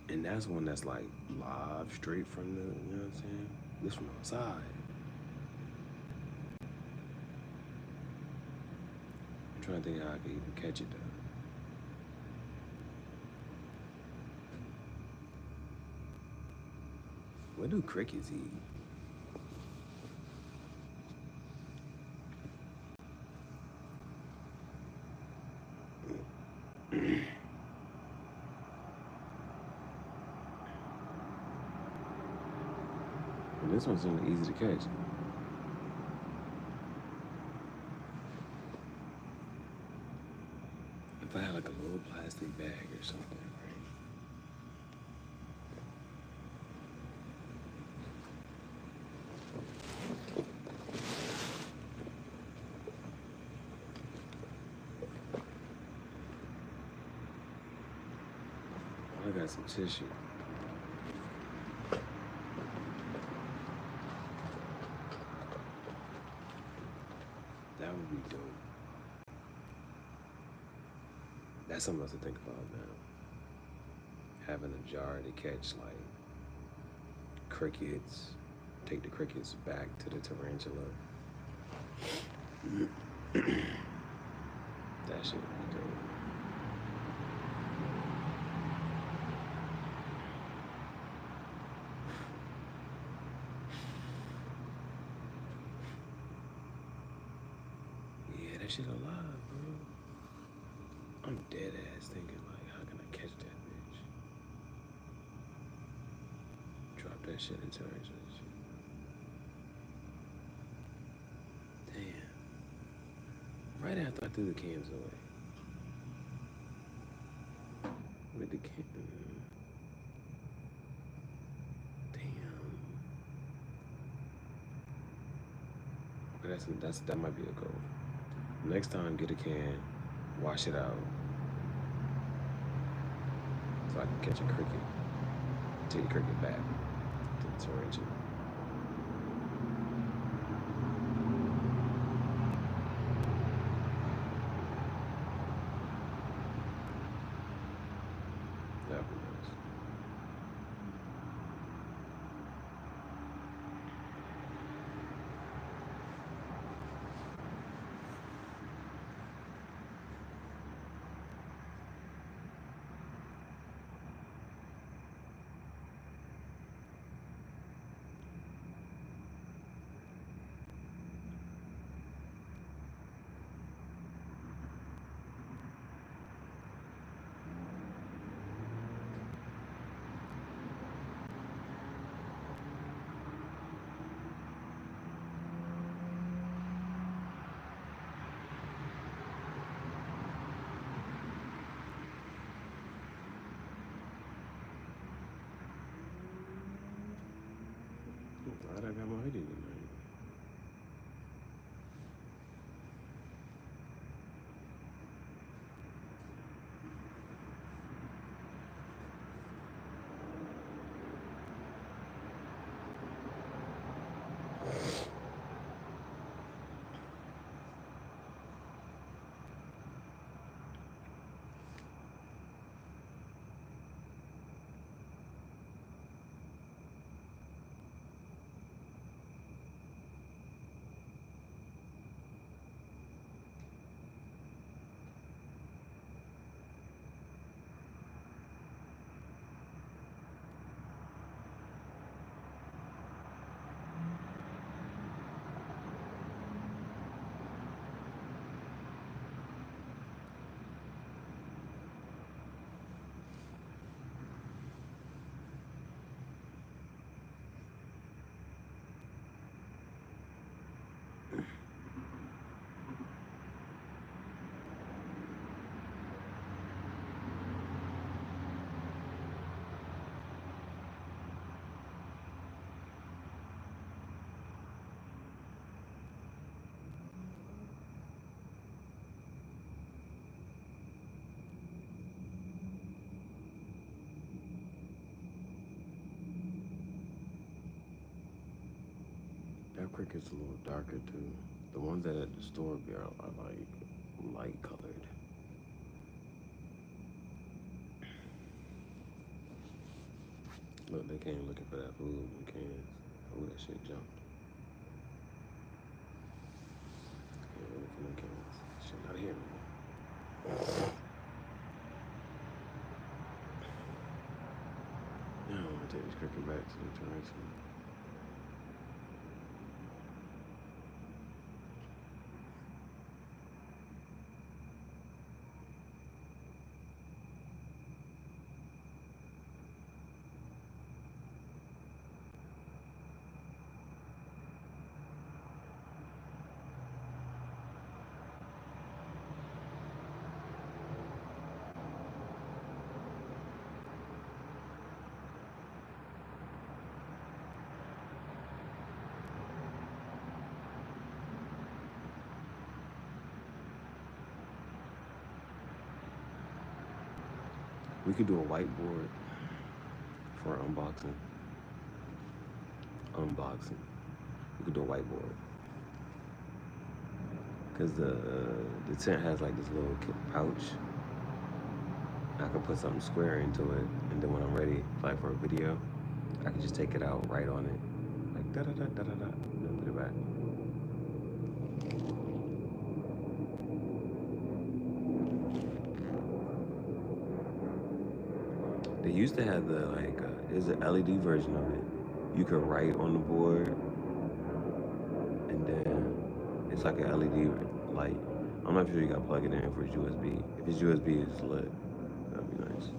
And that's one that's like live straight from the, you know what I'm saying? This from outside. I'm trying to think how I could even catch it though. What do crickets eat? And this one's really easy to catch. If I had like a little plastic bag or something, right? I got some tissue. That would be dope. That's something else to think about now. Having a jar to catch like crickets, take the crickets back to the tarantula. That shit would be dope. Yeah, that shit alive, bro. I'm dead ass thinking like, how can I catch that bitch? Drop that shit into her. Damn. Right after I threw the cans away. With the can. Damn. Okay, that might be a goal. Next time, get a can, wash it out, so I can catch a cricket. Take the cricket back to the tarantula. That would be nice. I'm glad I got my hoodie tonight. That cricket's a little darker too. The ones that at the store are like light colored. Look, they came looking for that food in the cans. Oh, that shit jumped. Came looking for them cans. Shit, not here anymore. Now I'm gonna take this cricket back to the direction. We could do a whiteboard for unboxing. Unboxing. We could do a whiteboard. Cause the tent has like this little pouch. I could put something square into it, and then when I'm ready, like for a video, I can just take it out, write on it, like da da da da da da, and then put it back. They used to have the like, there's an LED version of it. You could write on the board, and then it's like an LED light. I'm not sure you gotta plug it in for USB. If it's USB, it's lit. That'd be nice.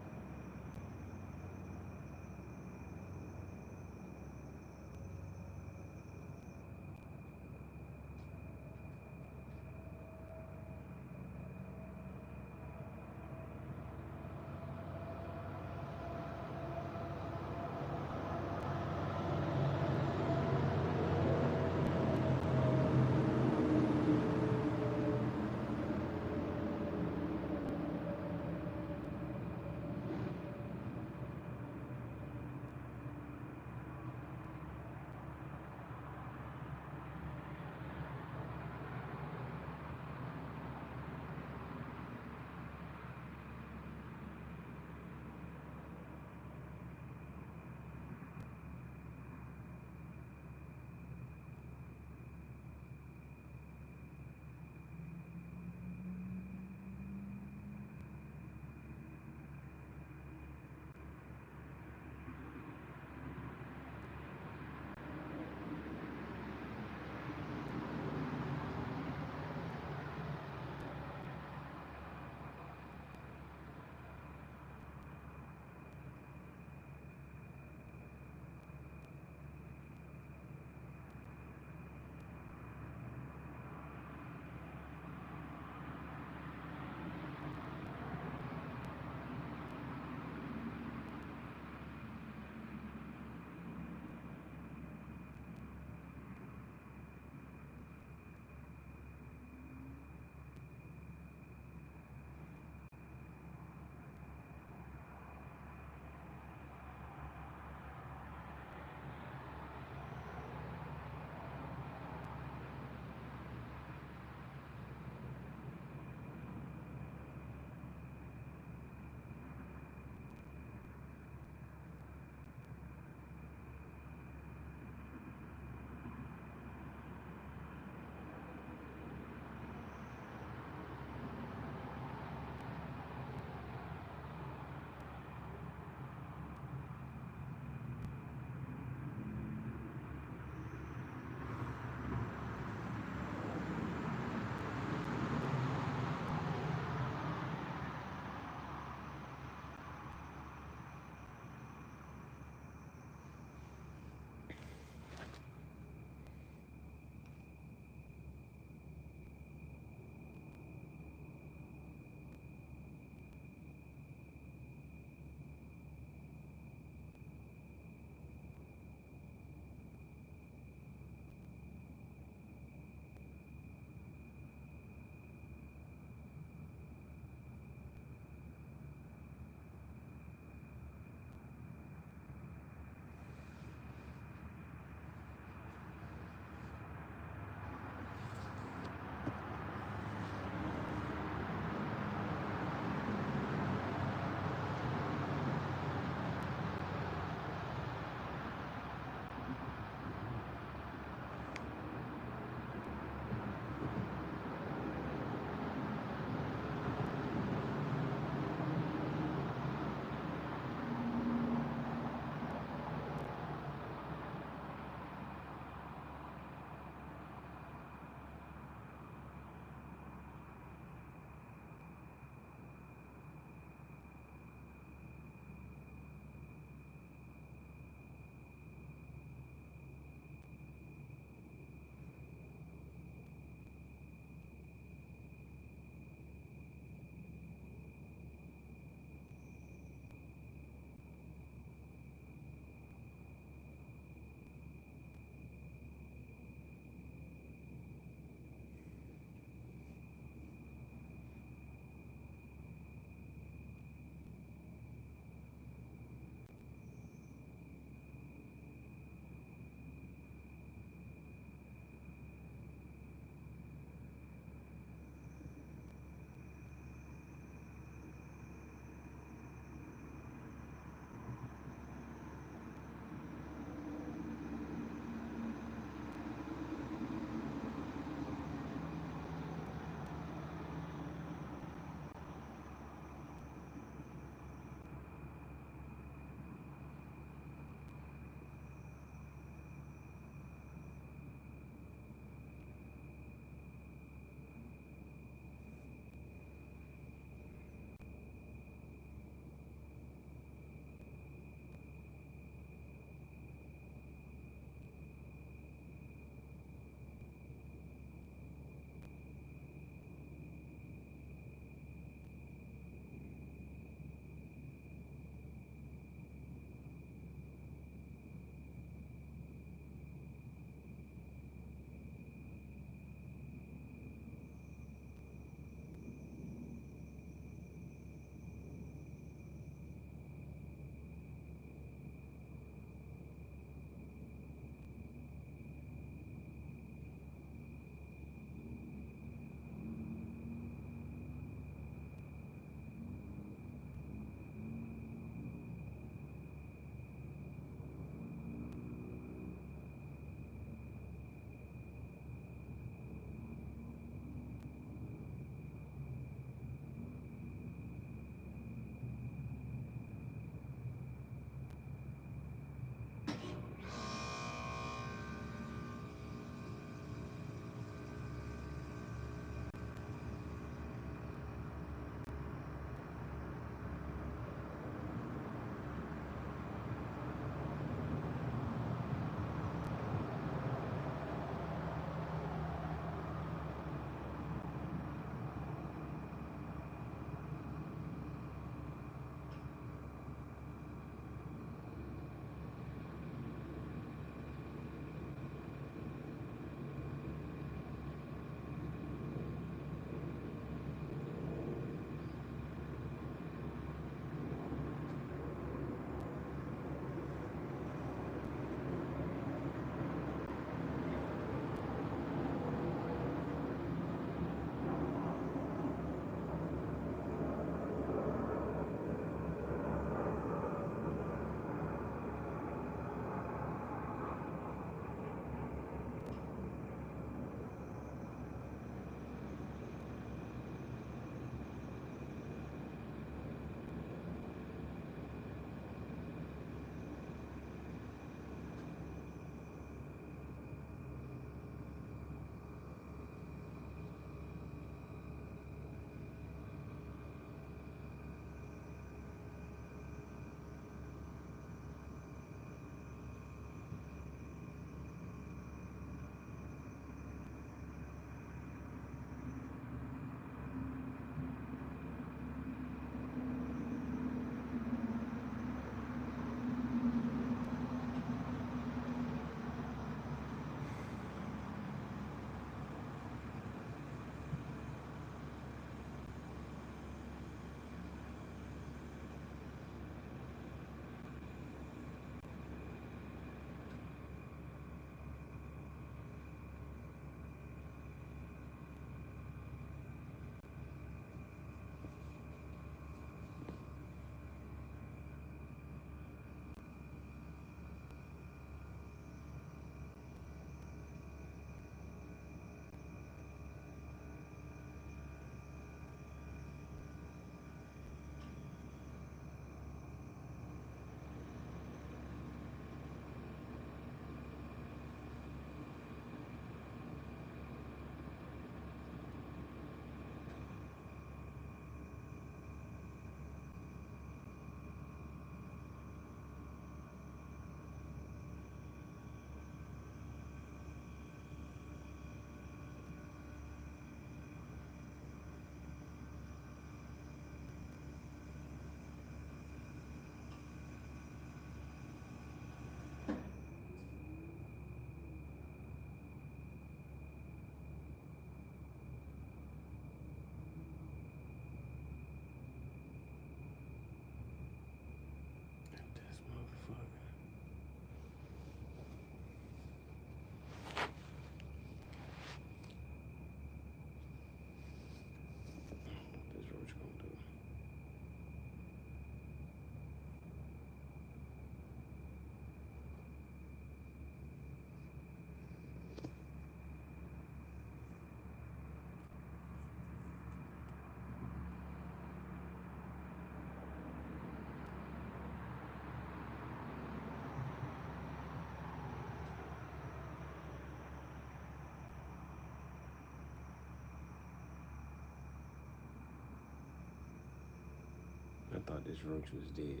thought this roach was dead,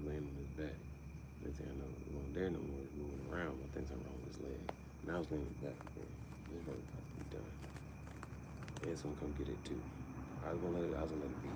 laying on his back. Next thing I know, it wasn't there no more. It's moving around, but things are wrong with his leg. And I was laying on his back. Man, this roach about to be done. And it's gonna come get it too. I was gonna let it be.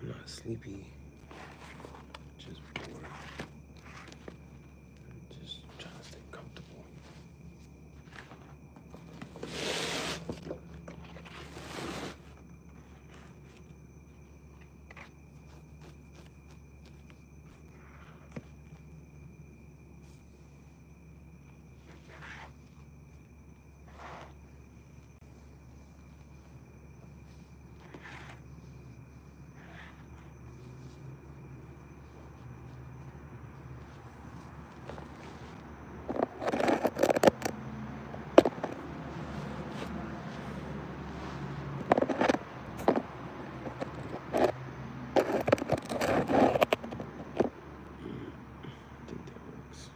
I'm not sleepy, just bored. Just trying to stay comfortable. I think that works.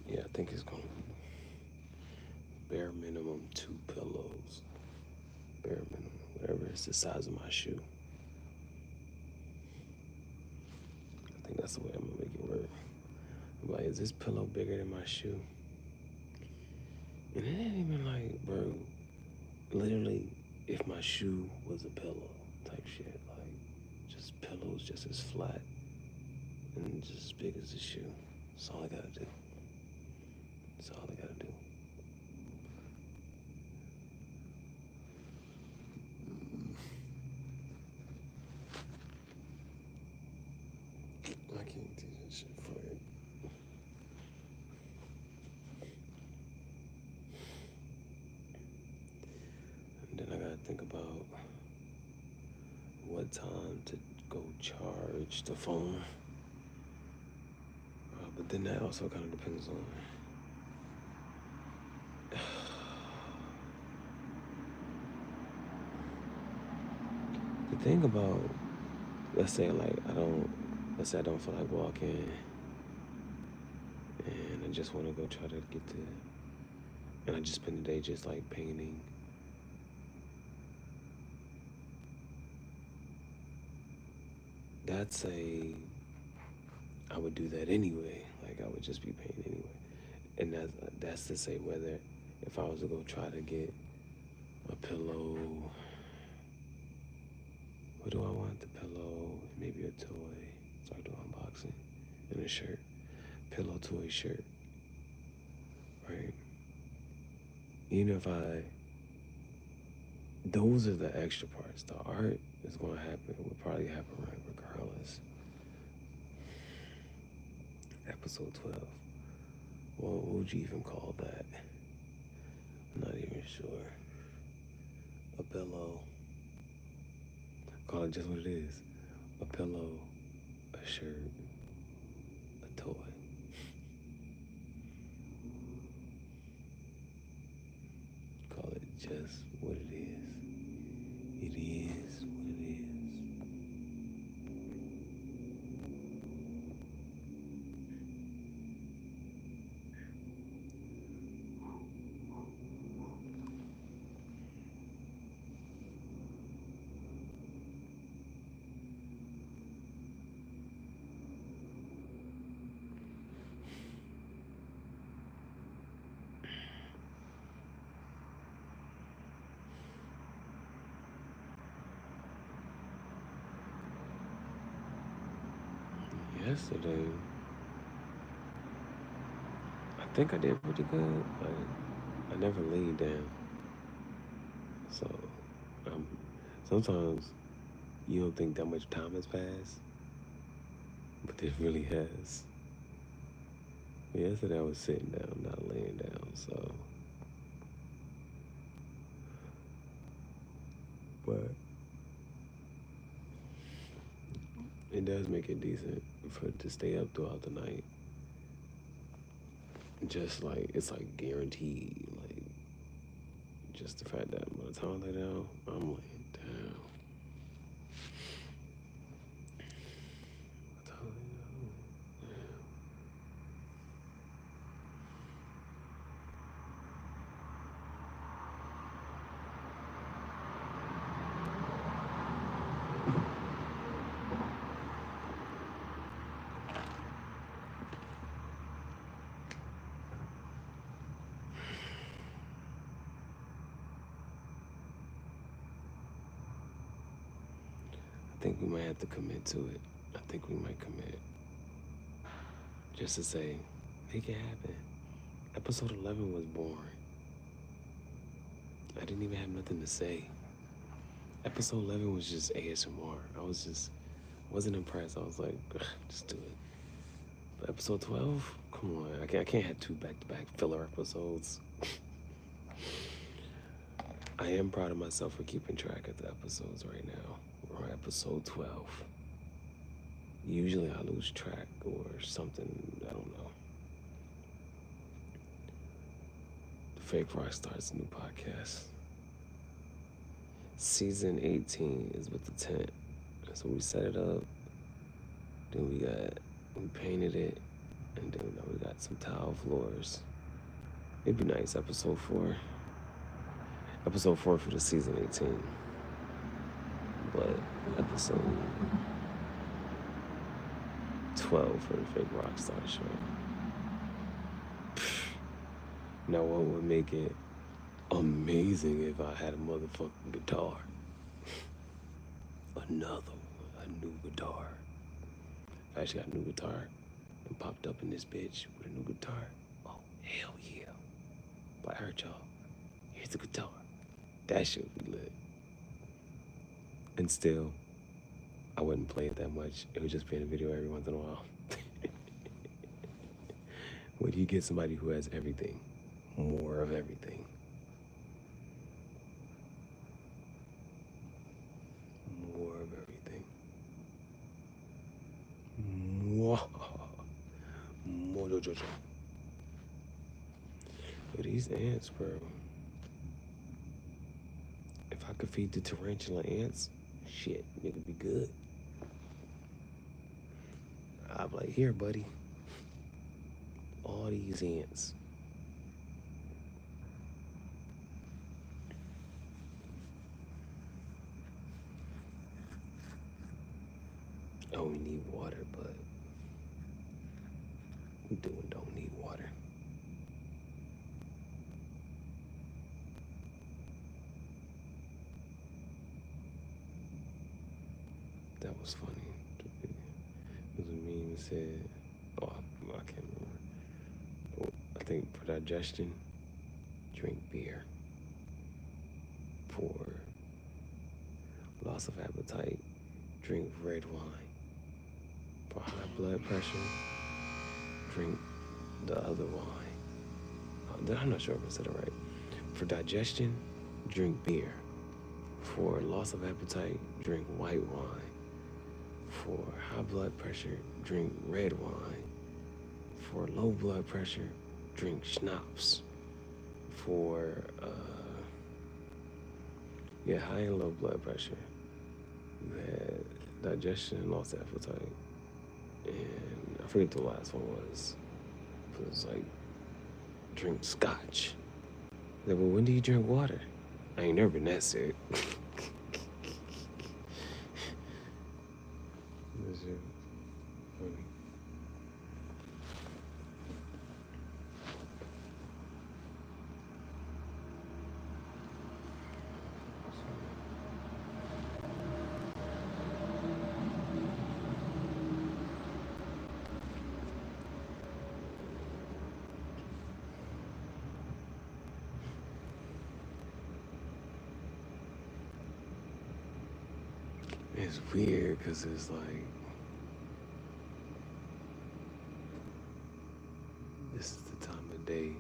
Yeah, I think it's gonna be bare minimum 2 pillows. Bare minimum, whatever is the size of my shoe. I think that's the way I'm gonna make it work. I'm like, is this pillow bigger than my shoe? And it ain't even like, bro, literally, if my shoe was a pillow type shit, like, just pillows just as flat and just as big as the shoe. That's all I gotta do. That's all I gotta do. I can't do that shit for it. And then I gotta think about what time to go charge the phone. But then that also kind of depends on the thing about, let's say I don't feel like walking and I just want to go try to get to, and I just spend the day just like painting. that's a I would do that anyway. Like I would just be paying anyway. And that's to say whether if I was to go try to get a pillow, what do I want? The pillow, maybe a toy. So I do unboxing and a shirt. Pillow, toy, shirt. Right. Even if those are the extra parts. The art is going to happen. It will probably happen right regardless. Episode 12. What would you even call that? I'm not even sure. A pillow. Call it just what it is. A pillow, a shirt, a toy. Call it just what it is. It is what it is. Yesterday, I think I did pretty good. I never laid down. So, um, sometimes you don't think that much time has passed, but it really has. Yesterday I was sitting down, not laying down. So, but it does make it decent for to stay up throughout the night. Just like it's like guaranteed. Like just the fact that by the time I lay down, I'm laying down. By the time I lay down, I think we might have to commit to it. I think we might commit. Just to say, make it happen. Episode 11 was boring. I didn't even have nothing to say. Episode 11 was just ASMR. Wasn't impressed. I was like, just do it. But episode 12, come on. I can't have two back-to-back filler episodes. I am proud of myself for keeping track of the episodes right now. We're on episode 12. Usually I lose track or something, I don't know. The Fake Rock starts a new podcast. Season 18 is with the tent. So we set it up. Then we painted it. And then we got some tile floors. It'd be nice. Episode 4. Episode 4 for the season 18. But episode 12 for the Fake Rockstar show. Now what would make it amazing if I had a motherfucking guitar? A new guitar. I actually got a new guitar and popped up in this bitch with a new guitar. Oh, hell yeah. But I heard y'all. Here's the guitar. That shit would be lit. And still, I wouldn't play it that much. It would just be in a video every once in a while. When you get somebody who has everything, more of everything. More of everything. More jojo. But these ants, bro. If I could feed the tarantula ants, shit, nigga be good. I'd be like, here, buddy. All these ants. Oh, we need water, but we do and don't need water. That was funny. It was a meme that said, oh, I can't remember. But I think for digestion, drink beer. For loss of appetite, drink red wine. For high blood pressure, drink the other wine. I'm not sure if I said it right. For digestion, drink beer. For loss of appetite, drink white wine. For high blood pressure, drink red wine. For low blood pressure, drink schnapps. For high and low blood pressure, you had digestion, loss of appetite, and I forget the last one was. It was like drink scotch. Like, well, when do you drink water? I ain't never been that sick. This is funny. It's weird because it's like this is the time of day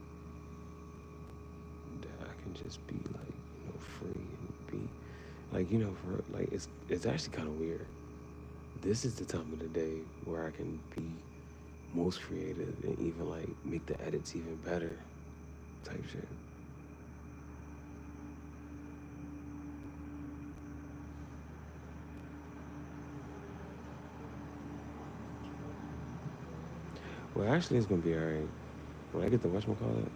that I can just be like, free and be like, for like it's actually kind of weird. This is the time of the day where I can be most creative and even like make the edits even better type shit. Well, actually, it's gonna be alright. When I get the whatchamacallit,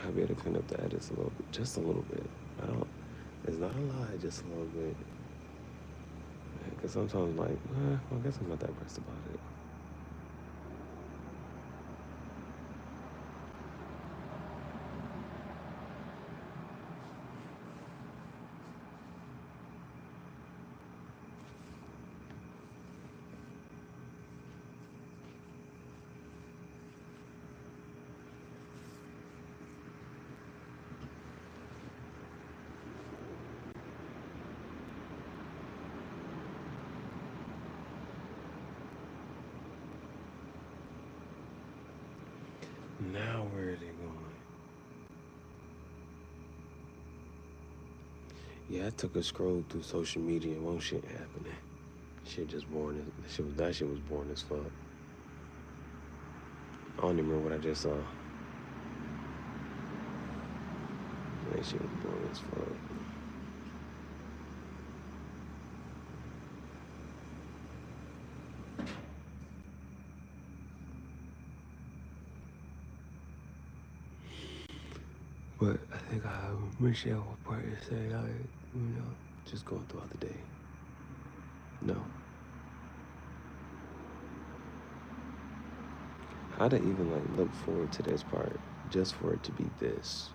I'll be able to clean up the edits a little bit, just a little bit. I don't. It's not a lot, just a little bit. Because sometimes, like, well, I guess I'm not that pressed about it. Now, where are they going? Yeah, I took a scroll through social media and won't shit happening. Shit just boring. That shit was boring as fuck. I don't even remember what I just saw. That shit was boring as fuck. But I think Michelle will probably say, just going throughout the day. No. How to even like look forward to this part just for it to be this,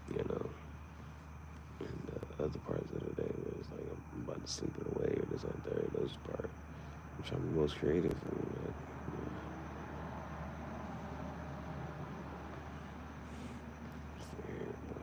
and the other parts of the day where it's like I'm about to sleep it away or this and third, those part. I'm trying to be most creative and it's weird, but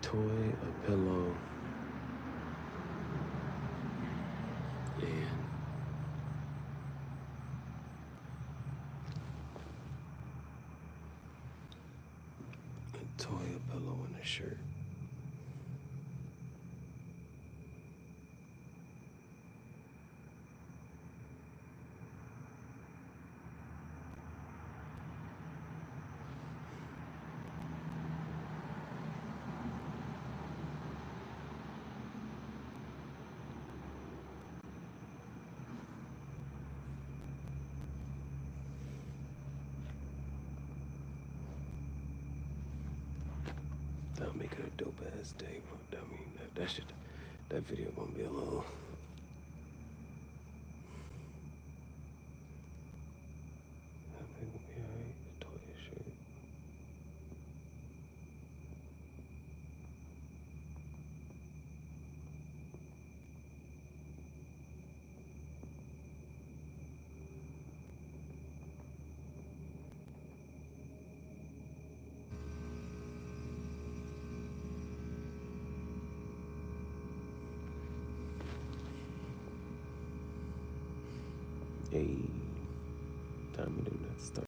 toy, a pillow, and a toy, a pillow, and a shirt. That'll make it a dope ass day. I mean, that video gonna be a little. I think we'll be alright. The toy, shirt. Hey, time to do that stuff.